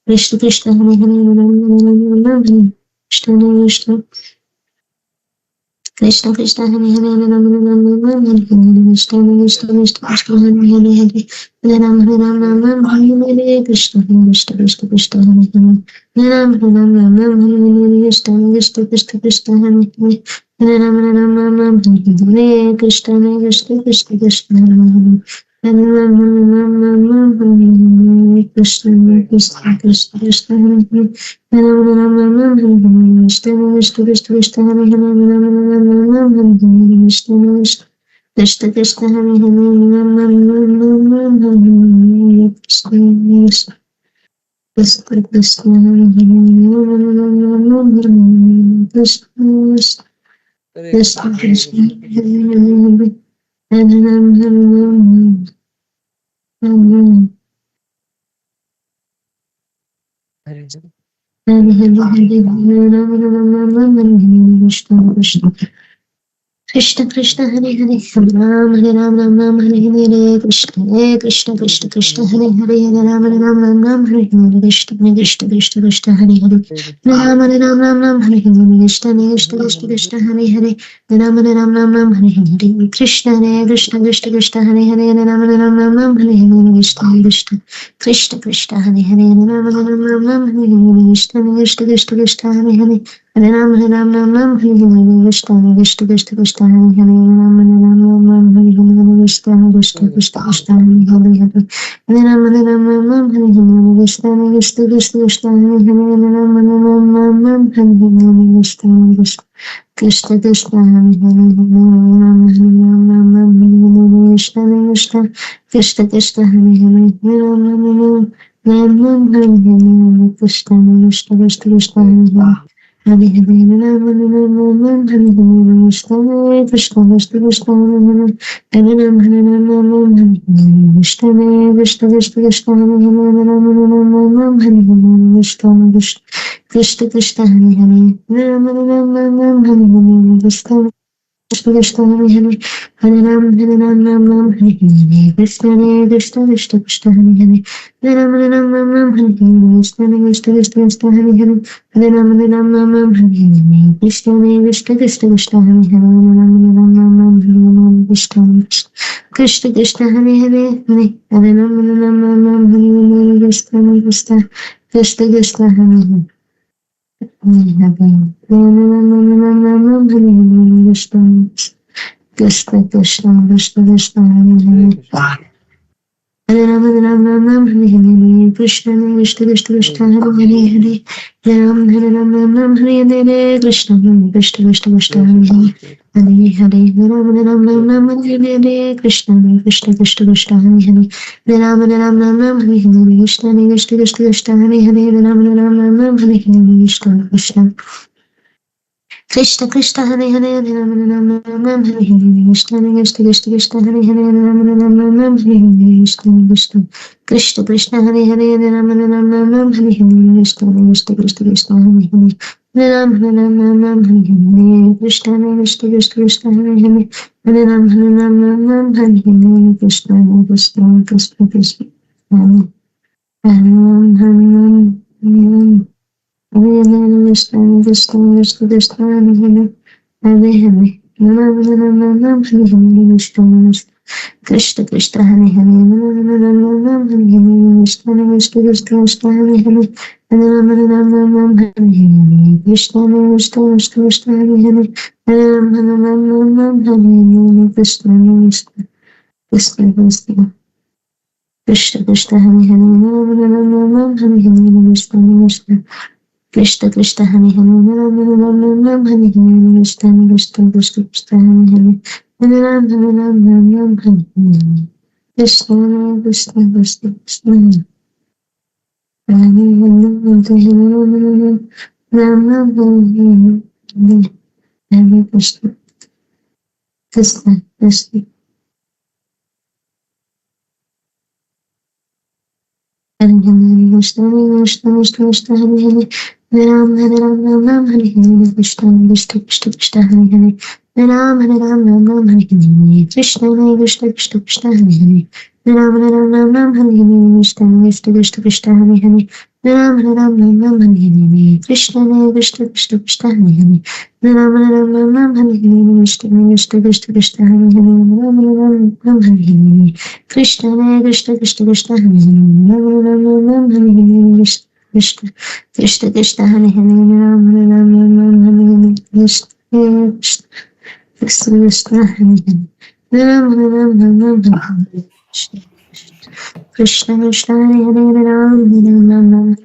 Krishna Krishna Hare Krishna, Krishna Hare Krishna, Krishna Krishna Hare Hare Ram Ram Hare Krishna Krishna Krishna Krishna Hare Hare Hare Ram Ram Ram Hare Hare Krishna Krishna Krishna Krishna Hare Hare Hare Hare Ram Ram Ram Hare Hare Krishna Krishna Krishna Krishna Hare Hare Hare Ram Ram Hare Hare Krishna Krishna Krishna Krishna Hare Hare Hare Ram Ram Hare Hare Krishna Krishna Krishna Krishna Hare Hare Hare Ram Hare Hare Krishna Krishna Krishna Krishna Hare Hare Hare Ram Krishna Krishna Krishna Krishna Hare Hare Krishna Krishna Hare Hare Krishna Krishna Krishna Hare Hare Krishna Hare Krishna Krishna, Hare Krishna Krishna, Hare Krishna Hare Krishna Krishna Krishna Hare Hare Hare Ram Ram Hare Hare Krishna Krishna Krishna Krishna Hare Hare Hare Ram Ram Hare Hare Krishna Krishna Krishna Krishna Hare Hare Hare Ram Hare Hare Krishna Krishna Krishna Krishna Hare Hare Hare Ram Hare Hare Krishna Krishna Krishna Krishna Hare Hare Hare Ram Hare Hare Krishna Krishna Krishna Krishna Hare Hare Hare Ram Hare Hare Krishna Krishna Krishna Krishna Hare Hare Hare Ram Hare Hare Krishna Krishna Krishna Krishna Hare Hare Ram Hare Hare Krishna Krishna Krishna Krishna Hare Hare Hare Ram Hare Hare Krishna Krishna Krishna Krishna Hare Hare Ram Hare Hare Krishna Krishna Krishna Krishna Hare Hare Ram Hare Krishna Krishna Krishna Krishna Hare Hare Ram Hare Hare Krishna Krishna Krishna Krishna Hare Hare Hare Hare Ram Hare Hare Krishna Krishna Krishna Krishna Hare Hare Ram Hare Hare Krishna Krishna Krishna Krishna Hare Hare Ram Hare Hare Krishna Krishna Hare Hare Ram Hare Hare Krishna Krishna Krishna Hare Hare Hare Ram Hare Hare Krishna Krishna Krishna Krishna Hare Hare Hare Ram Hare Hare Krishna Krishna Krishna Krishna Hare Hare Hare Ram Hare Hare Krishna Krishna Krishna Krishna Hare Hare Ram Hare Krishna Krishna Krishna Hare Hare Hare Ram Hare Krishna Krishna Krishna Hare Hare Krishna Krishna Krishna Krishna Hare Hare Hare Krishna, Hare Ram Ram Ram Ram Hare Hare Krishna Krishna Krishna Krishna Hare Hare Hare Ram Ram Ram Hare Hare Krishna Krishna Krishna Krishna Hare Hare Hare Hare Ram Ram Hare Hare Krishna Krishna Krishna Krishna Hare Hare Hare Ram Ram Hare Hare Krishna Krishna Krishna Krishna Hare Hare Ram Ram Hare Hare Krishna Krishna Krishna Krishna Hare Hare Hare Ram Ram Ram Ram Hare Hare Krishna Krishna Krishna Krishna Hare Hare Ram Ram Ram Ram Hare Hare Krishna Krishna Krishna Krishna Hare Hare Hare Ram Ram Ram Ram Hare Hare Krishna Krishna Krishna Krishna Hare Hare Ram Ram Ram Hare Hare Krishna Krishna Krishna Krishna Hare Hare Hare Ram Ram Ram Hare Hare Krishna Krishna Krishna Krishna Hare Hare Hare Hare Krishna Krishna Krishna Krishna Hare Hare Hare Hare Ram Ram Ram Hare Hare Krishna Krishna Krishna Hare Hare Ram Ram Hare Hare Krishna Krishna Krishna Krishna Hare Hare Hare Ram Hare Hare Krishna Krishna Krishna Krishna Hare Hare Hare Ram Hare Hare Krishna Krishna Krishna Krishna Krishna Krishna Hare Hare Ram Hare Hare Krishna Krishna Krishna Krishna Hare Hare Ram Ram Hare Hare Krishna Krishna Krishna Krishna Hare Hare Hare Ram Hare Hare Krishna Krishna Krishna Krishna Hare Hare Ram Ram Hare Hare Hare Krishna Krishna Krishna Hare Hare Krishna Krishna Krishna Krishna Hare Hare Hare Ram Hare Hare Krishna Krishna Krishna Krishna Hare Hare Hare Ram Hare Hare Krishna Krishna Krishna Krishna Hare Hare Hare Ram Hare Hare Krishna Krishna Krishna Krishna Hare Hare Hare Ram Hare Hare Krishna Krishna Krishna Krishna Hare Hare Hare Ram Hare Hare Krishna Krishna Krishna Krishna Hare Hare Ram Hare Hare Krishna Krishna Krishna Krishna Hare Hare Ram Hare Hare Krishna Krishna Krishna Hare Hare Ram Hare Hare Krishna Krishna Krishna Hare Hare Ram Hare Hare Krishna Krishna Hare Hare Ram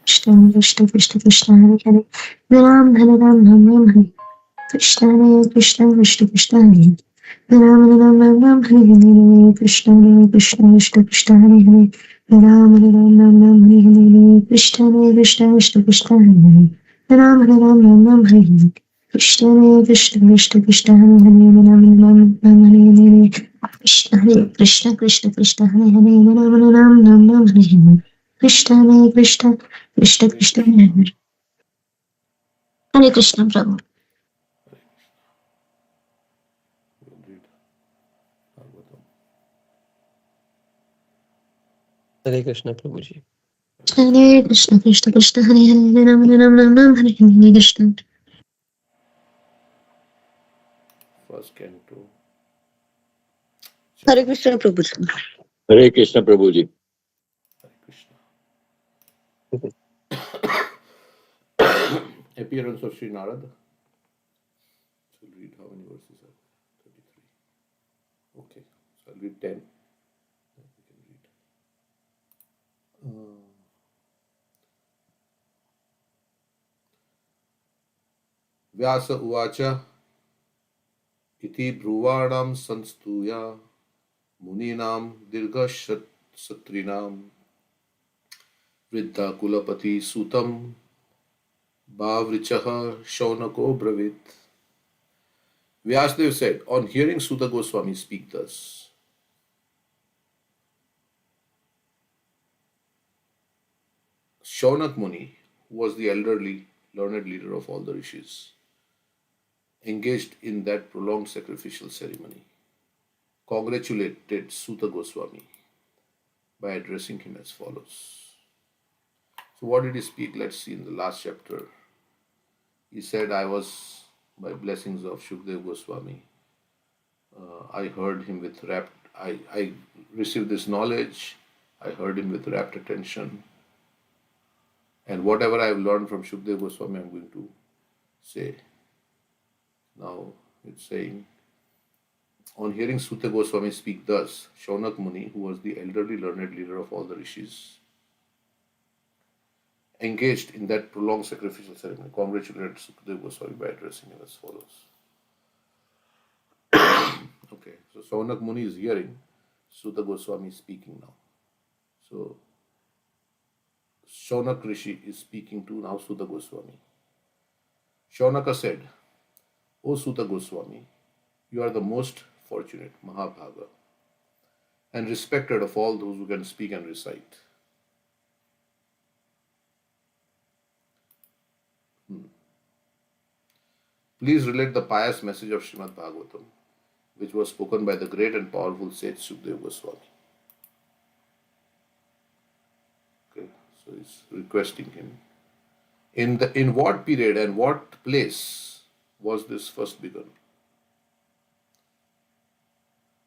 Krishna Krishna Krishna Krishna Hare Hare Ram Hare Krishna Krishna Krishna Krishna Hare Ram Hare Hare Krishna Krishna Krishna Krishna Hare Hare Ram Hare Hare Krishna Krishna Krishna Krishna Hare Hare Ram Hare Hare Krishna Krishna Krishna Krishna Hare Hare Krishna Hare Krishna Krishna Krishna Hare Hare Ram Hare Hare Krishna Hare Krishna Krishna Krishna Hare Hare Hare Krishna Prabhu. Hare Krishna Prabhuji. Hare Krishna Krishna Krishna Hare Hare Ram Hare Hare Krishna. First canto. Hare Krishna Prabhuji. Hare Krishna Prabhuji. Hare Krishna. Appearance of Sri Narada. So I'll read how many verses are 33. Okay, so I'll read 10. You can read. Vyasa uvacha iti bhruvanam sanstuya muninam dirgha satrinam vriddha kulapati sutam bhavrichaha shaunako bravit. Vyasadeva said, on hearing Suta Goswami speak thus, Shaunak Muni, who was the elderly, learned leader of all the rishis, engaged in that prolonged sacrificial ceremony, congratulated Suta Goswami by addressing him as follows. So, what did he speak? Let's see in the last chapter. He said, I was, by blessings of Shukdev Goswami, I heard him with rapt, I received this knowledge, I heard him with rapt attention, and whatever I have learned from Shukdev Goswami, I'm going to say. Now it's saying, On hearing Suta Goswami speak thus, Shaunak Muni, who was the elderly learned leader of all the rishis, engaged in that prolonged sacrificial ceremony, congratulated Sukadeva Goswami by addressing him as follows. Okay, so Shaunak Muni is hearing Suta Goswami speaking now. So Shaunak Rishi is speaking to now Suta Goswami. Shaunaka said, O Suta Goswami, you are the most fortunate Mahabhaga and respected of all those who can speak and recite. Please relate the pious message of Srimad Bhagavatam, which was spoken by the great and powerful sage Sukadeva Goswami. Okay, so he's requesting him. In what period and what place was this first begun?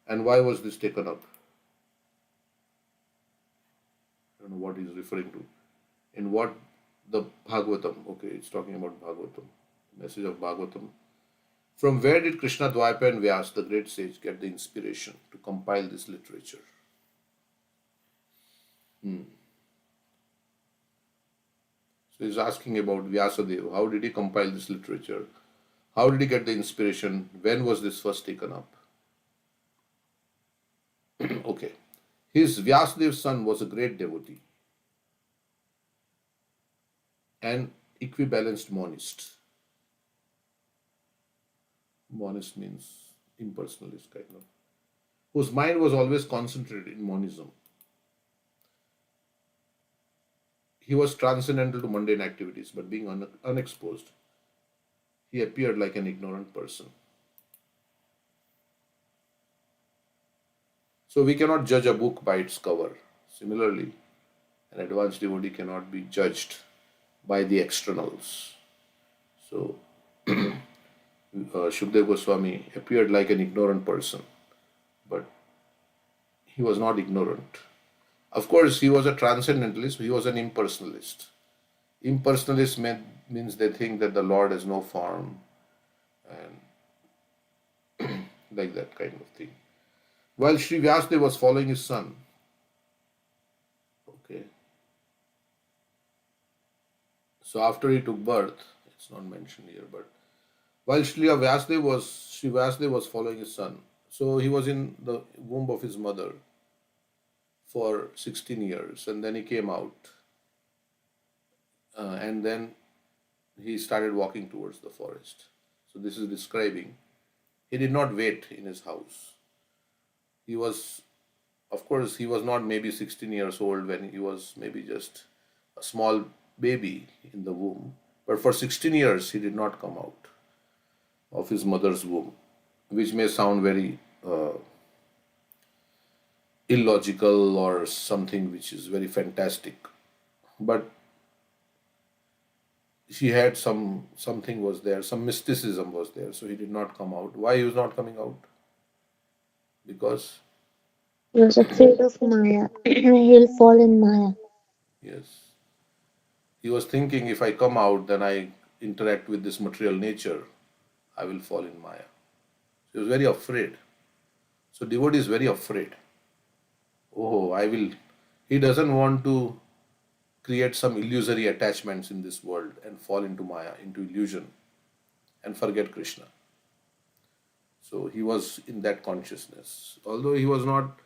And why was this taken up? I don't know what he's referring to. In what the Bhagavatam, okay, it's talking about Bhagavatam, message of Bhagavatam. From where did Krishna, Dwaipa and Vyas, the great sage, get the inspiration to compile this literature? So he's asking about Vyasadeva. How did he compile this literature? How did he get the inspiration? When was this first taken up? Okay. His Vyasadev's son was a great devotee and equibalanced monist. Monist means impersonalist kind of, whose mind was always concentrated in monism. He was transcendental to mundane activities, but being unexposed, he appeared like an ignorant person. So we cannot judge a book by its cover. Similarly, an advanced devotee cannot be judged by the externals. So Shukdev Goswami appeared like an ignorant person, but he was not ignorant. Of course, he was a transcendentalist, he was an impersonalist. Impersonalist means they think that the Lord has no form and like that kind of thing. While Sri Vyasadeva was following his son, okay, so after he took birth, it's not mentioned here, but while Sri Vyasadeva was following his son, so he was in the womb of his mother for 16 years, and then he came out, and then he started walking towards the forest. So this is describing, he did not wait in his house. He was, of course, he was not maybe 16 years old when he was maybe just a small baby in the womb, but for 16 years he did not come out of his mother's womb, which may sound very illogical or something which is very fantastic, but she had something was there, some mysticism was there, so he did not come out. Why he was not coming out? Because He was afraid of Maya. He'll fall in Maya. yes, he was thinking, if I come out, then I interact with this material nature, I will fall in Maya. He was very afraid. So devotee is very afraid. Oh, he doesn't want to create some illusory attachments in this world and fall into Maya, into illusion, and forget Krishna. So he was in that consciousness. Although he was not,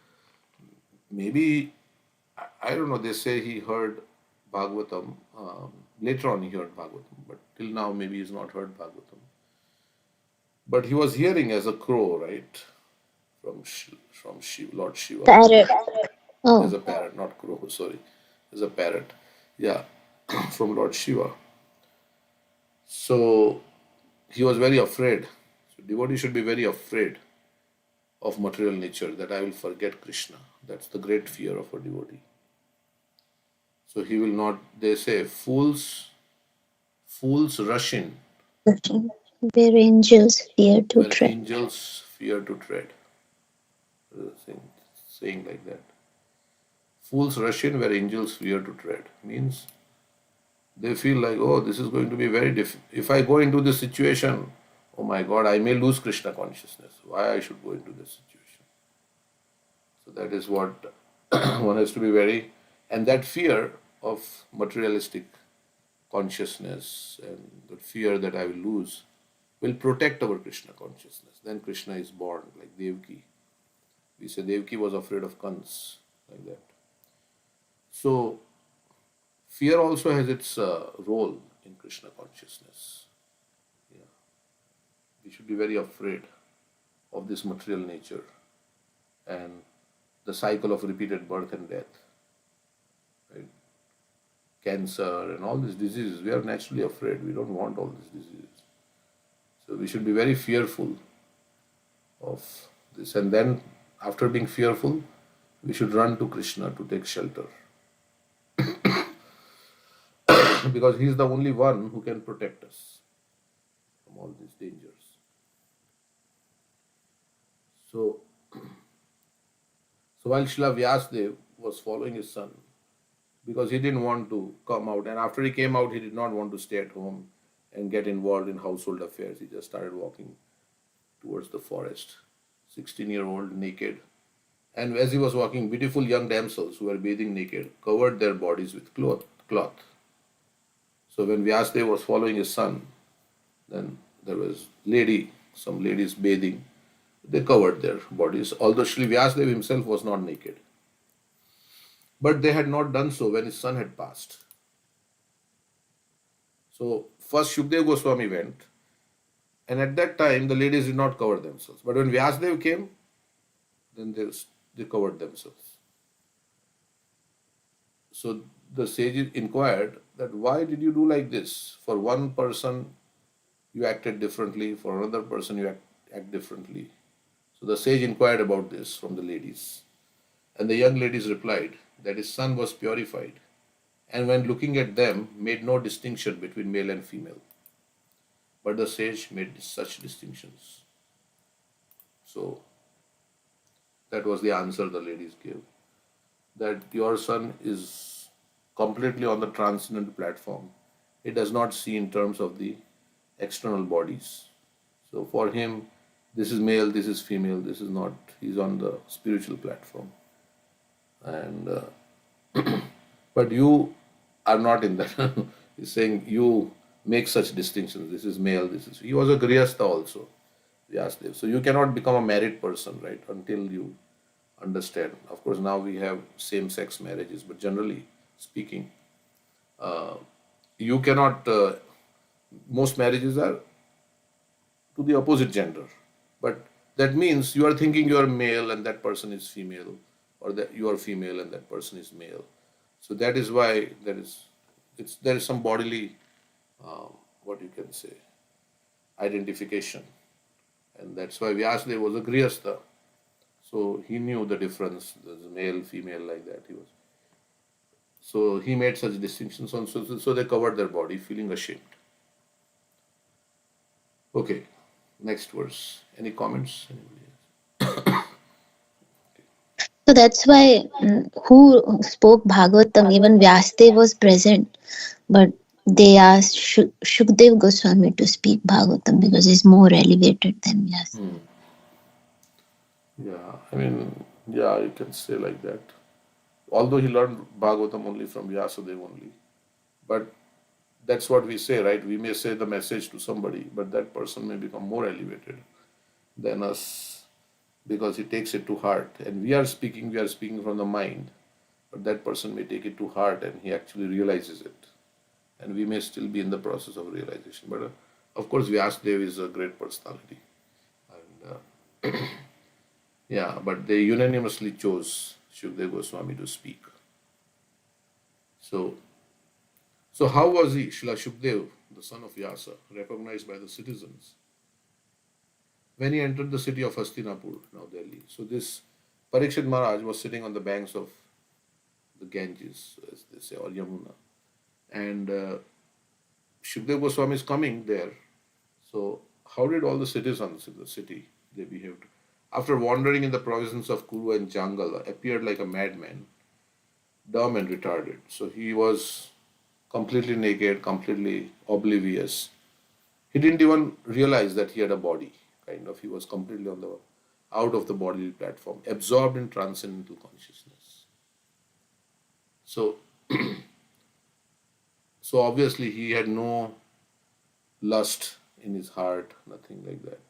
maybe, I don't know, they say he heard Bhagavatam. Later on he heard Bhagavatam, but till now maybe he's not heard Bhagavatam. But he was hearing as a crow, right? From Lord Shiva. Parrot. Oh. As a parrot, not crow, sorry. As a parrot. Yeah, from Lord Shiva. So he was very afraid. So devotee should be very afraid of material nature, that I will forget Krishna. That's the great fear of a devotee. So he will not, they say, fools rush in. Where angels fear to Where tread. angels fear to tread. Saying like that. Fools rush in where angels fear to tread. Means they feel like, oh, this is going to be very difficult. If I go into this situation, oh my God, I may lose Krishna consciousness. Why I should go into this situation? So that is what one has to be very, and that fear of materialistic consciousness and the fear that I will lose will protect our Krishna consciousness. Then Krishna is born, like Devki. We say Devki was afraid of Kans, like that. So fear also has its role in Krishna consciousness. Yeah. We should be very afraid of this material nature and the cycle of repeated birth and death, right? Cancer and all these diseases, we are naturally afraid. We don't want all these diseases. So we should be very fearful of this. And then, after being fearful, we should run to Krishna to take shelter. Because He is the only one who can protect us from all these dangers. So, so while Srila Vyasadeva was following his son, because he didn't want to come out, and after he came out, he did not want to stay at home and get involved in household affairs. He just started walking towards the forest, 16-year-old, naked. And as he was walking, beautiful young damsels who were bathing naked covered their bodies with cloth. So when Vyasadeva was following his son, then there was some ladies bathing. They covered their bodies, although Sri Vyasadeva himself was not naked. But they had not done so when his son had passed. So first Shukdev Goswami went, and at that time the ladies did not cover themselves. But when Vyasadeva came, then they covered themselves. So the sages inquired that why did you do like this? For one person you acted differently, for another person you act differently. So the sage inquired about this from the ladies. And the young ladies replied that his son was purified, and when looking at them made no distinction between male and female. But the sage made such distinctions. So that was the answer the ladies gave. That your son is completely on the transcendental platform. He does not see in terms of the external bodies. So for him, this is male, this is female, this is not. He's on the spiritual platform. And but you are not in that. He's saying you make such distinctions. This is male, this is. He was a Grihastha also, Vyasadeva. So you cannot become a married person, right, until you understand. Of course, now we have same-sex marriages, but generally speaking, you cannot. Most marriages are to the opposite gender, but that means you are thinking you are male and that person is female, or that you are female and that person is male. So that is why there is some bodily, what you can say, identification, and that's why Vyasadeva was a Grihastha. So he knew the difference. There's male, female, like that. So he made such distinctions. So they covered their body, feeling ashamed. Okay, next verse. Any comments? Anybody else? So that's why who spoke Bhagavatam, even Vyasadeva was present, but they asked Shukdev Goswami to speak Bhagavatam because he's more elevated than Vyasadeva. Yeah, I mean, yeah, you can say like that. Although he learned Bhagavatam only from Vyasadeva only, but that's what we say, right? We may say the message to somebody, but that person may become more elevated than us because he takes it to heart. And we are speaking from the mind, but that person may take it to heart and he actually realizes it. And we may still be in the process of realization. But of course, Vyasadeva is a great personality. And yeah, but they unanimously chose Shukdev Goswami to speak. So how was he, Srila Shukdev, the son of Vyasa, recognized by the citizens when he entered the city of Hastinapur, now Delhi? So this Parikshit Maharaj was sitting on the banks of the Ganges, as they say, or Yamuna. And Shukdev Goswami is coming there. So how did all the citizens in the city, they behaved? After wandering in the provinces of Kuru and Jangal, appeared like a madman, dumb and retarded. So he was completely naked, completely oblivious. He didn't even realize that he had a body. Kind of, he was completely on the out of the bodily platform, absorbed in transcendental consciousness. So, so obviously he had no lust in his heart, nothing like that,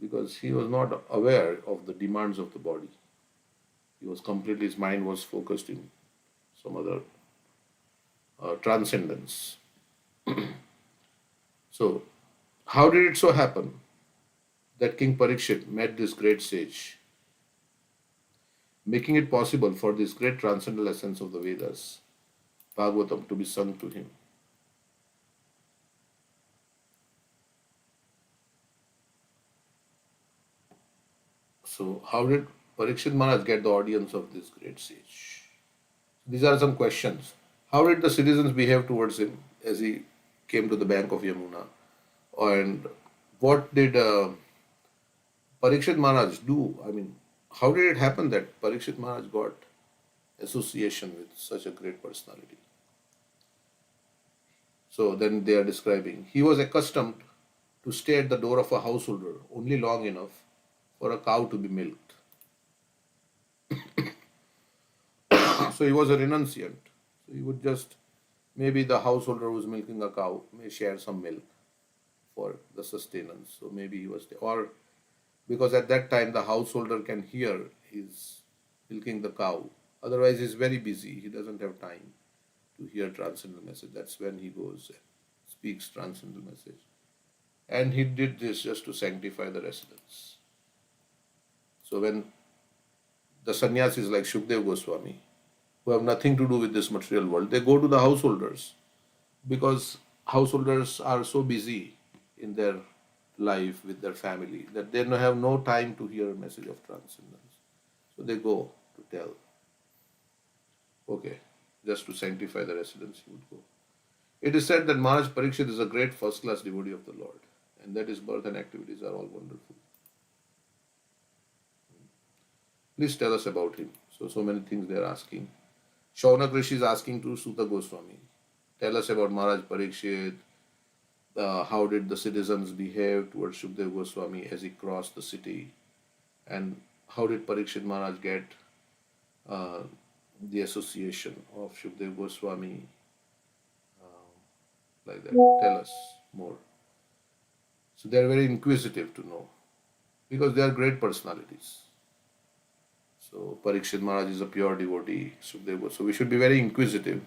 because he was not aware of the demands of the body. He was completely, his mind was focused in some other transcendence. So, how did it so happen that King Parikshit met this great sage, making it possible for this great transcendental essence of the Vedas, Bhagavatam, to be sung to him? So, how did Parikshit Maharaj get the audience of this great sage? These are some questions. How did the citizens behave towards him as he came to the bank of Yamuna? And what did Parikshit Maharaj do? I mean, how did it happen that Parikshit Maharaj got association with such a great personality? So then they are describing, he was accustomed to stay at the door of a householder only long enough for a cow to be milked. So he was a renunciant. So he would just, maybe the householder who's milking a cow may share some milk for the sustenance. So maybe he was, or because at that time the householder can hear he's milking the cow. Otherwise, he's very busy. He doesn't have time to hear transcendental message. That's when he goes and speaks transcendental message. And he did this just to sanctify the residence. So when the sannyasis like Shukdev Goswami, who have nothing to do with this material world, they go to the householders because householders are so busy in their life with their family that they have no time to hear a message of transcendence. So they go to tell. Okay, just to sanctify the residence, he would go. It is said that Maharaj Parikshit is a great first-class devotee of the Lord, and that his birth and activities are all wonderful. Please tell us about him. So many things they are asking. Shaunak Rishi is asking to Suta Goswami. Tell us about Maharaj Parikshit. How did the citizens behave towards Shukdev Goswami as he crossed the city? And how did Parikshit Maharaj get the association of Shukdev Goswami? Like that. Tell us more. So they are very inquisitive to know because they are great personalities. So Parikshit Maharaj is a pure devotee. So we should be very inquisitive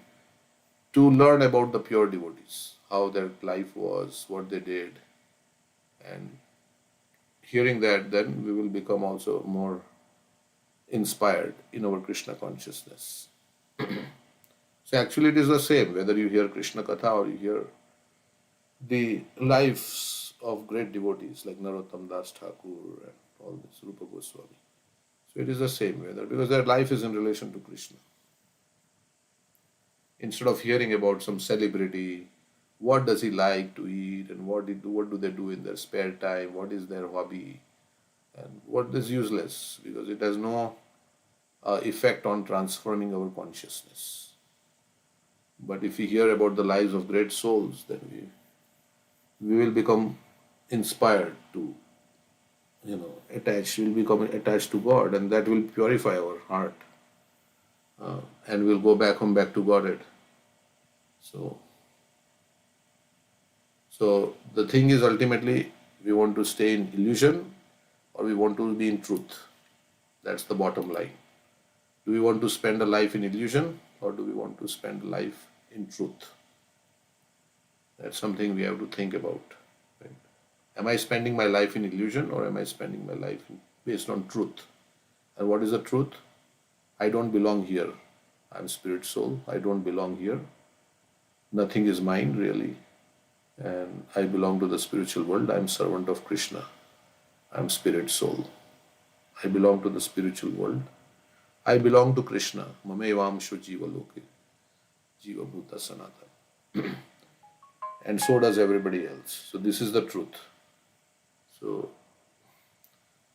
to learn about the pure devotees, how their life was, what they did. And hearing that, then we will become also more inspired in our Krishna consciousness. So actually it is the same whether you hear Krishna Katha or you hear the lives of great devotees like Narottam Das Thakur and all this, Rupa Goswami. So it is the same whether, because their life is in relation to Krishna. Instead of hearing about some celebrity, what does he like to eat and what do they do in their spare time, what is their hobby, and what is useless because it has no effect on transforming our consciousness. But if we hear about the lives of great souls, then we will become inspired to, we'll become attached to God, and that will purify our heart, and we'll go back to Godhead. So the thing is, ultimately, we want to stay in illusion or we want to be in truth. That's the bottom line. Do we want to spend a life in illusion or do we want to spend a life in truth? That's something we have to think about. Right? Am I spending my life in illusion or am I spending my life based on truth? And what is the truth? I don't belong here. I'm spirit soul. I don't belong here. Nothing is mine really. And I belong to the spiritual world. I'm servant of Krishna. I'm spirit soul. I belong to the spiritual world. I belong to Krishna. Mamevamshu jiva loke. Jiva bhuta sanatana. And so does everybody else. So this is the truth. So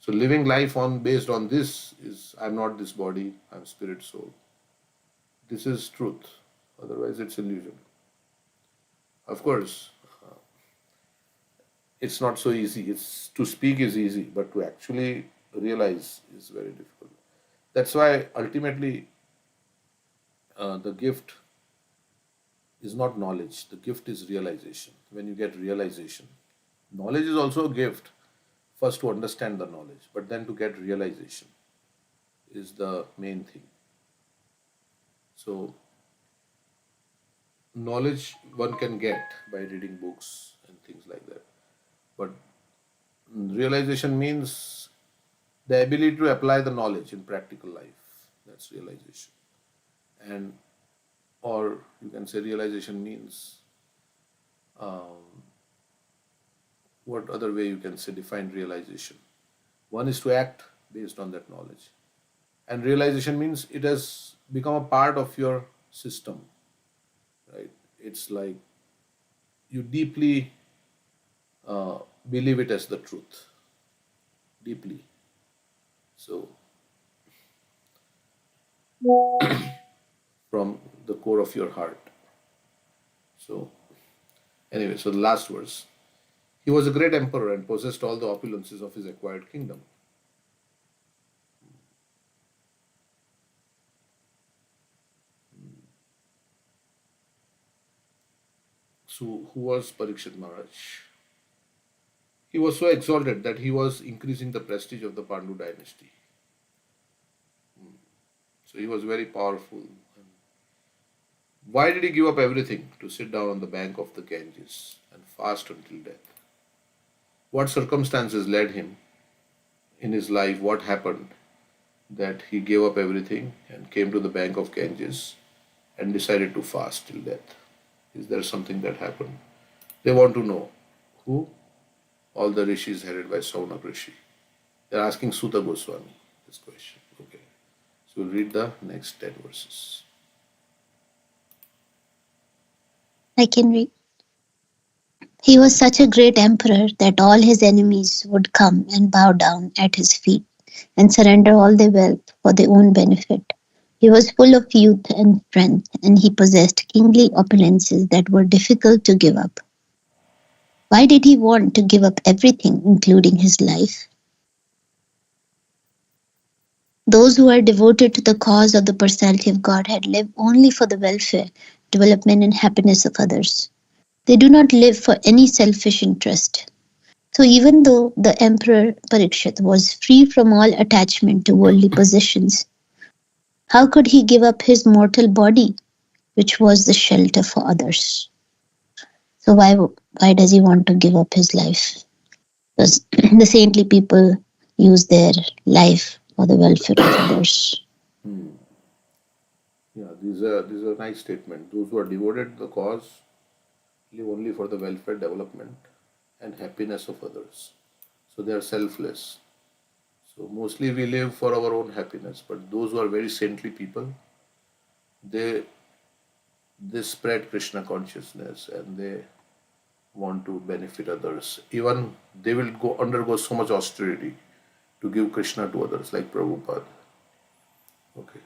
living life based on this is, I'm not this body, I'm spirit soul. This is truth. Otherwise it's illusion. Of course, it's not so easy. It's to speak is easy, but to actually realize is very difficult. That's why ultimately the gift is not knowledge. The gift is realization. When you get realization, knowledge is also a gift. First to understand the knowledge, but then to get realization is the main thing. So knowledge one can get by reading books and things like that, but realization means the ability to apply the knowledge in practical life. That's realization. And or you can say realization means what other way you can say define realization. One is to act based on that knowledge, and realization means it has become a part of your system, right? It's like you deeply believe it as the truth, deeply. So from the core of your heart. So anyway, so the last verse. He was a great emperor and possessed all the opulences of his acquired kingdom. So who was Parikshit Maharaj? He was so exalted that he was increasing the prestige of the Pandu dynasty. So he was very powerful. Why did he give up everything to sit down on the bank of the Ganges and fast until death? What circumstances led him in his life? What happened that he gave up everything and came to the bank of Ganges and decided to fast till death? Is there something that happened? They want to know. Who? All the rishis headed by Saunak Rishi. They're asking Suta Goswami this question. Okay. So we'll read the next 10 verses. I can read. He was such a great emperor that all his enemies would come and bow down at his feet and surrender all their wealth for their own benefit. He was full of youth and strength, and he possessed kingly opulences that were difficult to give up. Why did he want to give up everything, including his life? Those who are devoted to the cause of the personality of Godhead live only for the welfare, development, and happiness of others. They do not live for any selfish interest. So even though the Emperor Parikshit was free from all attachment to worldly possessions, how could he give up his mortal body, which was the shelter for others? So why does he want to give up his life? Because the saintly people use their life for the welfare of others. Yeah, these are a nice statement. Those who are devoted to the cause live only for the welfare, development, and happiness of others. So they are selfless. So mostly we live for our own happiness, but those who are very saintly people, they spread Krishna consciousness and they want to benefit others. Even they will undergo so much austerity to give Krishna to others, like Prabhupada. Okay.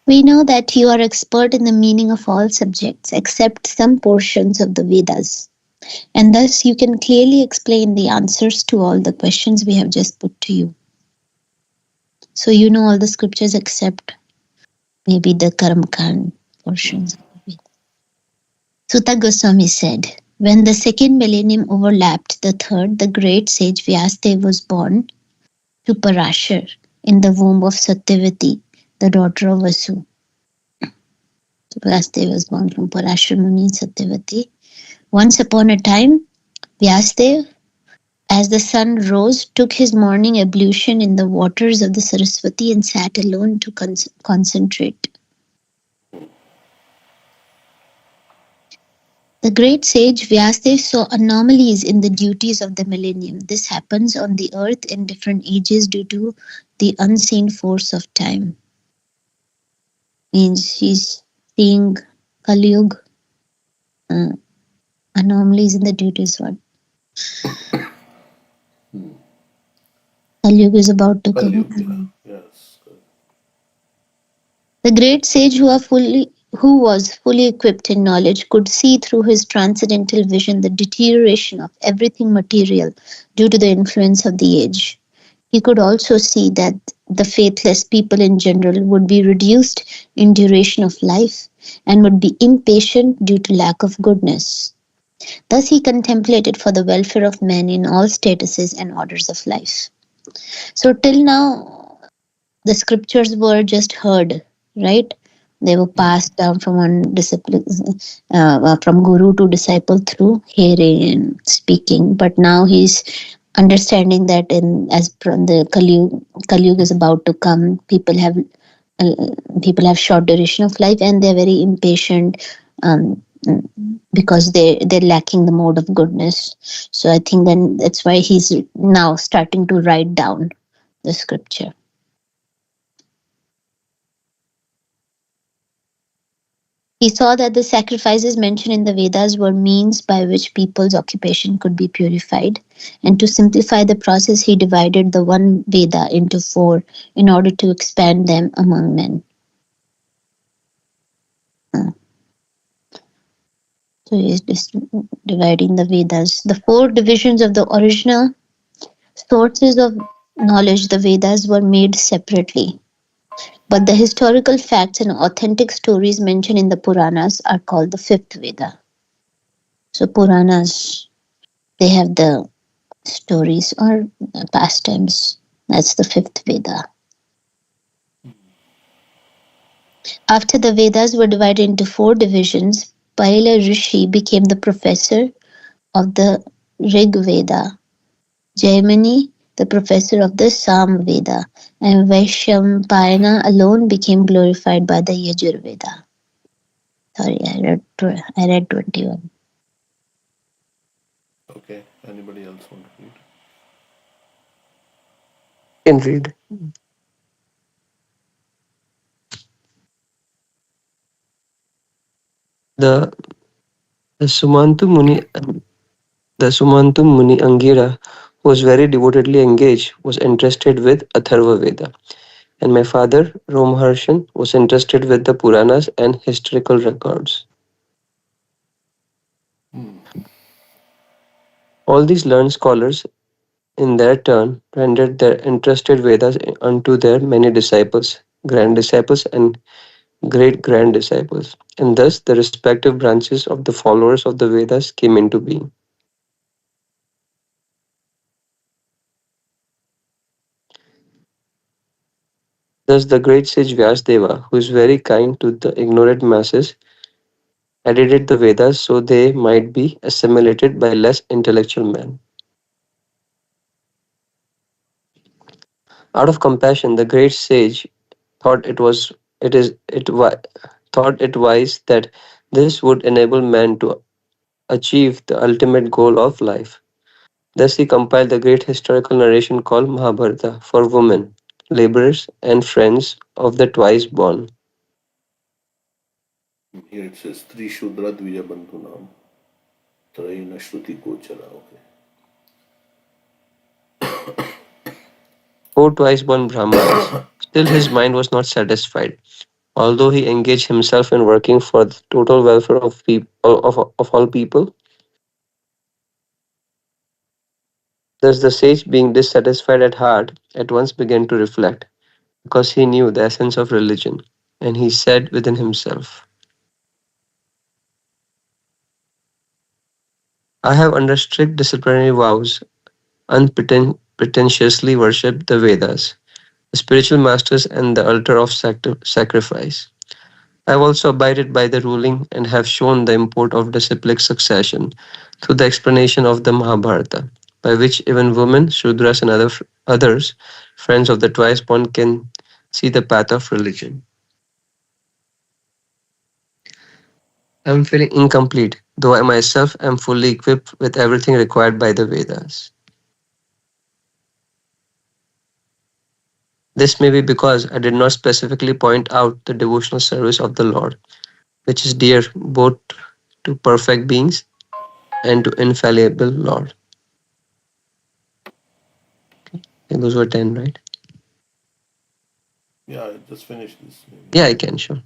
We know that you are expert in the meaning of all subjects except some portions of the Vedas, and thus you can clearly explain the answers to all the questions we have just put to you. So you know all the scriptures except maybe the Karmakand portions of the Vedas. Sutta Goswami said, when the second millennium overlapped the third, the great sage Vyasadeva was born to Parashar in the womb of Satyavati, the daughter of Vasu. So Vyasadeva was born from Parashar Muni and Satyavati. Once upon a time, Vyasadeva, as the sun rose, took his morning ablution in the waters of the Saraswati and sat alone to concentrate. The great sage Vyasadeva saw anomalies in the duties of the millennium. This happens on the earth in different ages due to the unseen force of time. Means he's seeing Kali Yuga, anomalies in the duties. What? Kali Yuga is about to come. Kali Yuga. Yes. The great sage who who was fully equipped in knowledge, could see through his transcendental vision the deterioration of everything material due to the influence of the age. He could also see that the faithless people in general would be reduced in duration of life and would be impatient due to lack of goodness. Thus, he contemplated for the welfare of men in all statuses and orders of life. So, till now, the scriptures were just heard, right? They were passed down from one disciple, from guru to disciple through hearing and speaking. But now he's understanding that in as from the Kali is about to come, uh, people have short duration of life and they're very impatient, um, because they're lacking the mode of goodness. So I think then that's why he's now starting to write down the scripture. He saw that the sacrifices mentioned in the Vedas were means by which people's occupation could be purified. And to simplify the process, he divided the one Veda into four in order to expand them among men. So he is just dividing the Vedas. The four divisions of the original sources of knowledge, the Vedas, were made separately. But the historical facts and authentic stories mentioned in the Puranas are called the fifth Veda. So Puranas, they have the stories or pastimes. That's the fifth Veda. After the Vedas were divided into four divisions, Paila Rishi became the professor of the Rig Veda, Jaimini the professor of the Sam Veda, and Vaishampayana alone became glorified by the Yajur Veda. Sorry, I read 21. Okay. Anybody else want to read? Can read. The the Sumantu Muni the Sumantu Muni Angira, who was very devotedly engaged, was interested with Atharva Veda, and my father, Romharshan, was interested with the Puranas and historical records. All these learned scholars, in their turn, rendered their interested Vedas unto their many disciples, grand disciples, and great grand disciples, and thus the respective branches of the followers of the Vedas came into being. Thus, the great sage Vyasdeva, who is very kind to the ignorant masses, edited the Vedas so they might be assimilated by less intellectual men. Out of compassion, the great sage thought it is it wi- thought it wise that this would enable man to achieve the ultimate goal of life. Thus, he compiled the great historical narration called Mahabharata for women, laborers, and friends of the twice born. Here it says Tri Shudra Dvija Bandhunam Traina Shruti Gochara. Okay. Four twice born Brahmanas. Still, his mind was not satisfied. Although he engaged himself in working for the total welfare of of all people, thus the sage, being dissatisfied at heart, at once began to reflect, because he knew the essence of religion, and he said within himself, I have under strict disciplinary vows unpretentiously worshipped the Vedas, the spiritual masters, and the altar of sacrifice. I have also abided by the ruling and have shown the import of disciplic succession through the explanation of the Mahabharata, by which even women, Shudras, and others, friends of the twice born, can see the path of religion. I am feeling incomplete, though I myself am fully equipped with everything required by the Vedas. This may be because I did not specifically point out the devotional service of the Lord, which is dear both to perfect beings and to infallible Lord. And those were 10, right? Yeah, just finish this. Yeah, I can, sure.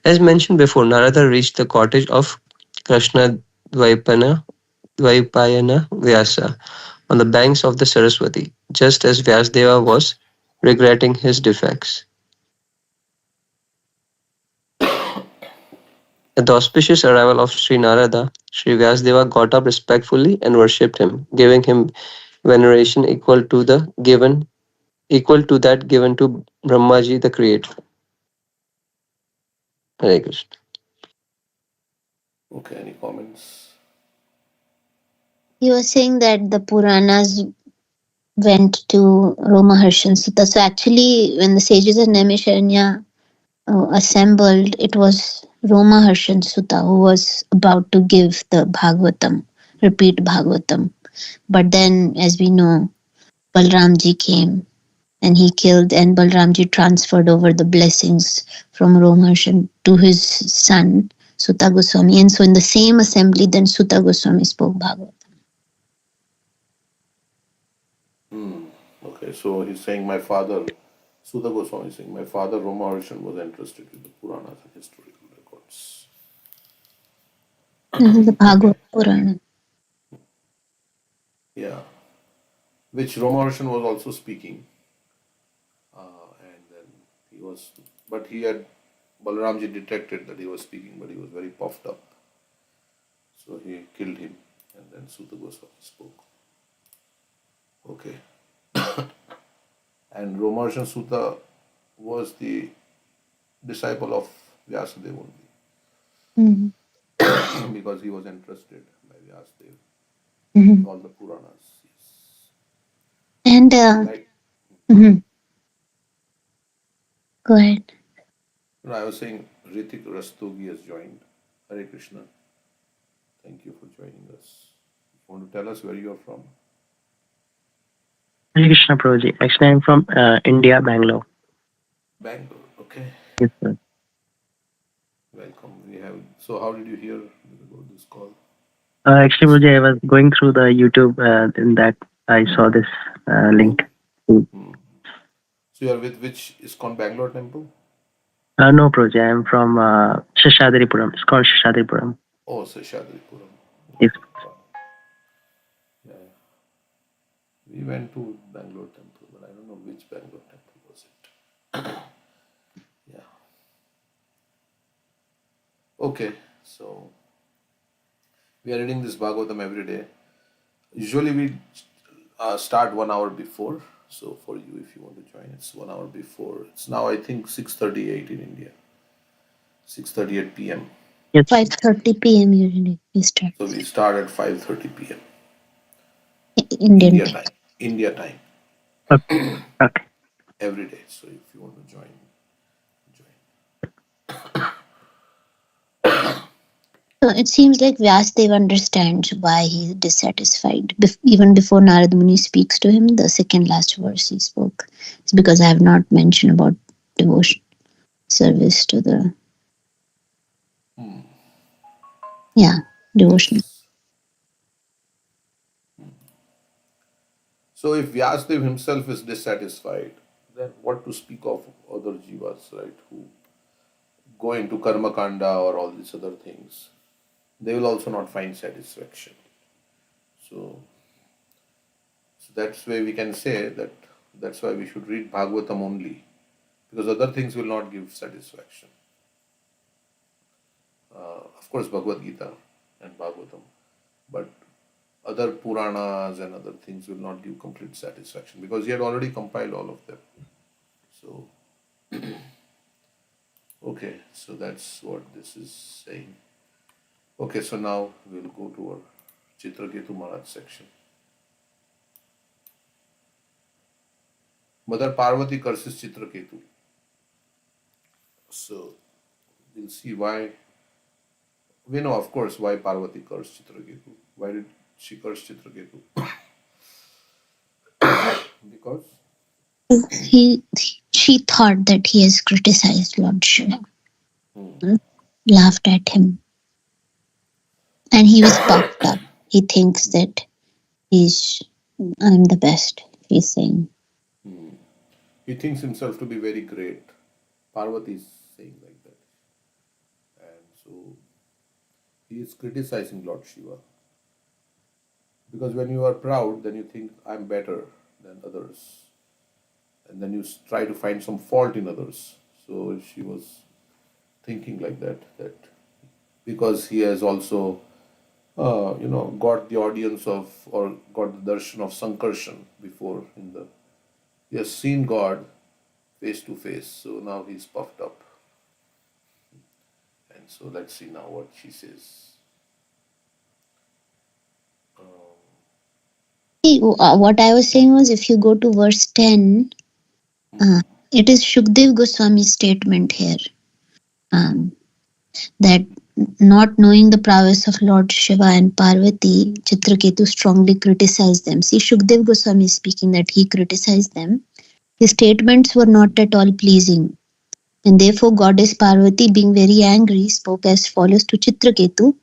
As mentioned before, Narada reached the cottage of Krishna Dvaipayana Vyasa on the banks of the Saraswati, just as Vyasdeva was regretting his defects. At the auspicious arrival of Sri Narada, Sri Vyasdeva got up respectfully and worshipped him, giving him veneration equal to that given to Brahmaji the creator. Hare Krishna. Okay, any comments? You were saying that the Puranas went to Romaharshan Sutta. So actually, when the sages of Naimisharanya assembled, it was Romaharshan Sutta who was about to give the Bhagavatam, repeat Bhagavatam. But then, as we know, Balramji came and he killed, and Balramji transferred over the blessings from Romaharshan to his son, Sutta Goswami. And so in the same assembly, then Sutta Goswami spoke Bhagavatam. Okay, so he's saying my father, Sudha Goswami is saying, my father Roma Harshan was interested in the Puranas and historical records. This is the Okay, Bhagavad Purana. yeah, which Roma Harshan was also speaking, and then he was, but he had, Balaramji detected that he was speaking, but he was very puffed up. So he killed him, and then Sudha Goswami spoke. Okay. And Romaharshan Sutta was the disciple of Vyasadeva only, Mm-hmm. because he was interested by Vyasadeva Mm-hmm. in all the Puranas. Yes. And Like, mhm. Go ahead. I was saying, Ritik Rastogi has joined. Hare Krishna. Thank you for joining us. You want to tell us where you are from? Hare Krishna Prabhuji. Actually, I'm from India, Bangalore. Bangalore. Okay. Yes, sir. Welcome. We have. So, how did you hear about this call? Actually, Prabhuji, I was going through the YouTube, in that I saw this link. So, you are with which ISKCON Bangalore temple? No, Prabhuji, I'm from Shashadripuram. It's called Shashadripuram. Oh, Seshadripuram. Yes. Yeah. We went to Bangalore temple, but I don't know which Bangalore temple was it. Yeah. Okay, so we are reading this Bhagavatam every day. Usually we start 1 hour before. So for you, if you want to join, it's 1 hour before. It's now I think 6:38 in India. 6:38 p.m. Yes. 5:30 p.m. usually we start. So we start at 5:30 p.m. Indian India time. time. India time Okay. Okay. every day. So if you want to join, join. So it seems like Vyasdev understands why he is dissatisfied. Even before Narad Muni speaks to him, the second last verse he spoke is because I have not mentioned about devotion, service to the devotion. Yes. So if Vyasdev himself is dissatisfied, then what to speak of other jivas, right? Who go into karma kanda or all these other things, they will also not find satisfaction. So, so that's why we can say that that's why we should read Bhagavatam only, because other things will not give satisfaction. Of course, Bhagavad Gita and Bhagavatam, but other Puranas and other things will not give complete satisfaction because he had already compiled all of them. So, okay, so that's what this is saying. Okay, so now we'll go to our Chitraketu Maharaj section. Mother Parvati curses Chitraketu. So we'll see why. We know, of course, why Parvati cursed Chitraketu. Why did she curse Chitraketu? Because She thought that he has criticized Lord Shiva, laughed at him, and he was puffed up. He thinks that I'm the best, he's saying. he thinks himself to be very great. Parvati is saying like that. And so he is criticizing Lord Shiva. Because when you are proud, then you think I'm better than others. And then you try to find some fault in others. So she was thinking like that, that because he has also, got the audience of, or got the darshan of Sankarshan before he has seen God face to face. So now he's puffed up. And so let's see now what she says. See, what I was saying was, if you go to verse 10, it is Shukdev Goswami's statement here, that not knowing the prowess of Lord Shiva and Parvati, Chitraketu strongly criticized them. See, Shukdev Goswami is speaking that he criticized them. His statements were not at all pleasing. And therefore, goddess Parvati, being very angry, spoke as follows to Chitraketu.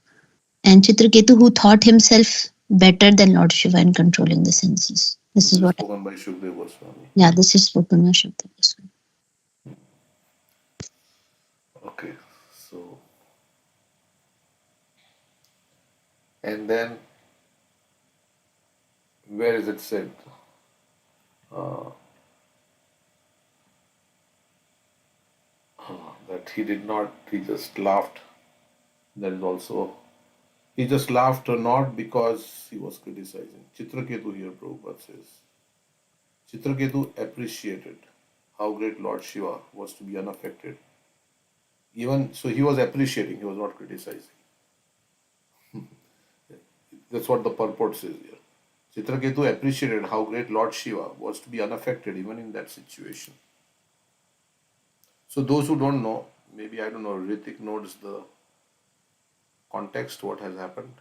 And Chitraketu, who thought himself better than Lord Shiva in controlling the senses. This is what. Spoken by Shukdev Goswami. Yeah, this is spoken by Shukdev Goswami. Okay, so and then where is it said? That he did not, he just laughed. That is also, he just laughed or not because he was criticizing. Chitraketu here, Prabhupada says. Chitraketu appreciated how great Lord Shiva was to be unaffected. Even so, he was appreciating, he was not criticizing. That's what the purport says here. Chitraketu appreciated how great Lord Shiva was to be unaffected even in that situation. So those who don't know, maybe I don't know, Ritik knows the context, what has happened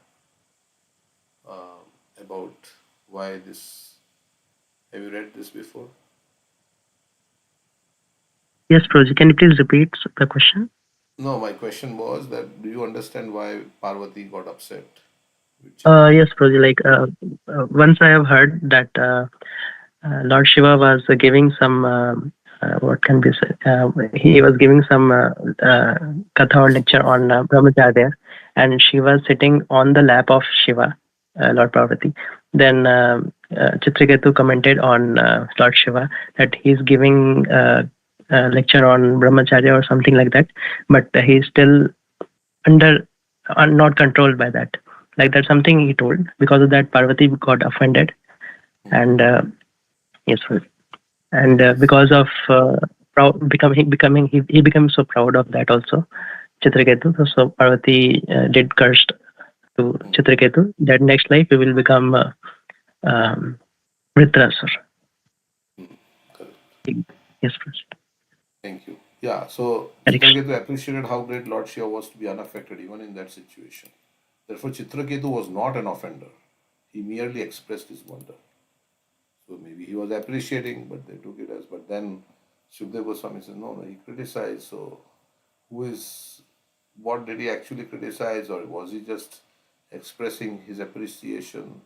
about why this. Have you read this before? Yes, Prabhuji, can you please repeat the question? No, my question was that do you understand why Parvati got upset? Yes, Prabhuji, like once I have heard that Lord Shiva was giving some, what can be said, he was giving some katha or lecture on Brahmacharya, and she was sitting on the lap of Shiva, Lord Parvati. Then Chitraketu commented on Lord Shiva that he's giving lecture on Brahmacharya or something like that, but he's still not controlled by that. Like that's something he told. Because of that, Parvati got offended, and yes, and because of he became so proud of that also, Chitraketu. So Parvati did curse to Chitraketu that next life he will become Vritrasur. Yes, please. Thank you. Yeah, so Chitraketu appreciated how great Lord Shiva was to be unaffected even in that situation. Therefore, Chitraketu was not an offender. He merely expressed his wonder. So maybe he was appreciating, but they took it as. But then Shukdev Goswami says, no, he criticized. So what did he actually criticize, or was he just expressing his appreciation?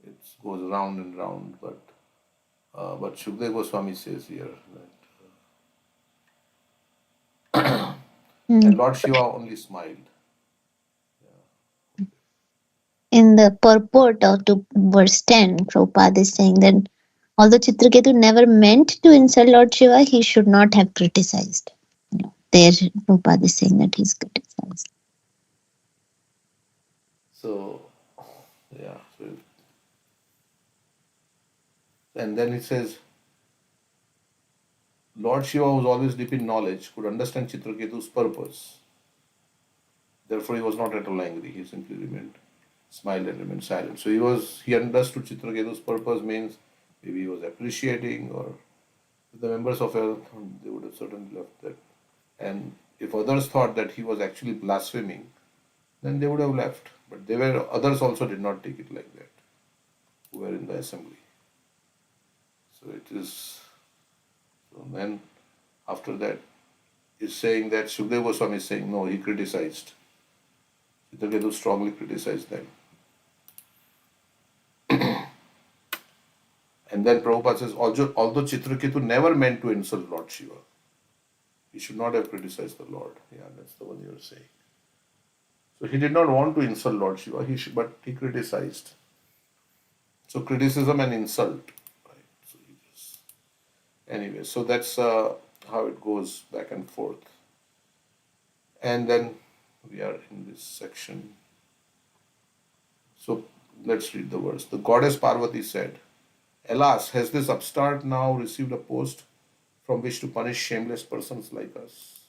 It goes round and round, but Shukdev Goswami says here that and Lord Shiva only smiled. In the purport of to verse 10, Prabhupada is saying that although Chitraketu never meant to insult Lord Shiva, he should not have criticized. There, Prabhupada is saying that he's criticized. So, yeah. And then it says, Lord Shiva was always deep in knowledge, could understand Chitraketu's purpose. Therefore, he was not at all angry. He simply smiled and remained silent. So he understood Chitraketu's purpose means maybe he was appreciating, or the members of health, they would have certainly left that. And if others thought that he was actually blaspheming, then they would have left. But others also did not take it like that, who were in the assembly. So it is. So then, after that, is saying that Shukdev Goswami is saying no, he criticized. Chitraketu strongly criticized them. And then Prabhupada says, although Chitraketu never meant to insult Lord Shiva, He should not have criticized the Lord. Yeah, that's the one you're saying. So he did not want to insult Lord Shiva, but he criticized. So criticism and insult. Right? So he just, anyway, so that's how it goes back and forth. And then we are in this section. So let's read the verse. The goddess Parvati said, "Alas, has this upstart now received a post from which to punish shameless persons like us?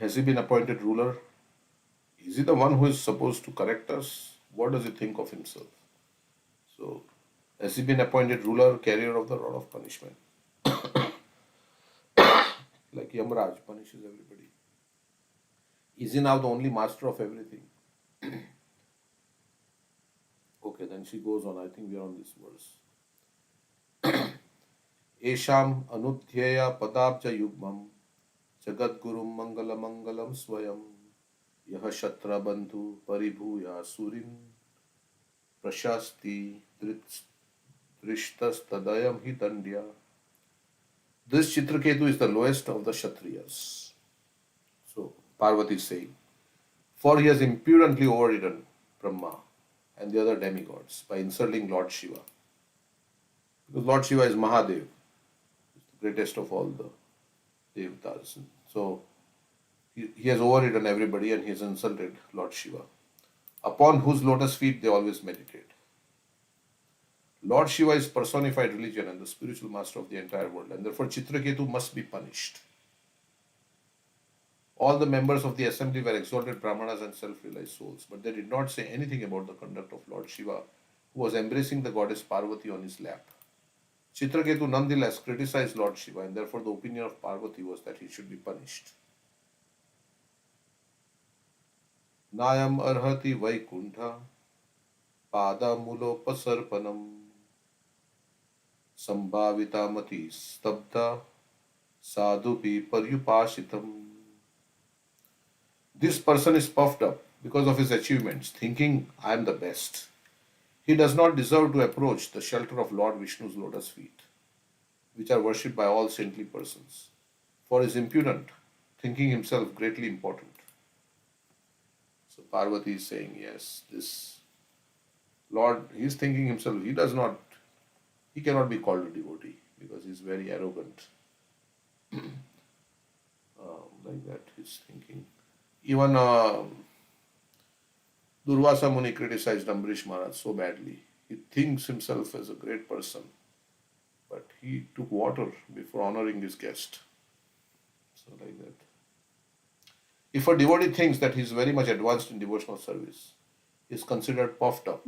Has he been appointed ruler? Is he the one who is supposed to correct us? What does he think of himself? So, has he been appointed ruler, carrier of the rod of punishment? Like Yamraj punishes everybody. Is he now the only master of everything?" Okay, then she goes on. I think we are on this verse. Esham anudhyeya padabja yugmam Jagadgurum Mangala Mangalam Swayam Yaha Shatra Bandhu Paribhuya Surin Prashasti Drishtas Tadayam Hitandya. This Chitraketu is the lowest of the Kshatriyas. So Parvati is saying, for he has impudently overridden Brahma and the other demigods by insulting Lord Shiva. Because Lord Shiva is Mahadev, the greatest of all the Devatas. So he has overridden everybody and he has insulted Lord Shiva, upon whose lotus feet they always meditate. Lord Shiva is personified religion and the spiritual master of the entire world, and therefore Chitraketu must be punished. All the members of the assembly were exalted Brahmanas and self-realized souls, but they did not say anything about the conduct of Lord Shiva, who was embracing the goddess Parvati on his lap. Chitraketu nonetheless criticized Lord Shiva, and therefore the opinion of Parvati was that he should be punished. Nayam arhati vaikuntha pada mulopasarpanam sambhavita mati stabda sadhupi paryupashitam. This person is puffed up because of his achievements, thinking, I am the best. He does not deserve to approach the shelter of Lord Vishnu's lotus feet, which are worshipped by all saintly persons, for he is impudent, thinking himself greatly important. So Parvati is saying, yes, this Lord, he is thinking himself, he cannot be called a devotee because he is very arrogant. Like that, he's thinking. Even Durvasa Muni criticized Ambarish Maharaj so badly. He thinks himself as a great person, but he took water before honoring his guest. So like that. If a devotee thinks that he is very much advanced in devotional service, he is considered puffed up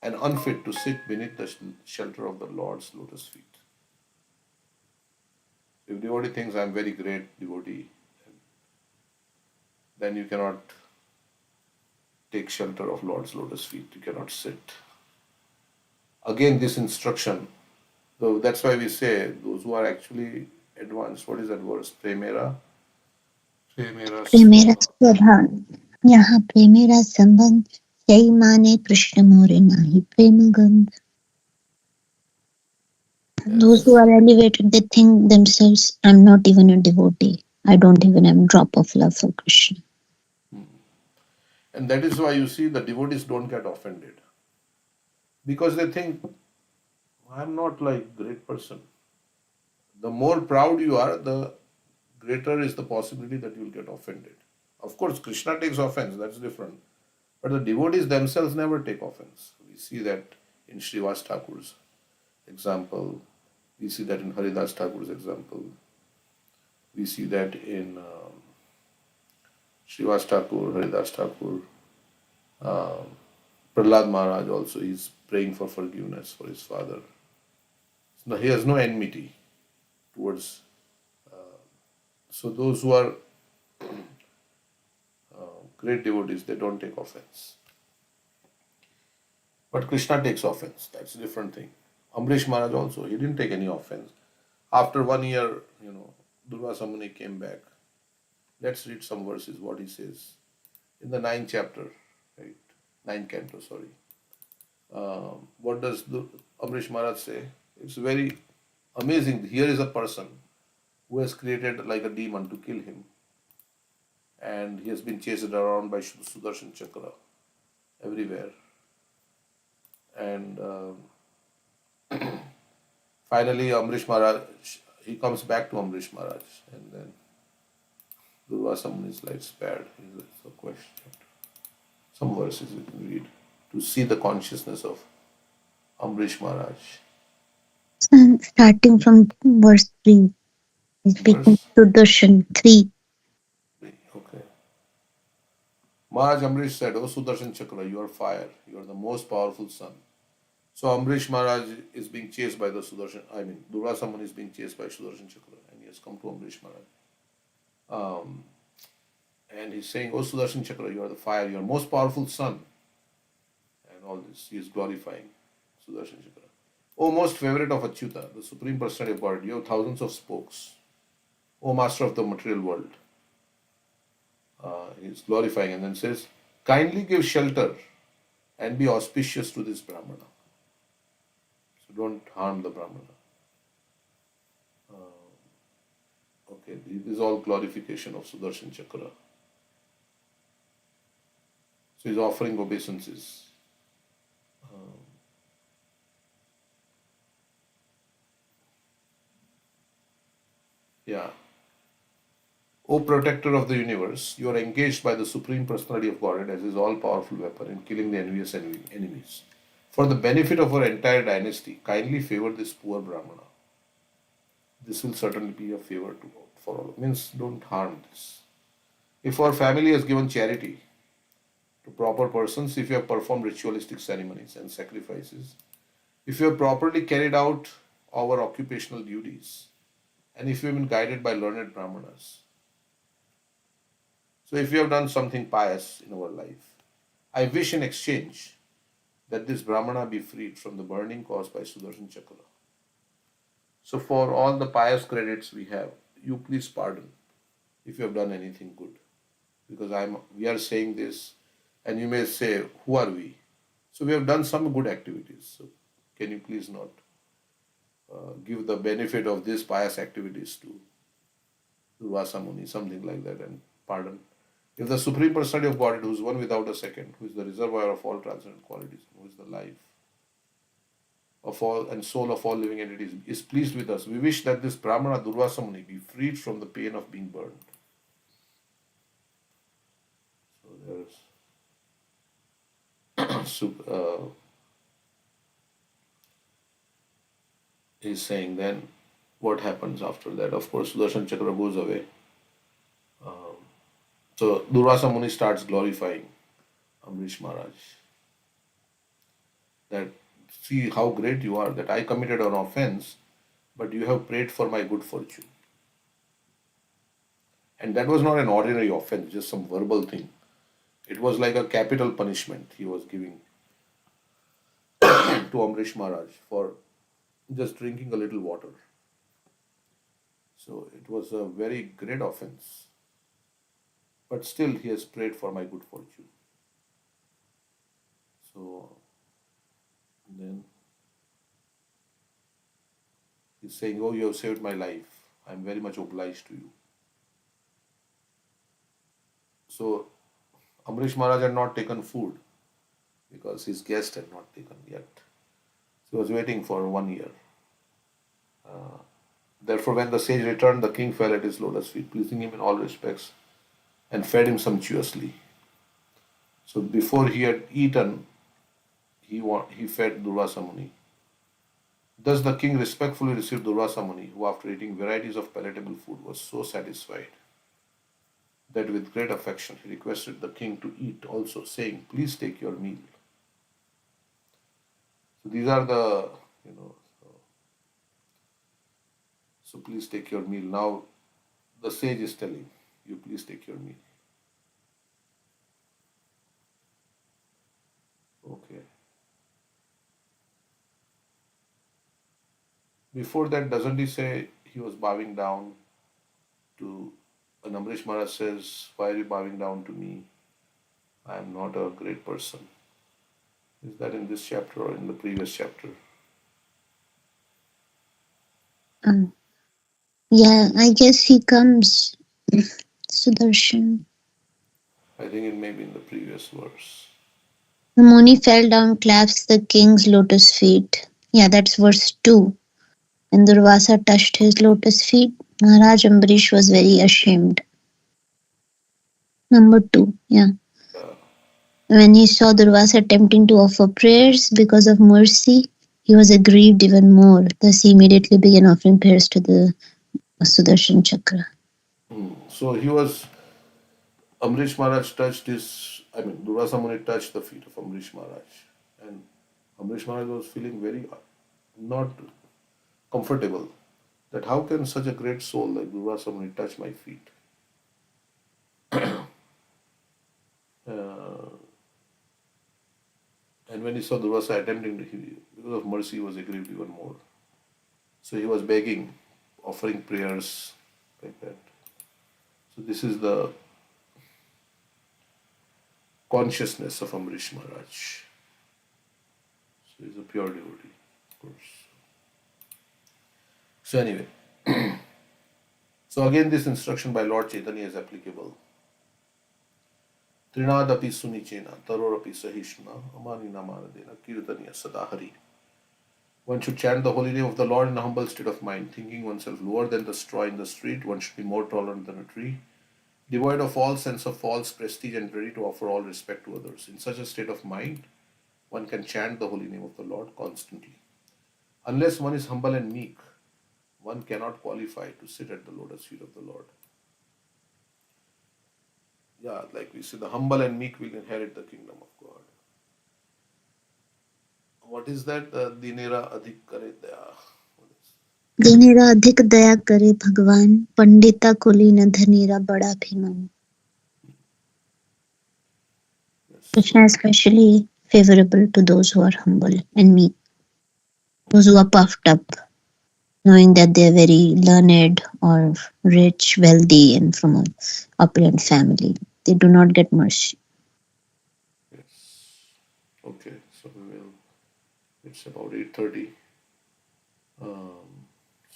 and unfit to sit beneath the shelter of the Lord's lotus feet. If devotee thinks I am very great devotee, then you cannot take shelter of Lord's lotus feet. You cannot sit. Again, this instruction, so that's why we say those who are actually advanced, what is that verse? Premera प्रेमेरा स्वभाव यहाँ प्रेमेरा संबंध यही माने कृष्ण मोरे नाही प्रेम गंध. Those who are elevated, they think themselves, I'm not even a devotee. I don't even have a drop of love for Krishna. And that is why you see the devotees don't get offended. Because they think, I'm not like great person. The more proud you are, the greater is the possibility that you will get offended. Of course, Krishna takes offense, that's different. But the devotees themselves never take offense. We see that in Srivas Thakur's example. We see that in Haridas Thakur's example. We see that in Srivas Thakur, Haridas Thakur. Prahlad Maharaj also is praying for forgiveness for his father. So he has no enmity towards. So those who are great devotees, they don't take offense. But Krishna takes offense. That's a different thing. Ambarish Maharaj also, he didn't take any offense. After 1 year, Durvasa Muni came back. Let's read some verses, what he says. In the 9th chapter, right? 9th canto, sorry. What does Ambarish Maharaj say? It's very Amazing. Here is a person who has created like a demon to kill him, and he has been chased around by Sudarshan Chakra everywhere. And finally, Amrish Maharaj, he comes back to Amrish Maharaj, and then Durvasa Muni's life spared. Is a question. Some verses we can read to see the consciousness of Amrish Maharaj. And starting from verse 3, speaking Verse to Darshan 3. 3. Okay. Maharaj Amrish said, O Sudarshan Chakra, you are fire. You are the most powerful sun. So Amrish Maharaj is being chased by the Sudarshan, Durvasa Muni is being chased by Sudarshan Chakra, and he has come to Amrish Maharaj. And he's saying, O Sudarshan Chakra, you are the fire, you are most powerful sun. And all this, he is glorifying Sudarshan Chakra. O most favorite of Achyuta, the Supreme Personality of God, you have thousands of spokes. O master of the material world. He is glorifying and then says, kindly give shelter and be auspicious to this Brahmana. So don't harm the Brahmana. Okay, this is all glorification of Sudarshan Chakra. So he's offering obeisances. Yeah. O protector of the universe, you are engaged by the Supreme Personality of Godhead as his all-powerful weapon in killing the envious enemies. For the benefit of our entire dynasty, kindly favor this poor Brahmana. This will certainly be a favor for all. Means don't harm this. If our family has given charity to proper persons, if you have performed ritualistic ceremonies and sacrifices, if you have properly carried out our occupational duties, and if you have been guided by learned Brahmanas, so if you have done something pious in our life, I wish in exchange that this Brahmana be freed from the burning caused by Sudarshan Chakra. So for all the pious credits we have, you please pardon if you have done anything good. Because we are saying this, and you may say, who are we? So we have done some good activities. So can you please not give the benefit of these pious activities to Durvasa Muni, something like that, and pardon. If the Supreme Personality of Godhead, who is one without a second, who is the reservoir of all transcendent qualities, who is the life of all and soul of all living entities, is pleased with us, we wish that this Brahmana Durvasa Muni be freed from the pain of being burned. So he's saying then what happens after that? Of course, Sudarshan Chakra goes away. So Durvasa Muni starts glorifying Amrish Maharaj. That see how great you are, that I committed an offense, but you have prayed for my good fortune. And that was not an ordinary offense, just some verbal thing. It was like a capital punishment he was giving to Amrish Maharaj for just drinking a little water. So it was a very great offense. But still, he has prayed for my good fortune. So then he's saying, oh, you have saved my life. I'm very much obliged to you. So Amrish Maharaj had not taken food because his guest had not taken yet. So he was waiting for 1 year. Therefore, when the sage returned, the king fell at his lotus feet, pleasing him in all respects, and fed him sumptuously. So before he had eaten, he fed Durvasa Muni. Thus the king respectfully received Durvasa Muni, who after eating varieties of palatable food was so satisfied that with great affection he requested the king to eat also, saying, please take your meal. So these are the, so please take your meal. Now the sage is telling you, please take your meal. Okay. Before that, doesn't he say he was bowing down to, Amrish Maharaj says, why are you bowing down to me? I am not a great person. Is that in this chapter or in the previous chapter? Yeah, I guess he comes. Sudarshan. I think it may be in the previous verse. The Muni fell down, clasped the king's lotus feet. Yeah, that's verse 2. When Durvasa touched his lotus feet, Maharaj Ambarish was very ashamed. Number 2, yeah. When he saw Durvasa attempting to offer prayers because of mercy, he was aggrieved even more. Thus, he immediately began offering prayers to the Sudarshan Chakra. So he was, Amrish Maharaj touched Durvasa Muni touched the feet of Amrish Maharaj. And Amrish Maharaj was feeling very not comfortable that how can such a great soul like Durvasa Muni touch my feet? And when he saw Durvasa attempting to, because of mercy, he was aggrieved even more. So he was begging, offering prayers like that. So this is the consciousness of Amrish Maharaj. So he's a pure devotee, of course. So anyway, so again this instruction by Lord Chaitanya is applicable. Trinadapi sunichena, tarorapi sahishna, amanina manadena, kirtaniya sadahari. One should chant the holy name of the Lord in a humble state of mind, thinking oneself lower than the straw in the street. One should be more tolerant than a tree, devoid of all sense of false prestige and ready to offer all respect to others. In such a state of mind, one can chant the holy name of the Lord constantly. Unless one is humble and meek, one cannot qualify to sit at the lotus feet of the Lord. Yeah, like we say, the humble and meek will inherit the kingdom of God. What is that? Dinera adhik kare daya. Dhanera अधिक दया करे भगवान, पंडिता कुली न धनेरा बड़ा अभिमान. Krishna is especially favorable to those who are humble and meek. Those who are puffed up, knowing that they are very learned or rich, wealthy, and from an opulent family. They do not get mercy. Yes. Okay, so it's about 8:30.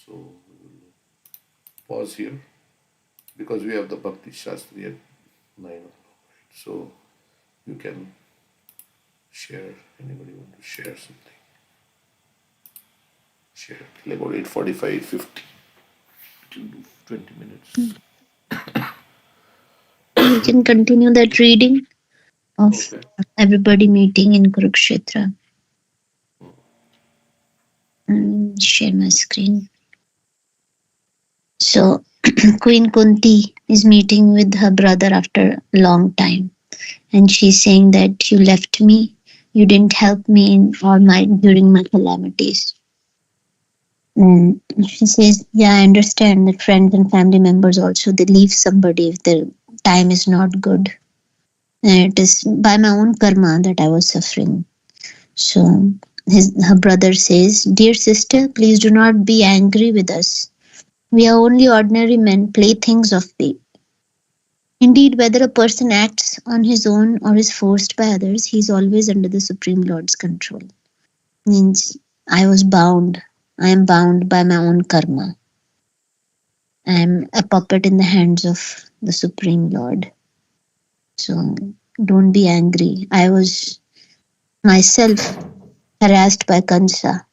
So we will pause here because we have the Bhakti Shastri at 9 o'clock. Right? So you can share. Anybody want to share something? Share till about 8:45, 8:50. 20 minutes. We can continue that reading of everybody meeting in Kurukshetra. Share my screen. So Queen Kunti is meeting with her brother after a long time, and she's saying that you left me, you didn't help me during my calamities. And she says, yeah, I understand that friends and family members also, they leave somebody if their time is not good. And it is by my own karma that I was suffering. So her brother says, dear sister, please do not be angry with us. We are only ordinary men, playthings of fate. Indeed, whether a person acts on his own or is forced by others, he is always under the Supreme Lord's control. Means I was bound. I am bound by my own karma. I am a puppet in the hands of the Supreme Lord. So don't be angry. I was myself harassed by Kansa.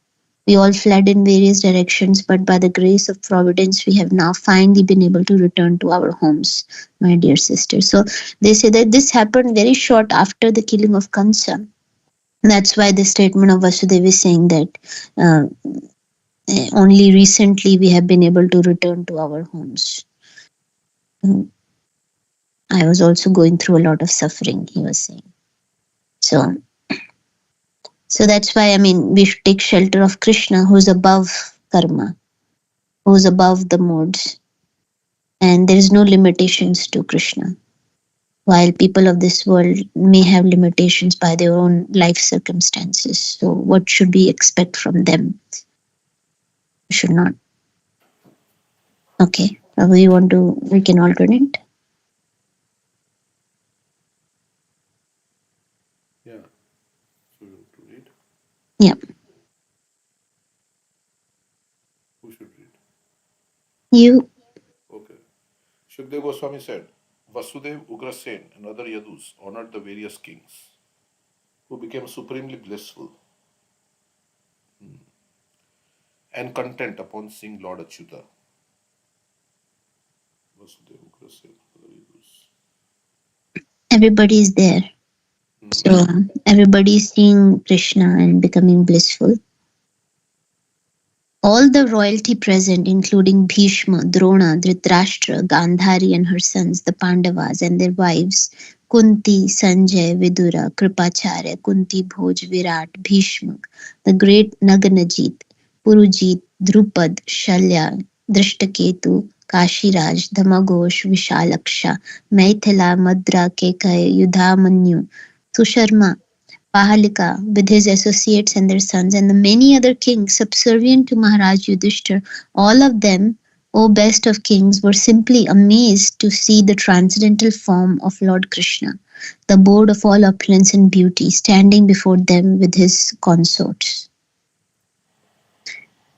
We all fled in various directions, but by the grace of Providence, we have now finally been able to return to our homes, my dear sister. So they say that this happened very short after the killing of Kansa. That's why the statement of Vasudeva is saying that only recently we have been able to return to our homes. I was also going through a lot of suffering, he was saying. So that's why, we should take shelter of Krishna, who's above karma, who's above the modes. And there is no limitations to Krishna. While people of this world may have limitations by their own life circumstances. So what should we expect from them? We should not. Okay. We can alternate? Yeah. So you have to read. Yeah. Who should read? You. Okay. Shukdev Goswami said, Vasudev, Ugrasen, and other Yadus honored the various kings who became supremely blissful and content upon seeing Lord Achyuta. Vasudev, Ugrasen, other Yadus. Everybody is there. So everybody is seeing Krishna and becoming blissful. All the royalty present, including Bhishma, Drona, Dhritarashtra, Gandhari and her sons, the Pandavas and their wives, Kunti, Sanjay, Vidura, Kripacharya, Kunti, Bhoj, Virat, Bhishma, the great Naganajit, Purujit, Drupad, Shalya, Drishtaketu, Kashiraj, Dhamaghosh, Vishalaksha, Maithila, Madra, Kekai, Yudhamanyu, Susharma, Pahalika with his associates and their sons, and the many other kings subservient to Maharaj Yudhishthir, all of them, O best of kings, were simply amazed to see the transcendental form of Lord Krishna, the abode of all opulence and beauty, standing before them with his consorts.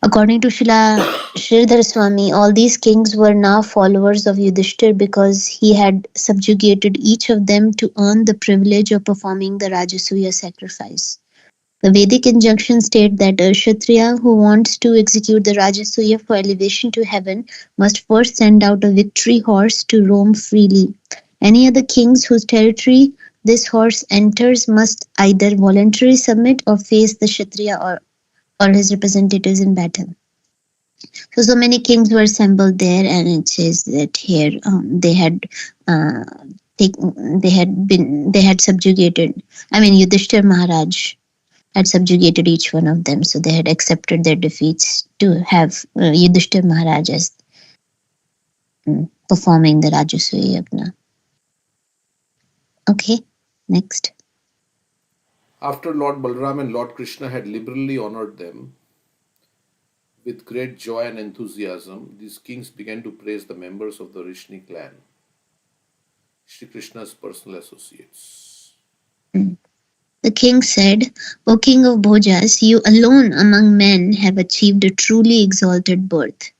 According to Srila Sridhar Swami, all these kings were now followers of Yudhishthir because he had subjugated each of them to earn the privilege of performing the Rajasuya sacrifice. The Vedic injunctions state that a Kshatriya who wants to execute the Rajasuya for elevation to heaven must first send out a victory horse to roam freely. Any other kings whose territory this horse enters must either voluntarily submit or face the Kshatriya or his representatives in battle. So many kings were assembled there, and it says that here uh, they had subjugated. I mean, Yudhishthir Maharaj had subjugated each one of them, so they had accepted their defeats to have Yudhishthir Maharaj as performing the Rajasuya Yagna. Okay, next. After Lord Balram and Lord Krishna had liberally honored them with great joy and enthusiasm, these kings began to praise the members of the Rishni clan, Shri Krishna's personal associates. The king said, O king of Bhojas, you alone among men have achieved a truly exalted birth.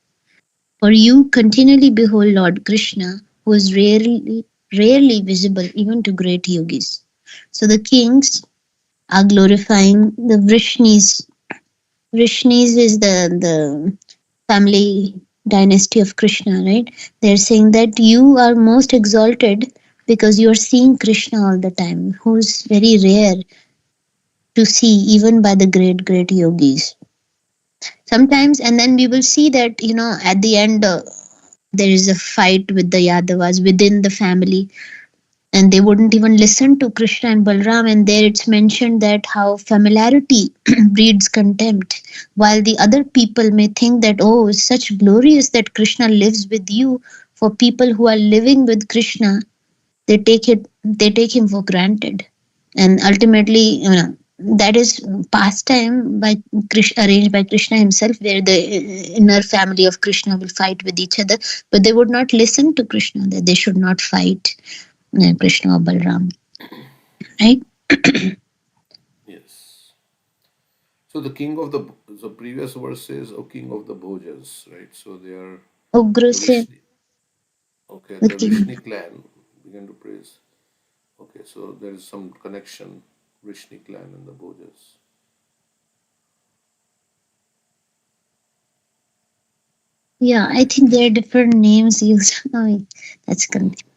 For you continually behold Lord Krishna, who is rarely visible even to great yogis. So the kings are glorifying the Vrishnis. Vrishnis is the family dynasty of Krishna, right? They're saying that you are most exalted because you are seeing Krishna all the time, who's very rare to see even by the great yogis. Sometimes, and then we will see that, at the end, there is a fight with the Yadavas within the family, and they wouldn't even listen to Krishna and Balram. And there it's mentioned that how familiarity breeds contempt, while the other people may think that, oh, it's such glorious that Krishna lives with you. For people who are living with Krishna, they take him for granted, and ultimately, that is pastime by Krishna, arranged by Krishna himself, where the inner family of Krishna will fight with each other, but they would not listen to Krishna, that they should not fight Krishna or Balram, right? Yes. So the king of the previous verse says, O king of the Bhojas, right? So they are the Ugrasen, Rishni. Okay, the the king. Rishni clan began to praise. Okay, so there is some connection, Rishni clan and the Bhojas. Yeah, I think there are different names used. Oh, that's confusing.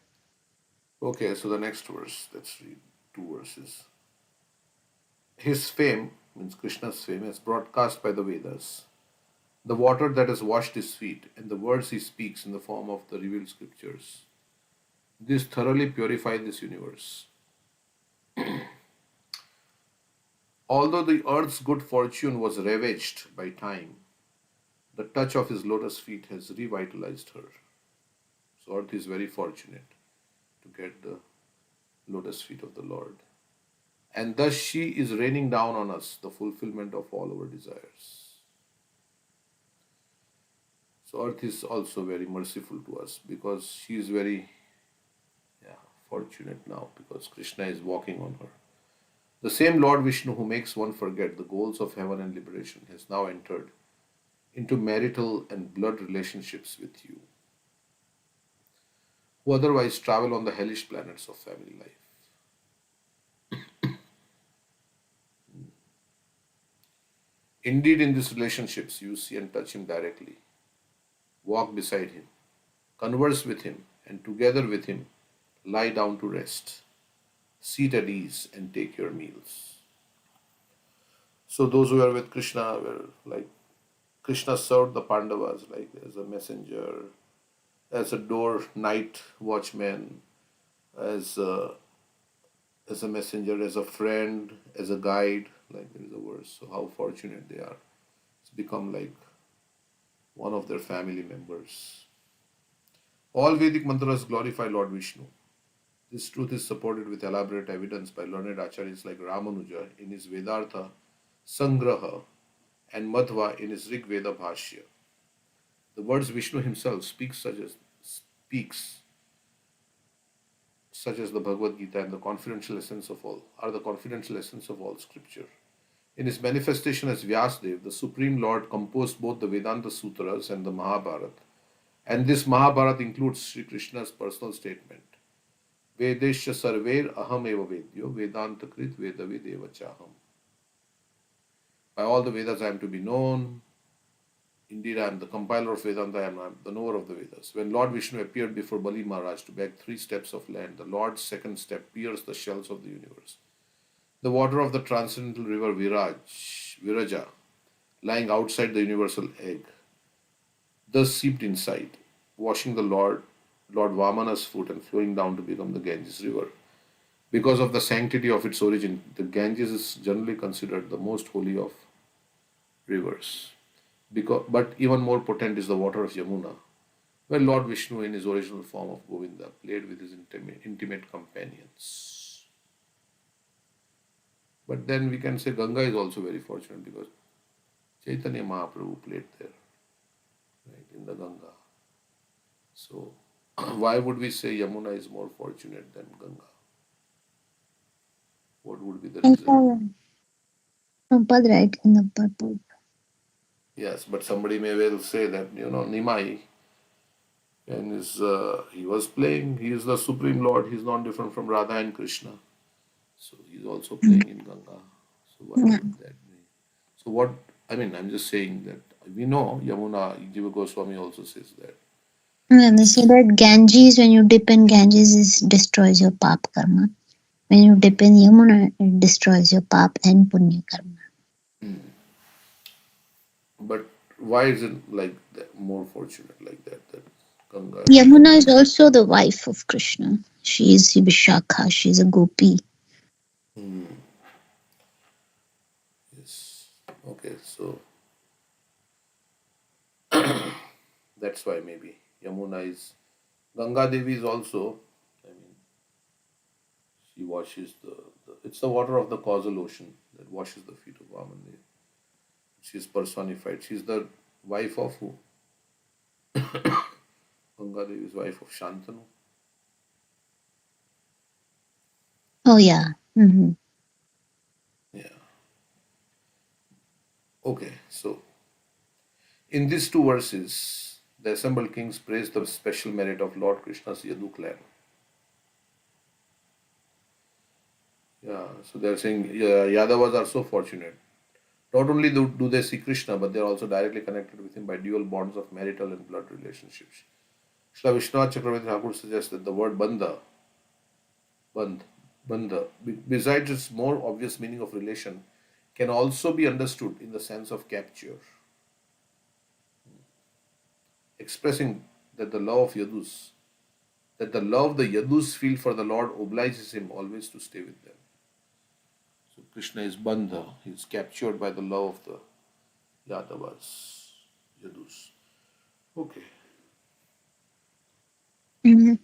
Okay, so the next verse, let's read two verses. His fame, means Krishna's fame, is broadcast by the Vedas. The water that has washed his feet, and the words he speaks in the form of the revealed scriptures. This thoroughly purify this universe. Although the earth's good fortune was ravaged by time, the touch of his lotus feet has revitalized her. So earth is very fortunate to get the lotus feet of the Lord. And thus she is raining down on us the fulfillment of all our desires. So earth is also very merciful to us because she is very fortunate now because Krishna is walking on her. The same Lord Vishnu who makes one forget the goals of heaven and liberation has now entered into marital and blood relationships with you, who otherwise travel on the hellish planets of family life. Indeed, in these relationships, you see and touch him directly, walk beside him, converse with him, and together with him, lie down to rest, sit at ease, and take your meals. So, those who are with Krishna were like Krishna served the Pandavas like as a messenger, as a door night watchman, as a, as a messenger, as a friend, as a guide. Like there is a verse. So how fortunate they are. It's become like one of their family members. All Vedic mantras glorify Lord Vishnu. This truth is supported with elaborate evidence by learned acharyas like Ramanuja in his Vedartha Sangraha and Madhva in his Rig Veda Bhashya. The words Vishnu himself speaks such as the Bhagavad Gita and the confidential essence of all are the confidential essence of all scripture. In his manifestation as Vyasadeva, the Supreme Lord composed both the Vedanta Sutras and the Mahabharata. And this Mahabharata includes Sri Krishna's personal statement, Vedesha sarver aham eva vedyo Vedanta krit vedavid eva chaham. By all the Vedas I am to be known. Indeed, I am the compiler of Vedanta, I am the knower of the Vedas. When Lord Vishnu appeared before Bali Maharaj to beg 3 steps of land, the Lord's second step pierced the shells of the universe. The water of the transcendental river Viraja, lying outside the universal egg, thus seeped inside, washing the Lord Vamana's foot and flowing down to become the Ganges River. Because of the sanctity of its origin, the Ganges is generally considered the most holy of rivers. But even more potent is the water of Yamuna, where Lord Vishnu in his original form of Govinda played with his intimate companions. But then we can say Ganga is also very fortunate because Chaitanya Mahaprabhu played there, right, in the Ganga. So why would we say Yamuna is more fortunate than Ganga? What would be the reason? Right, in the purple. Yes, but somebody may well say that, Nimai, and he was playing, he is the Supreme Lord, he is not different from Radha and Krishna. So he is also playing in Ganga. So why would that be? So what, I'm just saying that we know Yamuna, Jiva Goswami also says that. And they say that Ganges, when you dip in Ganges, it destroys your pap karma. When you dip in Yamuna, it destroys your pap and punya karma. But why is it like that, more fortunate like that Ganga? Yamuna is also the wife of Krishna. She is Vishakha. She is a gopi. Yes. Okay, so that's why maybe Yamuna is Ganga Devi is also, she washes it's the water of the causal ocean that washes the feet of Vaman. She is personified. She is the wife of who? Ganga Devi is wife of Shantanu. Oh, yeah. Mm-hmm. Yeah. Okay, so in these 2 verses, the assembled kings praise the special merit of Lord Krishna's Yadu clan. Yeah, so they are saying Yadavas are so fortunate. Not only do they see Krishna, but they are also directly connected with him by dual bonds of marital and blood relationships. Srila Vishwanath Chakravarti Thakur suggests that the word bandha, besides its more obvious meaning of relation, can also be understood in the sense of capture, expressing that the love the Yadus feel for the Lord obliges him always to stay with them. So Krishna is bandha, he is captured by the love of the Yadavas, Yadus. Okay. Mm-hmm.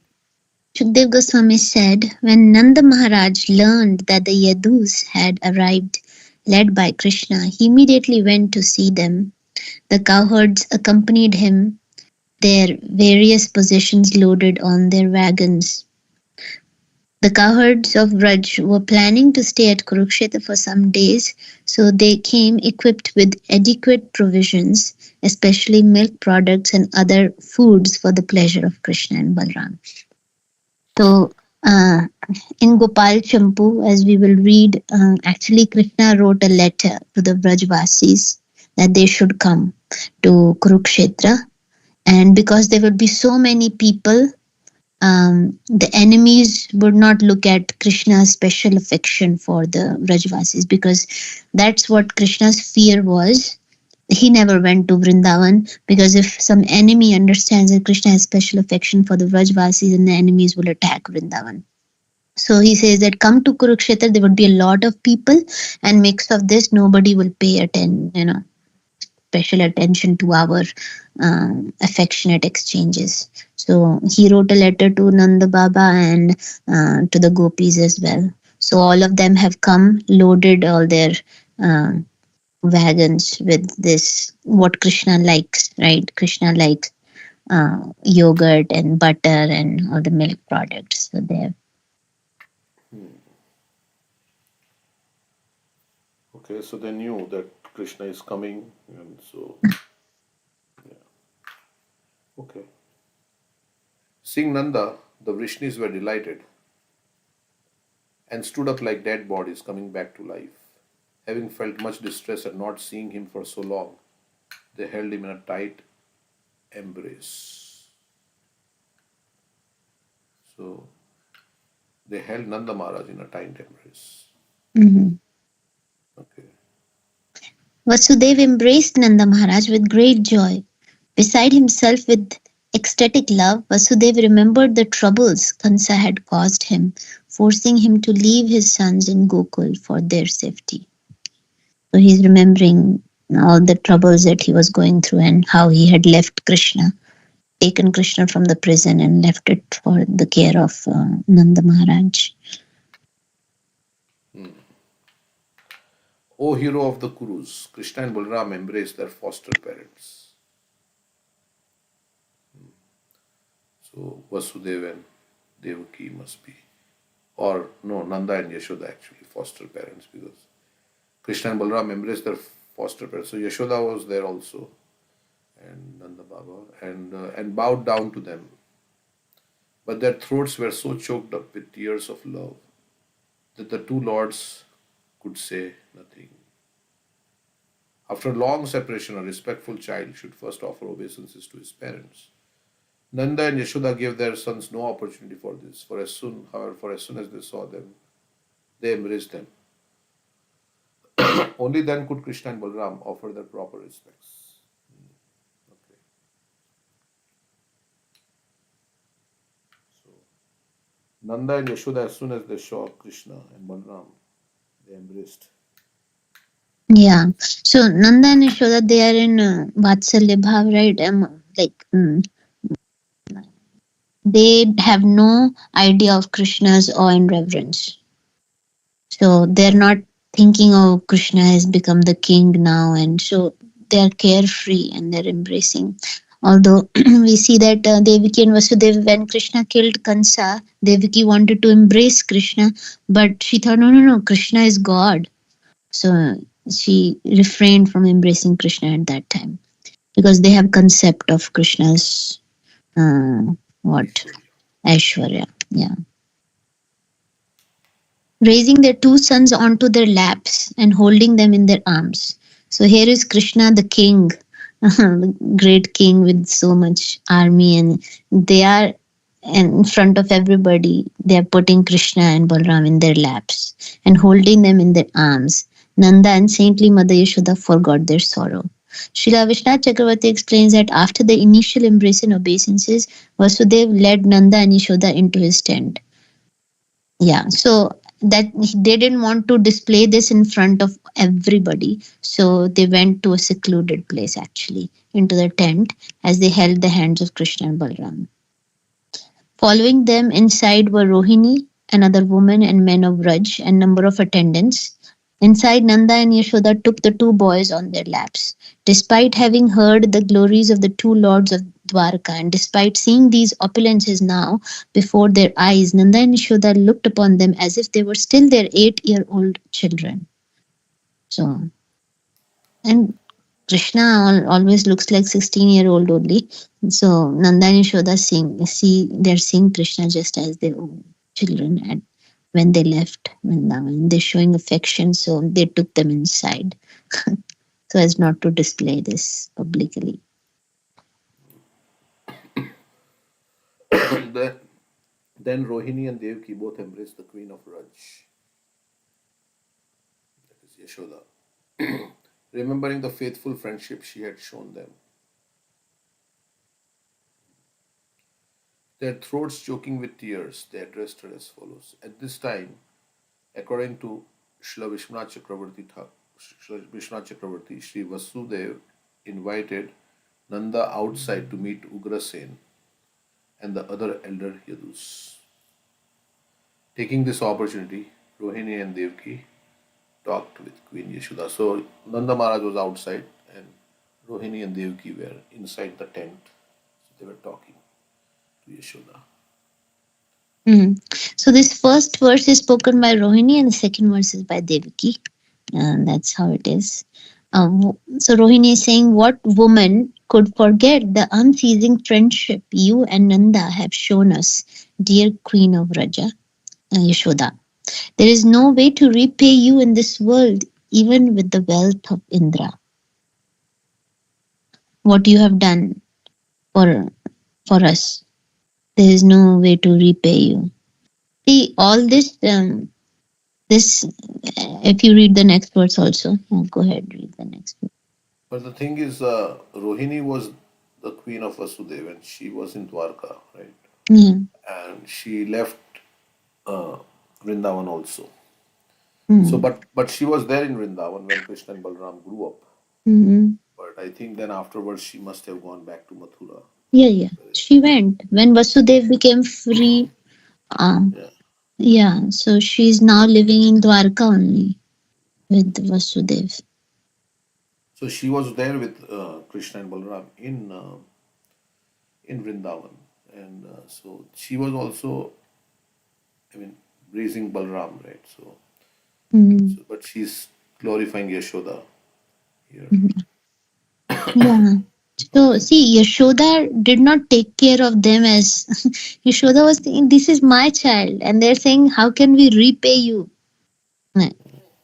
Shukdev Goswami said, when Nanda Maharaj learned that the Yadus had arrived, led by Krishna, he immediately went to see them. The cowherds accompanied him, their various possessions loaded on their wagons. The cowherds of Braj were planning to stay at Kurukshetra for some days, so they came equipped with adequate provisions especially milk products and other foods for the pleasure of Krishna and Balram. So, in Gopal Champu, as we will read, actually Krishna wrote a letter to the Vrajvasis that they should come to Kurukshetra. And because there would be so many people, the enemies would not look at Krishna's special affection for the Vrajvasis, because that's what Krishna's fear was. He never went to Vrindavan, because if some enemy understands that Krishna has special affection for the Vrajvasis, then the enemies will attack Vrindavan. So he says that come to Kurukshetra, there would be a lot of people, and mix of this, nobody will pay attention, special attention to our affectionate exchanges. So he wrote a letter to Nanda Baba and to the gopis as well. So all of them have come, loaded all their wagons with this, what Krishna likes, right? Krishna likes yogurt and butter and all the milk products. So they have. Okay, so they knew that Krishna is coming, and so yeah. Okay. Seeing Nanda, the Vrishnis were delighted and stood up like dead bodies coming back to life. Having felt much distress at not seeing him for so long, they held him in a tight embrace. So they held Nanda Maharaj in a tight embrace. Mm-hmm. Okay. Vasudev embraced Nanda Maharaj with great joy. Beside himself with ecstatic love, Vasudev remembered the troubles Kansa had caused him, forcing him to leave his sons in Gokul for their safety. So he's remembering all the troubles that he was going through and how he had left Krishna, taken Krishna from the prison and left it for the care of Nanda Maharaj. O hero of the Kurus, Krishna and Balram embraced their foster parents. So Vasudeva and Devaki must be, or no, Nanda and Yashoda actually, foster parents, because Krishna and Balram embraced their foster parents. So Yashoda was there also, and Nanda Baba, and bowed down to them. But their throats were so choked up with tears of love that the two lords could say nothing. After a long separation, a respectful child should first offer obeisances to his parents. Nanda and Yashoda gave their sons no opportunity for this, however, as soon as they saw them, they embraced them. Only then could Krishna and Balram offer their proper respects. Okay. So, Nanda and Yashoda, as soon as they saw Krishna and Balram, they embraced. Yeah. So Nanda and Yashoda, they are in Vatsalya Bhav, right? They have no idea of Krishna's awe and reverence. So they're not thinking, oh, Krishna has become the king now. And so they're carefree and they're embracing. Although we see that Devaki and Vasudeva, when Krishna killed Kansa, Devaki wanted to embrace Krishna, but she thought, no, Krishna is God. So she refrained from embracing Krishna at that time, because they have concept of Krishna's Aishwarya. Yeah. Raising their two sons onto their laps and holding them in their arms. So here is Krishna, the king, great king with so much army, and they are in front of everybody. They are putting Krishna and Balram in their laps and holding them in their arms. Nanda and saintly Mother Yashoda forgot their sorrow. Srila Vishnath Chakravarti explains that after the initial embrace and obeisances, Vasudev led Nanda and Yashoda into his tent. Yeah, so that they didn't want to display this in front of everybody, so they went to a secluded place, actually into the tent, as they held the hands of Krishna and Balram. Following them inside were Rohini, another woman, and men of Raj, and number of attendants. Inside, Nanda and Yashoda took the two boys on their laps. Despite having heard the glories of the two lords of Dwarka, and despite seeing these opulences now before their eyes, Nanda and Yashoda looked upon them as if they were still their 8-year-old children. So, and Krishna always looks like 16-year-old only. So Nanda and Yashoda they're seeing Krishna just as their own children at when they left Vrindavan. They're showing affection, so they took them inside so as not to display this publicly. then, then Rohini and Devaki both embraced the queen of Raj, that is Yashoda, remembering the faithful friendship she had shown them. Their throats choking with tears, they addressed her as follows. At this time, according to Srila Vishwanath Chakravarti, Sri Vasudev invited Nanda outside to meet Ugrasen and the other elder Yadus. Taking this opportunity, Rohini and Devaki talked with Queen Yashoda. So Nanda Maharaj was outside and Rohini and Devaki were inside the tent. So they were talking to Yashoda. So this first verse is spoken by Rohini and the second verse is by Devaki. That's how it is. So Rohini is saying, what woman could forget the unceasing friendship you and Nanda have shown us, dear Queen of Raja, Yashoda? There is no way to repay you in this world, even with the wealth of Indra. What you have done for us, there is no way to repay you. See, all this, if you read the next verse also, go ahead, read the next verse. But the thing is, Rohini was the queen of Vasudeva and she was in Dwarka, right? Yeah. And she left uh, Vrindavan also. So, Mm. but she was there in Vrindavan when Krishna and Balram grew up. Mm-hmm. But I think then afterwards she must have gone back to Mathura. Yeah. She went when Vasudev became free. Yeah. Yeah. So she's now living in Dwarka only with Vasudev. So she was there with Krishna and Balram in Vrindavan, and so she was also, I mean, raising Balram, right? So, Mm. but she's glorifying Yashoda here. Yeah. So see, Yashoda did not take care of them as Yashoda was saying, "This is my child," and they're saying, "How can we repay you?"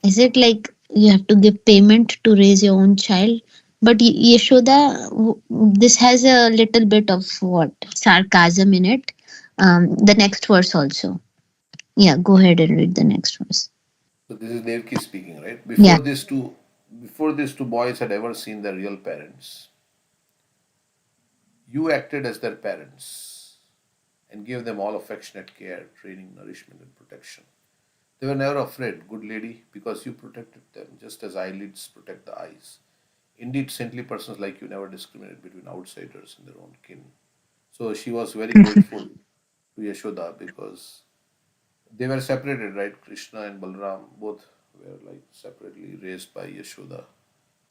Is it like you have to give payment to raise your own child? But Yashoda, this has a little bit of what sarcasm in it. The next verse also. Yeah, go ahead and read the next verse. So this is Devki speaking, right? Yeah. Before these two boys had ever seen their real parents, you acted as their parents and gave them all affectionate care, training, nourishment, and protection. They were never afraid, good lady, because you protected them, just as eyelids protect the eyes. Indeed, saintly persons like you never discriminate between outsiders and their own kin. So she was very grateful to Yashoda because they were separated, right? Krishna and Balram both were like separately raised by Yashoda.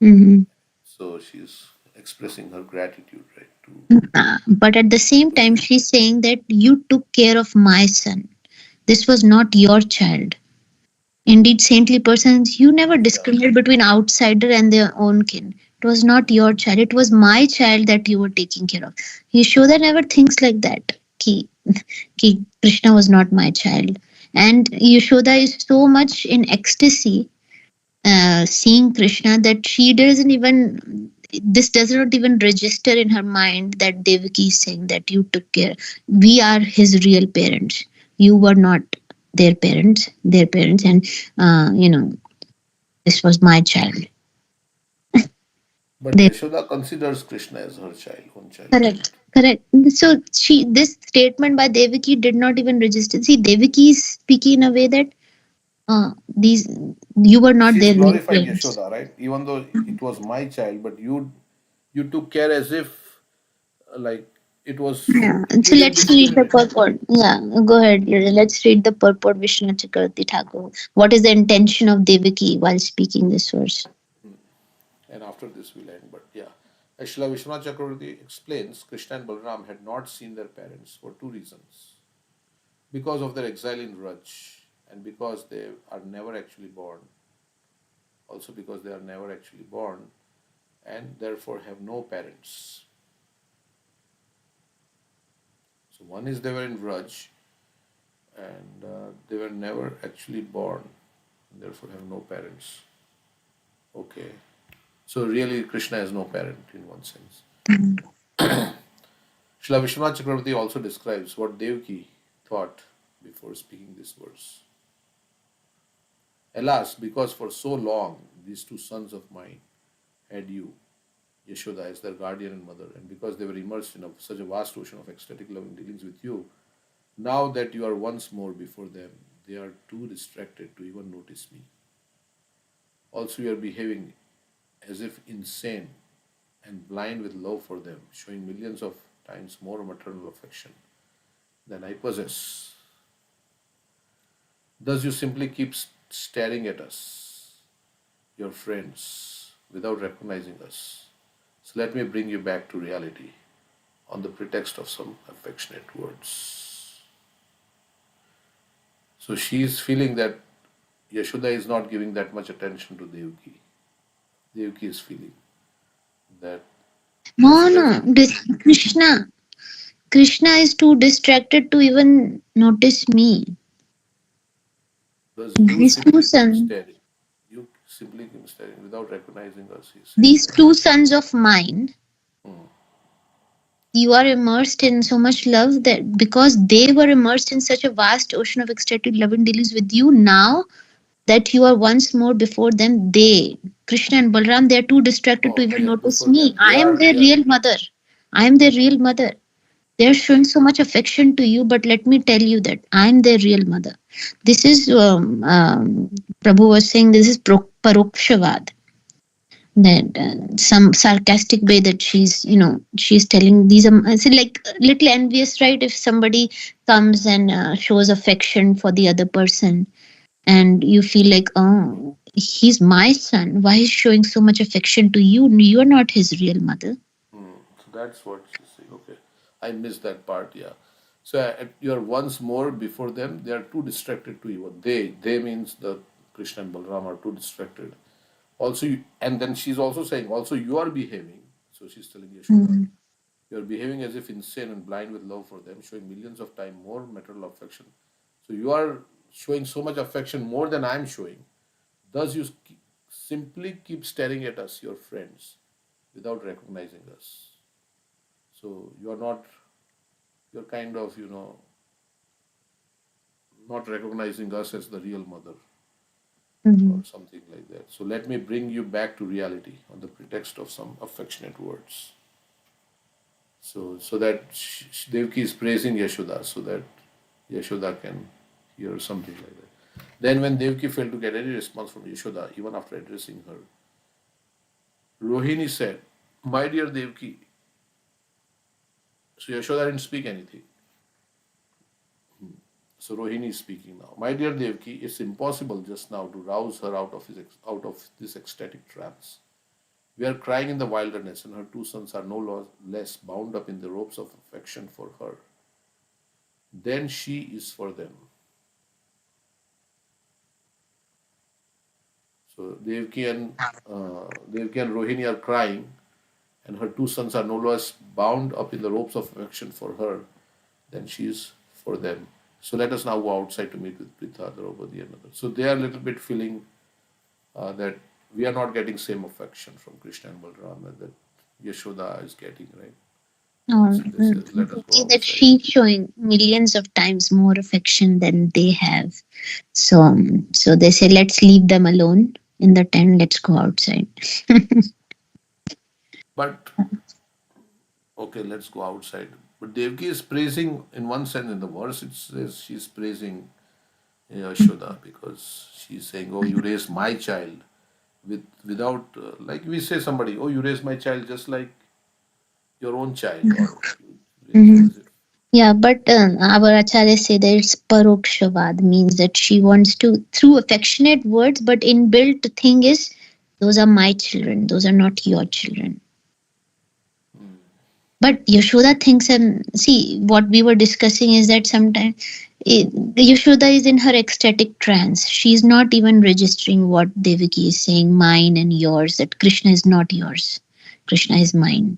Mm-hmm. So she's expressing her gratitude, right? To But at the same time, she's saying that you took care of my son. This was not your child. Indeed, saintly persons, you never yeah. discriminate between outsider and their own kin. It was not your child. It was my child that you were taking care of. Yashoda never thinks like that. Ki Krishna was not my child. And Yashoda is so much in ecstasy seeing Krishna that she doesn't even, this does not even register in her mind that Devaki is saying that you took care. We are his real parents. You were not their parents, and this was my child. But They, Yashoda considers Krishna as her child, own child, right? correct, correct. So this statement by Devaki did not even register. See, Devaki is speaking in a way that these you were not She's their real glorifying parents. Yashoda, right? Even though it was my child, but you took care as if like it was Yeah. you So didn't let's read the discriminate. purport. Yeah, go ahead. Let's read the purport, Vishnu Chakravarti Thakur. What is the intention of Devaki while speaking this verse? And after this we'll end. But yeah, as Srila Vishwanath Chakravarti explains, Krishna and Balram had not seen their parents for two reasons. Because of their exile in Raj, and because they are never actually born. Also because they are never actually born, and therefore have no parents. So one is they were in Vraj and they were never actually born, and therefore have no parents. Okay. So really Krishna has no parent in one sense. Srila Vishwanath Chakravarti also describes what Devaki thought before speaking this verse. Alas, because for so long these two sons of mine had you, Yashoda, as their guardian and mother, and because they were immersed in such a vast ocean of ecstatic loving dealings with you, now that you are once more before them, they are too distracted to even notice me. Also, you are behaving as if insane and blind with love for them, showing millions of times more maternal affection than I possess. Thus, you simply keep staring at us, your friends, without recognizing us. So, let me bring you back to reality on the pretext of some affectionate words. So, she is feeling that Yashoda is not giving that much attention to Devaki. Devaki is feeling that No, Krishna is too distracted to even notice me. because you These two simply keep sons, staring. You simply keep staring without recognizing us, he's saying these that. two sons of mine, Hmm. you are immersed in so much love that because they were immersed in such a vast ocean of ecstatic love and dealings with you, now that you are once more before them, Krishna and Balram, they are too distracted to Oh, even yeah, notice before me. them. I am their They are, real mother. I am their real mother. They are showing so much affection to you, but let me tell you that I am their real mother. This is, Prabhu was saying, this is parokshavad. That some sarcastic way that she's telling these are it's like a little envious, right? If somebody comes and shows affection for the other person, and you feel like, oh, he's my son, why he's showing so much affection to you? You are not his real mother. so that's what she's saying. Okay. I missed that part, yeah. So you're once more before them, they are too distracted to even. They means the Krishna and Balram are too distracted. Also, and then she's also saying, also you are behaving. So she's telling Yashoda, Mhm. you are behaving as if insane and blind with love for them, showing millions of times more maternal affection. So you are showing so much affection more than I'm showing. Thus, you simply keep staring at us, your friends, without recognizing us. So you are not, you're kind of, not recognizing us as the real mother or Mhm. something like that. So let me bring you back to reality on the pretext of some affectionate words. So that Devki is praising Yashoda so that Yashoda can hear something like that. Then when Devki failed to get any response from Yashoda, even after addressing her, Rohini said, "My dear Devki," so Yashoda didn't speak anything. So Rohini is speaking now. "My dear Devki, it's impossible just now to rouse her out of this ecstatic trance. We are crying in the wilderness, and her two sons are no less bound up in the ropes of affection for her than she is for them." So Devki and Rohini are crying, and her two sons are no less bound up in the ropes of affection for her than she is for them. So let us now go outside to meet with Pritha, Draupadi, and others. So they are a little bit feeling that we are not getting same affection from Krishna and Balram that Yashoda is getting, right? And Or so they say, let us go that outside. she's showing millions of times more affection than they have. So they say, let's leave them alone in the tent. Let's go outside. But okay, let's go outside. But Devki is praising, in one sense, in the verse it says she's praising Yashoda because she's saying, "Oh, you raised my child without like we say somebody, oh, you raised my child just like your own child, or you raised Mhm. as if." Yeah, but our Acharya say that it's parokshavad, means that she wants to, through affectionate words, but inbuilt thing is, those are my children, those are not your children. But Yashoda thinks, and see, what we were discussing is that sometimes Yashoda is in her ecstatic trance. She's not even registering what Devaki is saying, mine and yours, that Krishna is not yours. Krishna is mine.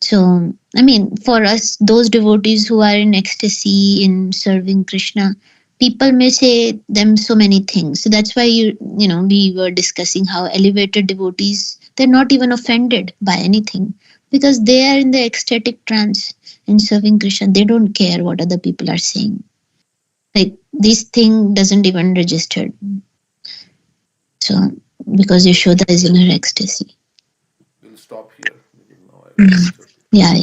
So, I mean, for us, those devotees who are in ecstasy in serving Krishna, people may say them so many things. So that's why we were discussing how elevated devotees, they're not even offended by anything because they are in the ecstatic trance in serving Krishna. They don't care what other people are saying. Like this thing doesn't even register. So because Yashoda is in her ecstasy. We'll stop here. Now I will disturb you. Yeah.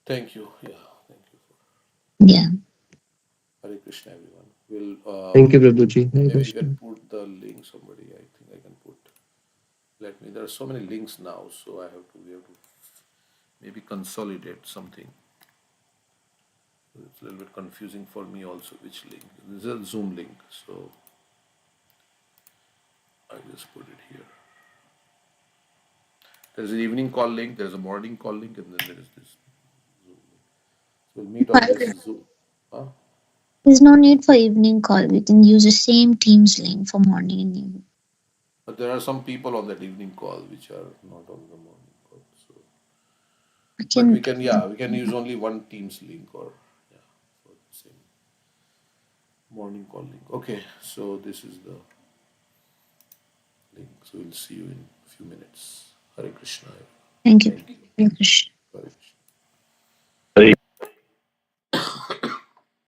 Thank you. Yeah, thank you. Yeah. Hare Krishna, everyone. We'll Thank you, Prabhuji. Hare maybe you Krishna. can put the link. Somebody, I think I can put. Let me. There are so many links now, so we have to maybe consolidate something. It's a little bit confusing for me also. Which link? This is a Zoom link, so I just put it here. There's an evening call link. There's a morning call link, and then there is this Zoom link. So we'll meet on this Zoom. Huh? There's no need for evening call. We can use the same Teams link for morning and evening. But there are some people on that evening call which are not on the morning call. So, but we can use only one Teams link or for the same morning call link. Okay, so this is the link. So we'll see you in a few minutes. Hare Krishna. Thank you. Thank you. Hare Krishna. Hare Krishna.